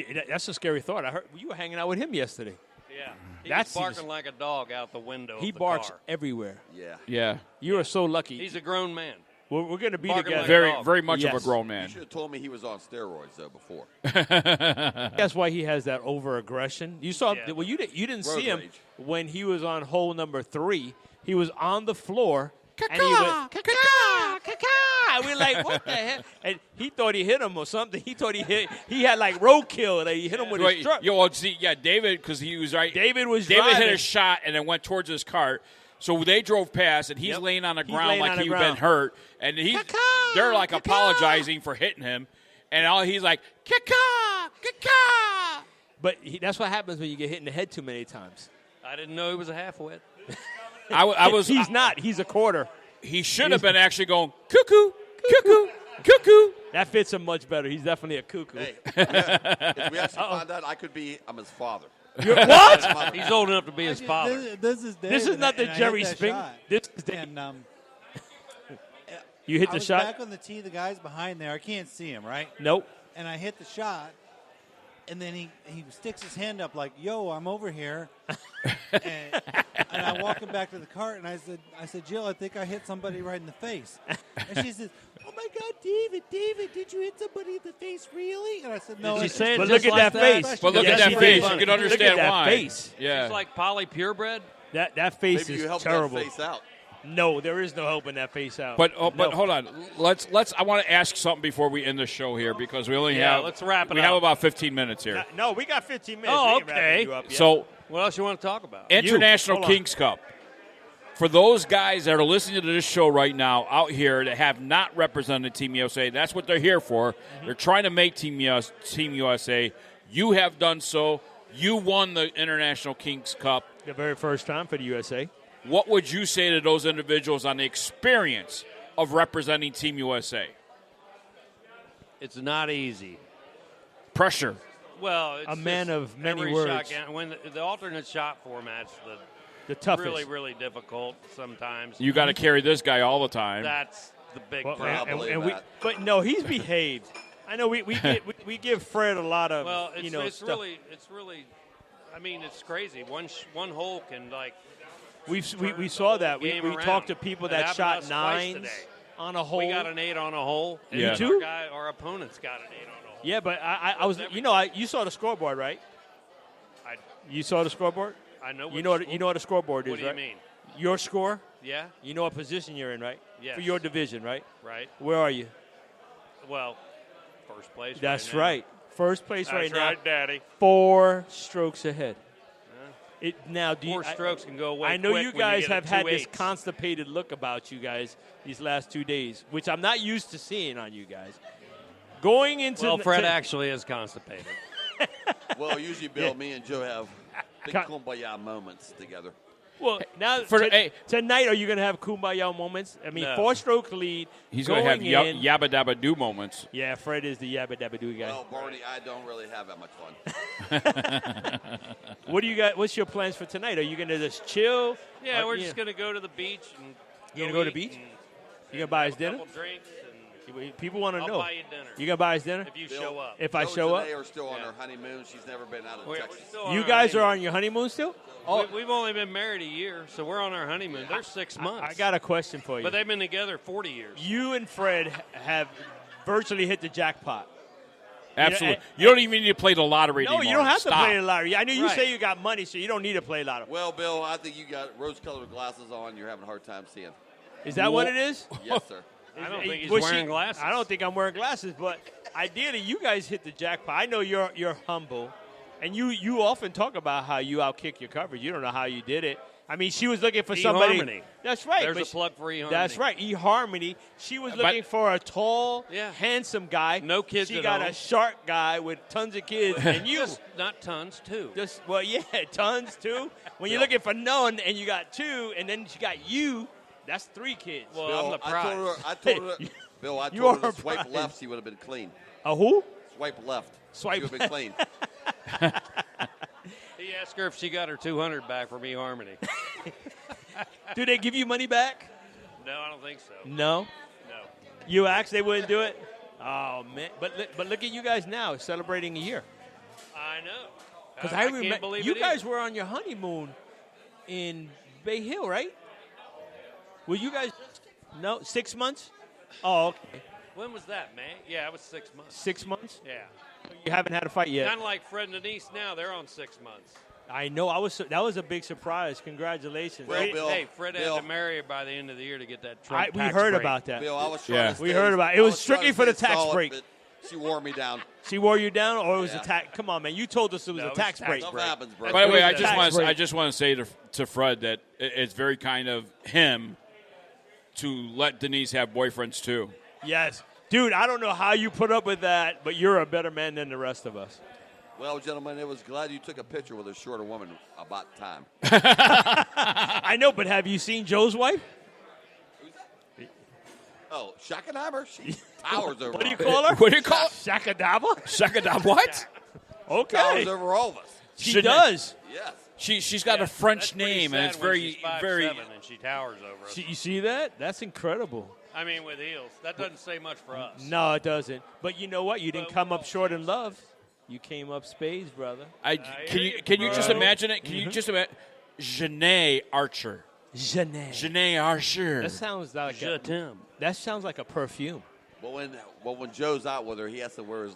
Speaker 1: it.
Speaker 9: luck
Speaker 8: That's a scary thought. I heard you were hanging out with him yesterday.
Speaker 9: Yeah, he
Speaker 8: That's
Speaker 9: was barking like a dog out the window.
Speaker 8: He
Speaker 9: of the
Speaker 8: barks
Speaker 9: car.
Speaker 8: everywhere.
Speaker 7: Yeah.
Speaker 1: Yeah.
Speaker 8: You are so lucky.
Speaker 9: He's a grown man.
Speaker 8: We're going to be
Speaker 9: barking
Speaker 8: together.
Speaker 9: like a
Speaker 1: Very,
Speaker 9: dog.
Speaker 1: very much of
Speaker 8: Yes.
Speaker 1: a grown
Speaker 7: You
Speaker 1: man.
Speaker 7: should have told me he was on steroids, though, before.
Speaker 8: That's why he has that over aggression. You saw.
Speaker 9: Yeah.
Speaker 8: Well, you didn't
Speaker 7: Road
Speaker 8: see him
Speaker 7: rage.
Speaker 8: when he was on hole number 3. He was on the floor. And he went, "Caca!" We're like, what the hell? And he thought he hit him or something. He thought he had like roadkill. That he hit him with his truck.
Speaker 1: David, because he was right.
Speaker 8: David was
Speaker 1: David
Speaker 8: driving.
Speaker 1: hit a shot and then went towards his cart. So they drove past, and he's
Speaker 8: Yep.
Speaker 1: laying on the
Speaker 8: He's
Speaker 1: ground
Speaker 8: laying
Speaker 1: like
Speaker 8: on the
Speaker 1: he'd
Speaker 8: ground.
Speaker 1: been hurt, and they're like apologizing for hitting him, and he's like, "Caca, caca."
Speaker 8: But that's what happens when you get hit in the head too many times.
Speaker 9: I didn't know he was a half-wit.
Speaker 1: I was.
Speaker 8: He's not. He's a quarter.
Speaker 1: He should have been actually going cuckoo, cuckoo, cuckoo.
Speaker 8: That fits him much better. He's definitely a cuckoo.
Speaker 7: Hey, if we actually find out, I'm his father.
Speaker 8: What?
Speaker 9: He's old enough to be his father.
Speaker 23: This is David,
Speaker 8: This is not the
Speaker 23: and I hit
Speaker 8: Jerry
Speaker 23: that
Speaker 8: Spink.
Speaker 23: shot.
Speaker 8: This is the,
Speaker 23: And
Speaker 8: you hit
Speaker 23: I
Speaker 8: the
Speaker 23: was
Speaker 8: shot?
Speaker 23: back on the tee. The guy's behind there. I can't see him, right?
Speaker 8: Nope.
Speaker 23: And I hit the shot, and then he sticks his hand up like, "Yo, I'm over here." and I walk him back to the cart, and I said, "Jill, I think I hit somebody right in the face." And she says, "Oh my God, David, did you hit somebody in the face, really?" And I said, "No."
Speaker 9: Did she
Speaker 23: it's-
Speaker 9: say it
Speaker 8: But
Speaker 9: just
Speaker 8: look at
Speaker 9: like
Speaker 8: that face.
Speaker 23: But
Speaker 1: But look
Speaker 8: Yes,
Speaker 1: at that
Speaker 8: she
Speaker 1: face.
Speaker 8: did.
Speaker 1: You can
Speaker 8: Look at
Speaker 1: understand
Speaker 8: that
Speaker 1: why.
Speaker 8: face.
Speaker 1: Yeah.
Speaker 9: He's like Polly Purebred.
Speaker 8: That face
Speaker 7: Maybe you
Speaker 8: is
Speaker 7: helped
Speaker 8: terrible.
Speaker 7: that face out.
Speaker 8: No, there is no helping that face out.
Speaker 1: But
Speaker 8: No.
Speaker 1: hold on. Let's. I want to ask something before we end the show here because we only
Speaker 9: Yeah,
Speaker 1: have.
Speaker 9: let's wrap it
Speaker 1: We
Speaker 9: up.
Speaker 1: have about 15 minutes here.
Speaker 8: No, we got 15 minutes.
Speaker 9: Oh,
Speaker 8: We ain't wrapping
Speaker 9: okay.
Speaker 8: you up yet.
Speaker 1: So
Speaker 9: What else you want to talk about?
Speaker 1: International
Speaker 8: Hold on.
Speaker 1: Kings Cup. For those guys that are listening to this show right now out here that have not represented Team USA, that's what they're here for.
Speaker 8: Mm-hmm.
Speaker 1: They're trying to make Team USA. You have done so. You won the International Kings Cup.
Speaker 8: the very first time for the USA.
Speaker 1: What would you say to those individuals on the experience of representing Team USA?
Speaker 9: It's not easy.
Speaker 1: Pressure.
Speaker 9: Well, it's
Speaker 8: A man
Speaker 9: just
Speaker 8: of many
Speaker 9: every
Speaker 8: words.
Speaker 9: Shot count. When the alternate shot format's
Speaker 8: The toughest.
Speaker 9: really, really difficult sometimes.
Speaker 1: You got to carry this guy all the time.
Speaker 9: That's the big
Speaker 8: Well,
Speaker 9: problem.
Speaker 8: but no, he's behaved. I know we give Fred a lot of
Speaker 9: Well, it's
Speaker 8: stuff.
Speaker 9: really. I mean, it's crazy. One hole can
Speaker 8: We saw that. We
Speaker 9: game around.
Speaker 8: talked to people
Speaker 9: It
Speaker 8: that
Speaker 9: happened
Speaker 8: shot
Speaker 9: to us twice
Speaker 8: 9s
Speaker 9: today.
Speaker 8: on a hole.
Speaker 9: We got an 8 on a hole. And
Speaker 8: You too?
Speaker 9: Our opponents got an 8 on a hole.
Speaker 8: Yeah, but I was. You saw the scoreboard, right? You saw the scoreboard.
Speaker 9: I know.
Speaker 8: You know what the scoreboard is,
Speaker 9: What do you
Speaker 8: right?
Speaker 9: mean?
Speaker 8: Your score.
Speaker 9: Yeah.
Speaker 8: You know what position you're in, right?
Speaker 9: Yes.
Speaker 8: For your division, right?
Speaker 9: Right.
Speaker 8: Where are you?
Speaker 9: Well, first place.
Speaker 8: That's
Speaker 9: right. Now.
Speaker 8: right. First place
Speaker 9: That's
Speaker 8: right now.
Speaker 9: right, Daddy.
Speaker 8: 4 strokes ahead. Now,
Speaker 9: 4 strokes can go away.
Speaker 8: I know
Speaker 9: quick
Speaker 8: you
Speaker 9: when
Speaker 8: guys
Speaker 9: get
Speaker 8: have
Speaker 9: a
Speaker 8: had
Speaker 9: 2
Speaker 8: this
Speaker 9: 8s.
Speaker 8: constipated look about you guys these last 2 days, which I'm not used to seeing on you guys. Going into
Speaker 9: Well, Fred actually is constipated.
Speaker 7: Well, usually, Bill, me and Joe have big kumbaya moments together.
Speaker 8: Well, now tonight, are you going to have kumbaya moments? I mean,
Speaker 7: No.
Speaker 8: 4-stroke lead.
Speaker 1: He's going to have
Speaker 8: in.
Speaker 1: yabba dabba do moments.
Speaker 8: Yeah, Fred is the yabba dabba do guy.
Speaker 7: Well, Barney, I don't really have that much fun.
Speaker 8: What do you got? What's your plans for tonight? Are you going to just chill?
Speaker 9: Yeah,
Speaker 8: Or-
Speaker 9: we're just going to go to the beach and
Speaker 8: You going to go to the
Speaker 9: eat
Speaker 8: beach?
Speaker 9: and
Speaker 8: You going to buy us dinner?
Speaker 9: couple drinks and
Speaker 8: People want to
Speaker 9: I'll
Speaker 8: know.
Speaker 9: buy you dinner.
Speaker 8: You going to buy us dinner?
Speaker 9: If you show up.
Speaker 8: If I
Speaker 7: Joe
Speaker 8: show
Speaker 7: and
Speaker 8: up?
Speaker 7: Janae are still on their honeymoon. She's never been out of
Speaker 9: We're
Speaker 7: Texas.
Speaker 9: still on
Speaker 8: You
Speaker 9: our
Speaker 8: guys are
Speaker 9: honeymoon.
Speaker 8: on your honeymoon still?
Speaker 9: We've only been married a year, so we're on our honeymoon. They're 6 months.
Speaker 8: I got a question for you.
Speaker 9: But they've been together 40 years.
Speaker 8: You and Fred have virtually hit the jackpot.
Speaker 1: Absolutely. You don't even need to play the lottery
Speaker 8: No,
Speaker 1: anymore.
Speaker 8: you don't have
Speaker 1: Stop.
Speaker 8: to play the lottery. I know you
Speaker 9: Right.
Speaker 8: say you got money, so you don't need to play lottery.
Speaker 7: Well, Bill, I think you got rose-colored glasses on. You're having a hard time seeing.
Speaker 8: Is that what it is?
Speaker 7: Yes, sir.
Speaker 9: I don't think he's
Speaker 8: Was
Speaker 9: wearing glasses.
Speaker 8: I don't think I'm wearing glasses, but ideally, you guys hit the jackpot. I know you're humble, and you often talk about how you outkick your coverage. You don't know how you did it. I mean, she was looking for somebody.
Speaker 9: eHarmony.
Speaker 8: That's right.
Speaker 9: There's
Speaker 8: but
Speaker 9: a plug for eHarmony.
Speaker 8: That's right, eHarmony. She was looking for a tall, handsome guy.
Speaker 9: No kids
Speaker 8: She
Speaker 9: at
Speaker 8: got
Speaker 9: home.
Speaker 8: a shark guy with tons of kids, and you.
Speaker 9: Just not tons, too.
Speaker 8: Well, yeah, tons too. When you're looking for none and you got 2, and then she got you, that's 3 kids.
Speaker 9: Well,
Speaker 7: Bill,
Speaker 9: I'm the prize.
Speaker 7: I told her, Bill, I
Speaker 8: You
Speaker 7: told her
Speaker 8: are
Speaker 7: to swipe
Speaker 8: prize.
Speaker 7: left. She would have been clean.
Speaker 8: A who?
Speaker 7: Swipe left.
Speaker 8: Swipe
Speaker 7: She would have been clean.
Speaker 9: He asked her if she got her $200 back from eHarmony.
Speaker 8: Do they give you money back?
Speaker 9: No, I don't think so.
Speaker 8: No.
Speaker 9: No.
Speaker 8: You asked, they wouldn't do it. Oh man! But look at you guys now celebrating a year.
Speaker 9: I know.
Speaker 8: Because
Speaker 9: I
Speaker 8: I
Speaker 9: can't
Speaker 8: remember
Speaker 9: believe
Speaker 8: you
Speaker 9: it
Speaker 8: guys
Speaker 9: either.
Speaker 8: were on your honeymoon in Bay Hill, right? Were you guys? No, 6 months. Oh, okay.
Speaker 9: When was that, man? Yeah, it was 6 months.
Speaker 8: 6 months.
Speaker 9: Yeah.
Speaker 8: You haven't had a fight yet.
Speaker 9: Kind of like Fred and Denise now. They're on 6 months.
Speaker 8: I know. That was a big surprise. Congratulations.
Speaker 7: Well, Bill,
Speaker 9: Hey, Fred
Speaker 7: Bill,
Speaker 9: had to marry her by the end of the year to get that Trump
Speaker 8: we
Speaker 9: tax
Speaker 8: heard
Speaker 9: break.
Speaker 8: about that.
Speaker 7: Bill, I was trying to stay,
Speaker 8: We heard about it. It
Speaker 7: I
Speaker 8: was
Speaker 7: trying
Speaker 8: strictly
Speaker 7: to
Speaker 8: for the
Speaker 7: stay
Speaker 8: tax
Speaker 7: solid,
Speaker 8: break.
Speaker 7: but she wore me down.
Speaker 8: She wore you down, or it was
Speaker 7: Yeah.
Speaker 8: a tax? Come on, man. You told us it was
Speaker 9: No,
Speaker 8: a
Speaker 9: it was
Speaker 8: tax
Speaker 9: tax
Speaker 8: break.
Speaker 7: Stuff happens, bro.
Speaker 1: By the way, I
Speaker 8: Tax
Speaker 1: just
Speaker 8: break.
Speaker 1: want to say to Fred that it's very kind of him to let Denise have boyfriends too.
Speaker 8: Yes. Dude, I don't know how you put up with that, but you're a better man than the rest of us.
Speaker 7: Well, gentlemen, it was glad you took a picture with a shorter woman about time.
Speaker 8: I know, but have you seen Joe's wife?
Speaker 7: Oh, Schackenheimer? She towers over
Speaker 8: What do you
Speaker 7: all of
Speaker 8: call
Speaker 7: us.
Speaker 8: her?
Speaker 1: What do you call it?
Speaker 8: Shakadaba?
Speaker 1: Shakadab what?
Speaker 8: Okay.
Speaker 7: Towers over all of us.
Speaker 8: She
Speaker 1: Shouldn't
Speaker 8: does.
Speaker 7: Yes.
Speaker 1: She's got a French
Speaker 9: That's pretty
Speaker 1: name, and
Speaker 9: sad
Speaker 1: it's
Speaker 9: when
Speaker 1: very
Speaker 9: she's 5'7"
Speaker 1: very.
Speaker 9: and she towers over us.
Speaker 8: You see that? That's incredible.
Speaker 9: I mean, with heels, that doesn't say much for us.
Speaker 8: No, it doesn't. But you know what? You didn't come up short in love. You came up spades, brother.
Speaker 1: Can you just imagine it? Can you just imagine Janae Archer? Janae Archer.
Speaker 8: That sounds like
Speaker 9: Je t'aime.
Speaker 8: that sounds like a perfume.
Speaker 7: Well, when Joe's out with her, he has to wear his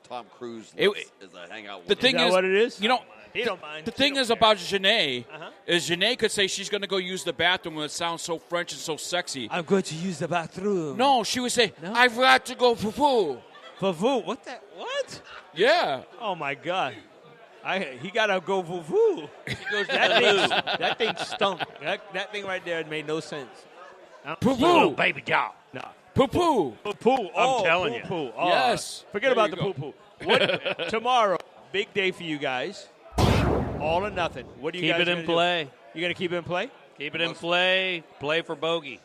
Speaker 7: Tom Cruise
Speaker 1: It-
Speaker 7: lips as a hangout with
Speaker 1: The
Speaker 7: her.
Speaker 1: thing
Speaker 8: Is that
Speaker 1: is,
Speaker 8: what it is?
Speaker 1: you know,
Speaker 8: He don't mind.
Speaker 1: the
Speaker 8: He
Speaker 1: thing
Speaker 8: don't
Speaker 1: is
Speaker 8: care.
Speaker 1: about Janae
Speaker 8: Uh-huh.
Speaker 1: is Janae could say she's going to go use the bathroom and it sounds so French and so sexy.
Speaker 8: I'm going to use the bathroom.
Speaker 1: No, she would say, I've got to go poo-poo.
Speaker 8: Poo-poo. What that? What?
Speaker 1: Yeah.
Speaker 8: Oh, my God. He got to go voo-voo. That thing stunk. That thing right there made no sense.
Speaker 1: Poo-poo.
Speaker 9: Little baby doll.
Speaker 8: No.
Speaker 1: Poo-poo.
Speaker 8: Poo-poo.
Speaker 9: I'm telling you.
Speaker 8: Poo-poo. Oh,
Speaker 1: Yes.
Speaker 8: Forget
Speaker 1: There
Speaker 8: about
Speaker 1: you
Speaker 8: the
Speaker 1: go.
Speaker 8: poo-poo. What tomorrow? Big day for you guys. All or nothing. What do you
Speaker 9: Keep
Speaker 8: guys
Speaker 9: it in
Speaker 8: gonna do?
Speaker 9: play.
Speaker 8: You gonna keep it in play?
Speaker 9: Keep it in play. Play for bogey.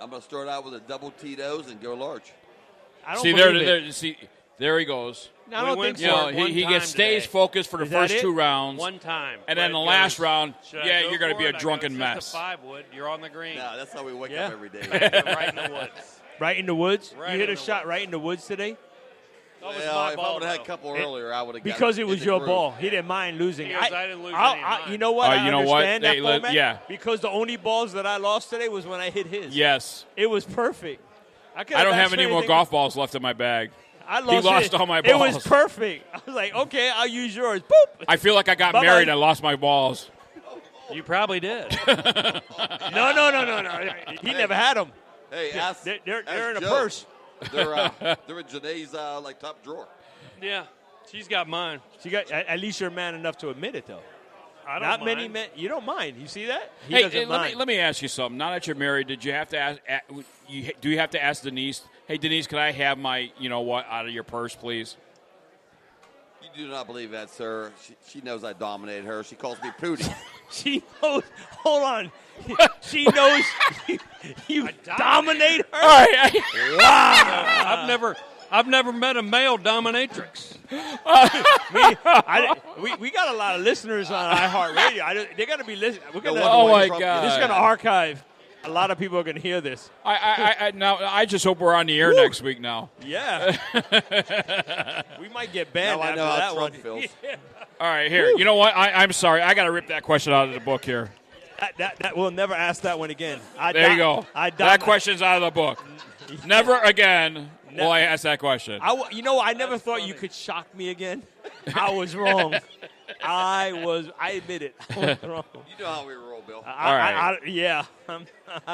Speaker 7: I'm going to start out with a double Tito's and go large.
Speaker 8: I don't
Speaker 1: See,
Speaker 8: believe it.
Speaker 1: there he goes.
Speaker 8: No, I don't think
Speaker 1: You
Speaker 8: so.
Speaker 1: know, he stays focused for the
Speaker 8: Is that
Speaker 1: first
Speaker 8: it?
Speaker 1: 2 rounds.
Speaker 9: One time.
Speaker 1: And then
Speaker 9: Fred
Speaker 1: the last
Speaker 9: goes,
Speaker 1: round,
Speaker 9: "Should I
Speaker 1: yeah,
Speaker 9: go
Speaker 1: you're going to
Speaker 9: for
Speaker 1: be a
Speaker 9: it?" I go,
Speaker 1: drunken
Speaker 9: "It's
Speaker 1: mess.
Speaker 9: just a 5-wood. You're on the green.
Speaker 7: No, that's how we wake
Speaker 8: Yeah.
Speaker 7: up every day.
Speaker 9: right in the woods.
Speaker 8: Right in the woods?
Speaker 9: Right
Speaker 8: you hit
Speaker 9: in
Speaker 8: a
Speaker 9: the
Speaker 8: shot
Speaker 9: woods.
Speaker 8: right in the woods today?
Speaker 9: was
Speaker 7: Well,
Speaker 9: my
Speaker 7: if I
Speaker 9: ball,
Speaker 7: would have had a
Speaker 9: though.
Speaker 7: couple earlier, I would have got
Speaker 8: Because it was
Speaker 7: in the
Speaker 8: your
Speaker 7: groove.
Speaker 8: ball. He didn't mind losing.
Speaker 9: Because I didn't lose any of mine.
Speaker 8: You know what? I
Speaker 1: you know what?
Speaker 8: understand that
Speaker 1: Hey,
Speaker 8: format.
Speaker 1: yeah.
Speaker 8: Because the only balls that I lost today was when I hit his.
Speaker 1: Yes.
Speaker 8: It was perfect.
Speaker 1: I don't have any more golf balls left in my bag.
Speaker 8: I lost
Speaker 1: he lost
Speaker 8: it.
Speaker 1: all my balls.
Speaker 8: It was perfect. I was like, okay, I'll use yours. Boop.
Speaker 1: I feel like I got
Speaker 8: Bye-bye.
Speaker 1: married and lost my balls.
Speaker 9: You probably did.
Speaker 8: No. He never had them.
Speaker 7: Hey, ask,
Speaker 8: They're
Speaker 7: ask
Speaker 8: in a
Speaker 7: Joe.
Speaker 8: purse.
Speaker 7: They're in Janae's like top drawer.
Speaker 9: Yeah, she's got mine.
Speaker 8: She got. At least you're man enough to admit it, though.
Speaker 9: I don't
Speaker 8: Not
Speaker 9: mind.
Speaker 8: many men. You don't mind. You see that? He
Speaker 1: Hey,
Speaker 8: doesn't mind.
Speaker 1: let me ask you something. Now that you're married, did you have to ask? Do you have to ask Denise? Hey, Denise, can I have my out of your purse, please?
Speaker 7: You do not believe that, sir. She knows I dominated her. She calls me Pootie.
Speaker 8: She knows. Hold on. She knows you dominate her.
Speaker 1: All right.
Speaker 8: Wow.
Speaker 9: I've never met a male dominatrix.
Speaker 8: We got a lot of listeners on iHeartRadio. They're going to be listening.
Speaker 1: Oh my God!
Speaker 8: This is going to archive. A lot of people are going to hear this.
Speaker 1: I just hope we're on the air next week now.
Speaker 8: Yeah. We might get banned
Speaker 7: Now I
Speaker 8: after
Speaker 7: know how
Speaker 8: that
Speaker 7: Trump
Speaker 8: one.
Speaker 7: feels.
Speaker 8: Yeah.
Speaker 1: All right, here. You know what? I'm sorry. I got to rip that question out of the book here.
Speaker 8: That we'll never ask that one again.
Speaker 1: There you go. That question's out of the book. Never again will I ask that question.
Speaker 8: I never thought you could shock me again. I was wrong. I admit it. I was wrong.
Speaker 7: You know how we roll, Bill.
Speaker 1: All right.
Speaker 8: Yeah.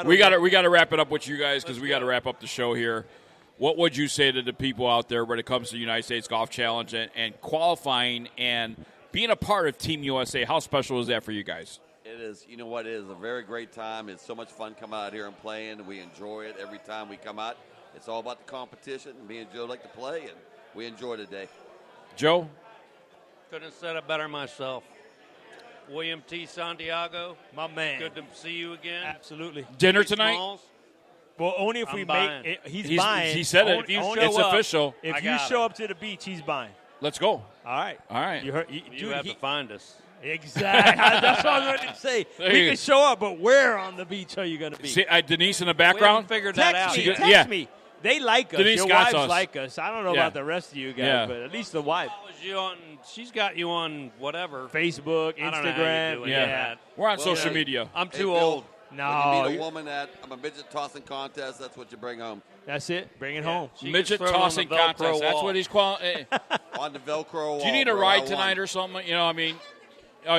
Speaker 1: We got to wrap it up with you guys because we got to wrap up the show here. What would you say to the people out there when it comes to the United States Golf Challenge and qualifying and being a part of Team USA? How special is that for you guys?
Speaker 7: It is. You know what? It is a very great time. It's so much fun coming out here and playing. We enjoy it every time we come out. It's all about the competition. Me and Joe like to play, and we enjoy the day.
Speaker 1: Joe?
Speaker 9: Couldn't have said it better myself. William T. Santiago.
Speaker 8: My man.
Speaker 9: Good to see you again.
Speaker 8: Absolutely.
Speaker 1: Dinner
Speaker 9: Big
Speaker 1: tonight?
Speaker 9: Smalls.
Speaker 8: Well, only if
Speaker 9: I'm
Speaker 8: we
Speaker 9: buying.
Speaker 8: make it. He's
Speaker 1: He
Speaker 8: buying.
Speaker 1: said it.
Speaker 8: If you
Speaker 1: It's
Speaker 8: show up,
Speaker 1: official.
Speaker 8: If
Speaker 9: I
Speaker 8: you
Speaker 9: got
Speaker 8: show
Speaker 9: it.
Speaker 8: up to the beach, he's buying.
Speaker 1: Let's go.
Speaker 8: All right.
Speaker 1: All right.
Speaker 8: You heard?
Speaker 9: You have to find us.
Speaker 8: Exactly. That's what I was going to say.
Speaker 1: There
Speaker 8: We
Speaker 1: you
Speaker 8: can show up, but where on the beach are you going to be?
Speaker 1: See, Denise in the
Speaker 9: We
Speaker 1: background?
Speaker 9: haven't figured that out.
Speaker 8: Text me.
Speaker 9: yet.
Speaker 8: Text
Speaker 1: Yeah.
Speaker 8: me. They like us.
Speaker 1: Denise
Speaker 8: Your
Speaker 1: got
Speaker 8: wives
Speaker 1: us.
Speaker 8: like us. I don't know
Speaker 1: Yeah.
Speaker 8: about the rest of you guys,
Speaker 1: Yeah.
Speaker 8: but at least the wife.
Speaker 9: She's got you on whatever.
Speaker 8: Facebook,
Speaker 9: I don't know how you
Speaker 8: Instagram.
Speaker 9: do it.
Speaker 1: Yeah. We're on social media.
Speaker 9: I'm
Speaker 7: Hey,
Speaker 9: too
Speaker 7: Bill,
Speaker 9: old.
Speaker 8: No,
Speaker 7: When you meet
Speaker 8: you-
Speaker 7: a woman at a midget tossing contest, that's what you bring home.
Speaker 8: That's it. Bring it home.
Speaker 9: She
Speaker 1: Midget
Speaker 9: gets thrown on
Speaker 1: tossing
Speaker 9: the Velcro
Speaker 1: contest. That's
Speaker 9: wall.
Speaker 1: what he's calling.
Speaker 7: On the Velcro wall.
Speaker 1: Do you need a
Speaker 7: bro, I
Speaker 1: ride
Speaker 7: won.
Speaker 1: tonight or something? You know, I mean,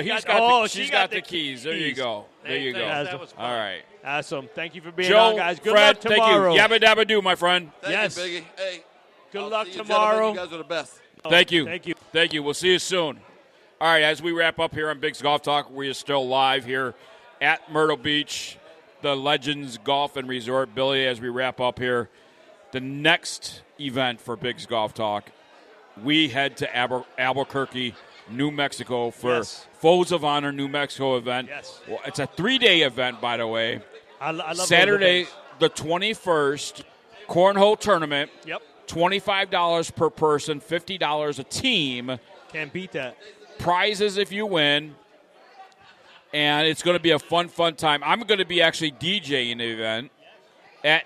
Speaker 1: she's
Speaker 8: she
Speaker 1: got the keys. There you
Speaker 8: keys.
Speaker 1: go. There you go.
Speaker 9: That was fun.
Speaker 1: All right.
Speaker 8: Awesome. Thank you for being
Speaker 1: Joe,
Speaker 8: on, guys. Good
Speaker 1: Fred,
Speaker 8: luck tomorrow.
Speaker 1: thank you. Yabba dabba do, my friend.
Speaker 7: Thank
Speaker 8: Yes.
Speaker 7: you, Biggie. Hey.
Speaker 8: Good
Speaker 7: I'll
Speaker 8: luck
Speaker 7: see you
Speaker 8: tomorrow.
Speaker 7: gentlemen. You guys are the best.
Speaker 1: Thank you.
Speaker 8: Thank you.
Speaker 1: Thank you. We'll see you soon. All right, as we wrap up here on Bigg's Golf Talk, we are still live here at Myrtle Beach, the Legends Golf and Resort. Billy, as we wrap up here, the next event for Bigg's Golf Talk, we head to Albuquerque, New Mexico for Foes of Honor New Mexico event.
Speaker 8: Yes.
Speaker 1: Well, it's a 3-day event, by the way.
Speaker 8: I love those
Speaker 1: Saturday,
Speaker 8: events.
Speaker 1: the 21st, cornhole tournament.
Speaker 8: Yep.
Speaker 1: $25 per person, $50 a team.
Speaker 8: Can't beat that.
Speaker 1: Prizes if you win. And it's going to be a fun time. I'm going to be actually DJing the event at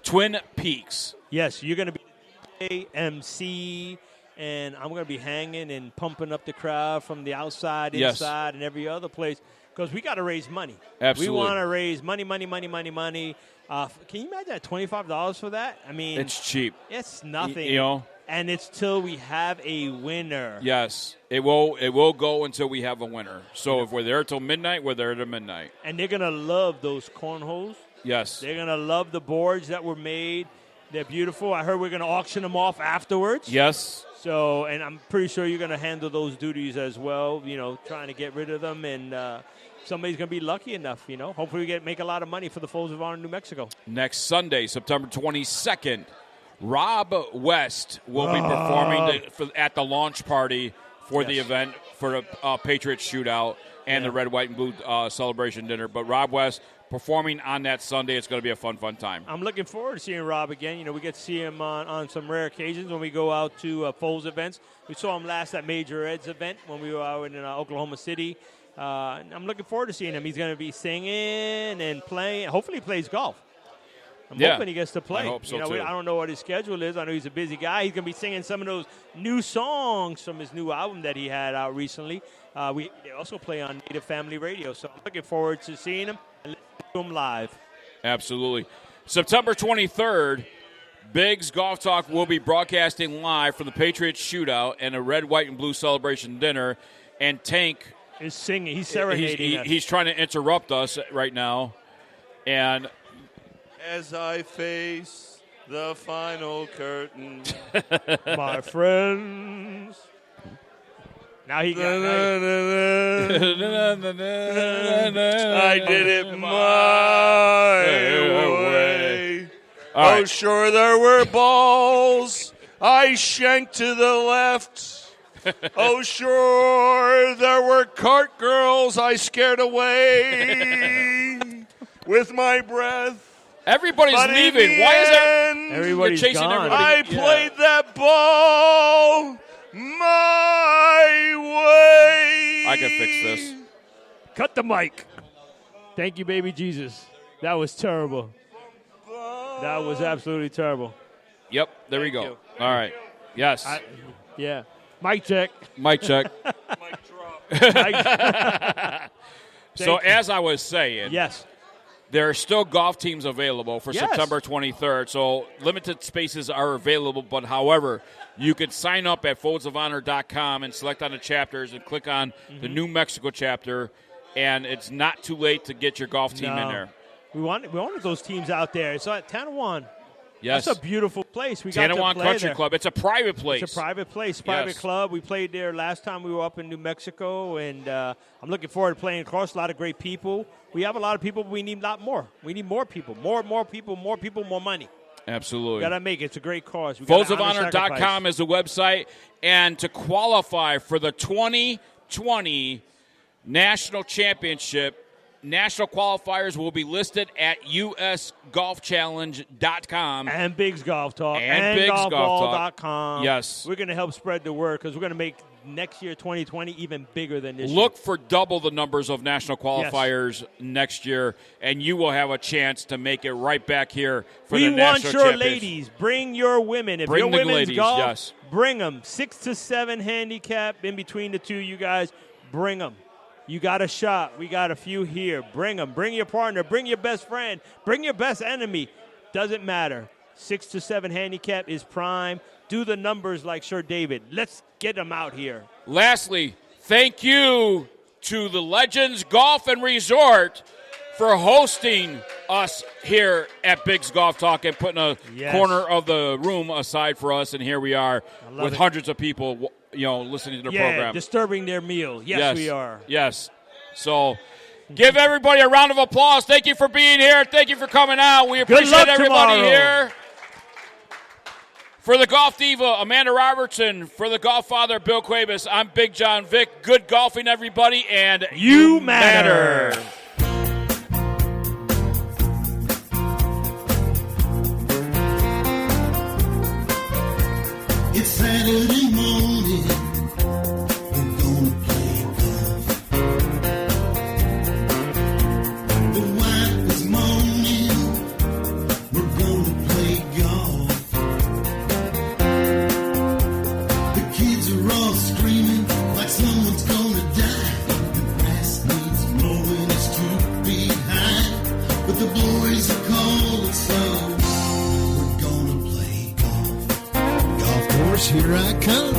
Speaker 1: Twin Peaks.
Speaker 8: Yes, you're going to be MC, and I'm going to be hanging and pumping up the crowd from the outside,
Speaker 1: Yes.
Speaker 8: inside, and every other place because we got to raise money.
Speaker 1: Absolutely.
Speaker 8: We want to raise money. Can you imagine that $25 for that? I mean,
Speaker 1: It's cheap.
Speaker 8: It's nothing.
Speaker 1: You know?
Speaker 8: And it's till we have a winner.
Speaker 1: Yes. It will go until we have a winner. So if we're there till midnight, we're there till midnight.
Speaker 8: And they're going to love those cornholes.
Speaker 1: Yes.
Speaker 8: They're going to love the boards that were made. They're beautiful. I heard we're going to auction them off afterwards.
Speaker 1: Yes.
Speaker 8: So, and I'm pretty sure you're going to handle those duties as well, trying to get rid of them. And somebody's going to be lucky enough, Hopefully we make a lot of money for the Foes of Honor New Mexico.
Speaker 1: Next Sunday, September 22nd, Rob West will be performing at the launch party for the event for the Patriots shootout and the Red, White, and Blue celebration dinner. But Rob West performing on that Sunday. It's going to be a fun time.
Speaker 8: I'm looking forward to seeing Rob again. We get to see him on some rare occasions when we go out to Foles events. We saw him last at Major Ed's event when we were out in Oklahoma City. I'm looking forward to seeing him. He's going to be singing and playing. Hopefully he plays golf. I'm hoping he gets to play.
Speaker 1: I hope so, too.
Speaker 8: I don't know what his schedule is. I know he's a busy guy. He's going to be singing some of those new songs from his new album that he had out recently. They also play on Native Family Radio, so I'm looking forward to seeing him and listening to him live.
Speaker 1: Absolutely. September 23rd, Bigg's Golf Talk will be broadcasting live from the Patriots Shootout and a Red, White, and Blue Celebration Dinner. And Tank
Speaker 8: is singing. He's serenading us.
Speaker 1: He's trying to interrupt us right now. And
Speaker 20: as I face the final curtain,
Speaker 8: my friends. Now he got
Speaker 20: I did it my way.
Speaker 1: Right.
Speaker 20: Oh, sure, there were balls I shanked to the left. Oh, sure, there were cart girls I scared away with my breath.
Speaker 1: Everybody's
Speaker 20: But
Speaker 1: leaving.
Speaker 20: in the
Speaker 1: Why is
Speaker 20: end,
Speaker 8: everybody's
Speaker 1: chasing
Speaker 8: gone?
Speaker 1: everybody?
Speaker 20: I played that ball my way.
Speaker 1: I can fix this.
Speaker 8: Cut the mic. Thank you, baby Jesus. That was terrible. That was absolutely terrible.
Speaker 1: Yep, there we go. All right. Yes.
Speaker 8: Yeah. Mic check.
Speaker 1: Mic check. So as I was saying,
Speaker 8: yes,
Speaker 1: there are still golf teams available for
Speaker 8: Yes.
Speaker 1: September 23rd. So limited spaces are available, but however, you can sign up at foldsofhonor.com and select on the chapters and click on the New Mexico chapter, and it's not too late to get your golf team in there.
Speaker 8: We wanted those teams out there. It's at Tanawan.
Speaker 1: Yes.
Speaker 8: That's a beautiful place. We got to
Speaker 1: Tanawan
Speaker 8: play
Speaker 1: Country
Speaker 8: there.
Speaker 1: Club. It's a private place.
Speaker 8: It's a private place, private
Speaker 1: Yes.
Speaker 8: club. We played there last time we were up in New Mexico, and I'm looking forward to playing across. A lot of great people. We have a lot of people, but we need a lot more. We need more people. More people, more money.
Speaker 1: Absolutely.
Speaker 8: Got to make it. It's a great cause. We gotta honor
Speaker 1: Foldsofhonor.com
Speaker 8: sacrifice.
Speaker 1: is the website. And to qualify for the 2020 National Championship, national qualifiers will be listed at usgolfchallenge.com.
Speaker 8: And Bigg's Golf Talk.
Speaker 1: And Bigg's Golf Talk.
Speaker 8: golfball.com.
Speaker 1: Yes.
Speaker 8: We're going to help spread the word because we're going to make next year, 2020, even bigger than this
Speaker 1: Look
Speaker 8: year.
Speaker 1: for double the numbers of national qualifiers next year, and you will have a chance to make it right back here for
Speaker 8: We
Speaker 1: the
Speaker 8: want
Speaker 1: national
Speaker 8: your
Speaker 1: championship.
Speaker 8: ladies. Bring your women. If
Speaker 1: Bring
Speaker 8: your
Speaker 1: the
Speaker 8: women's
Speaker 1: ladies,
Speaker 8: golf,
Speaker 1: yes.
Speaker 8: bring them. 6 to 7 handicap in between the two, you guys. Bring them. You got a shot. We got a few here. Bring them. Bring your partner. Bring your best friend. Bring your best enemy. Doesn't matter. 6 to 7 handicap is prime. Do the numbers like Sir David. Let's get them out here.
Speaker 1: Lastly, thank you to the Legends Golf and Resort for hosting us here at Bigg's Golf Talk and putting a corner of the room aside for us. And here we are with
Speaker 8: it.
Speaker 1: hundreds of people, listening to the program.
Speaker 8: Disturbing their meal. Yes, we are.
Speaker 1: Yes. So give everybody a round of applause. Thank you for being here. Thank you for coming out. We
Speaker 8: Good luck
Speaker 1: appreciate everybody
Speaker 8: tomorrow.
Speaker 1: here. For the Golf Diva, Amanda Robertson. For the GolfFather, Bill Cuebas. I'm Big John Vick. Good golfing, everybody, and
Speaker 8: you matter.
Speaker 5: It's Saturday morning. We're gonna play golf. The wife is moaning. We're gonna play golf. The kids are all screaming like someone's gonna die. The grass needs mowing, it's 2 feet high. But the boys are calling, so we're gonna play golf. Golf course, here I come.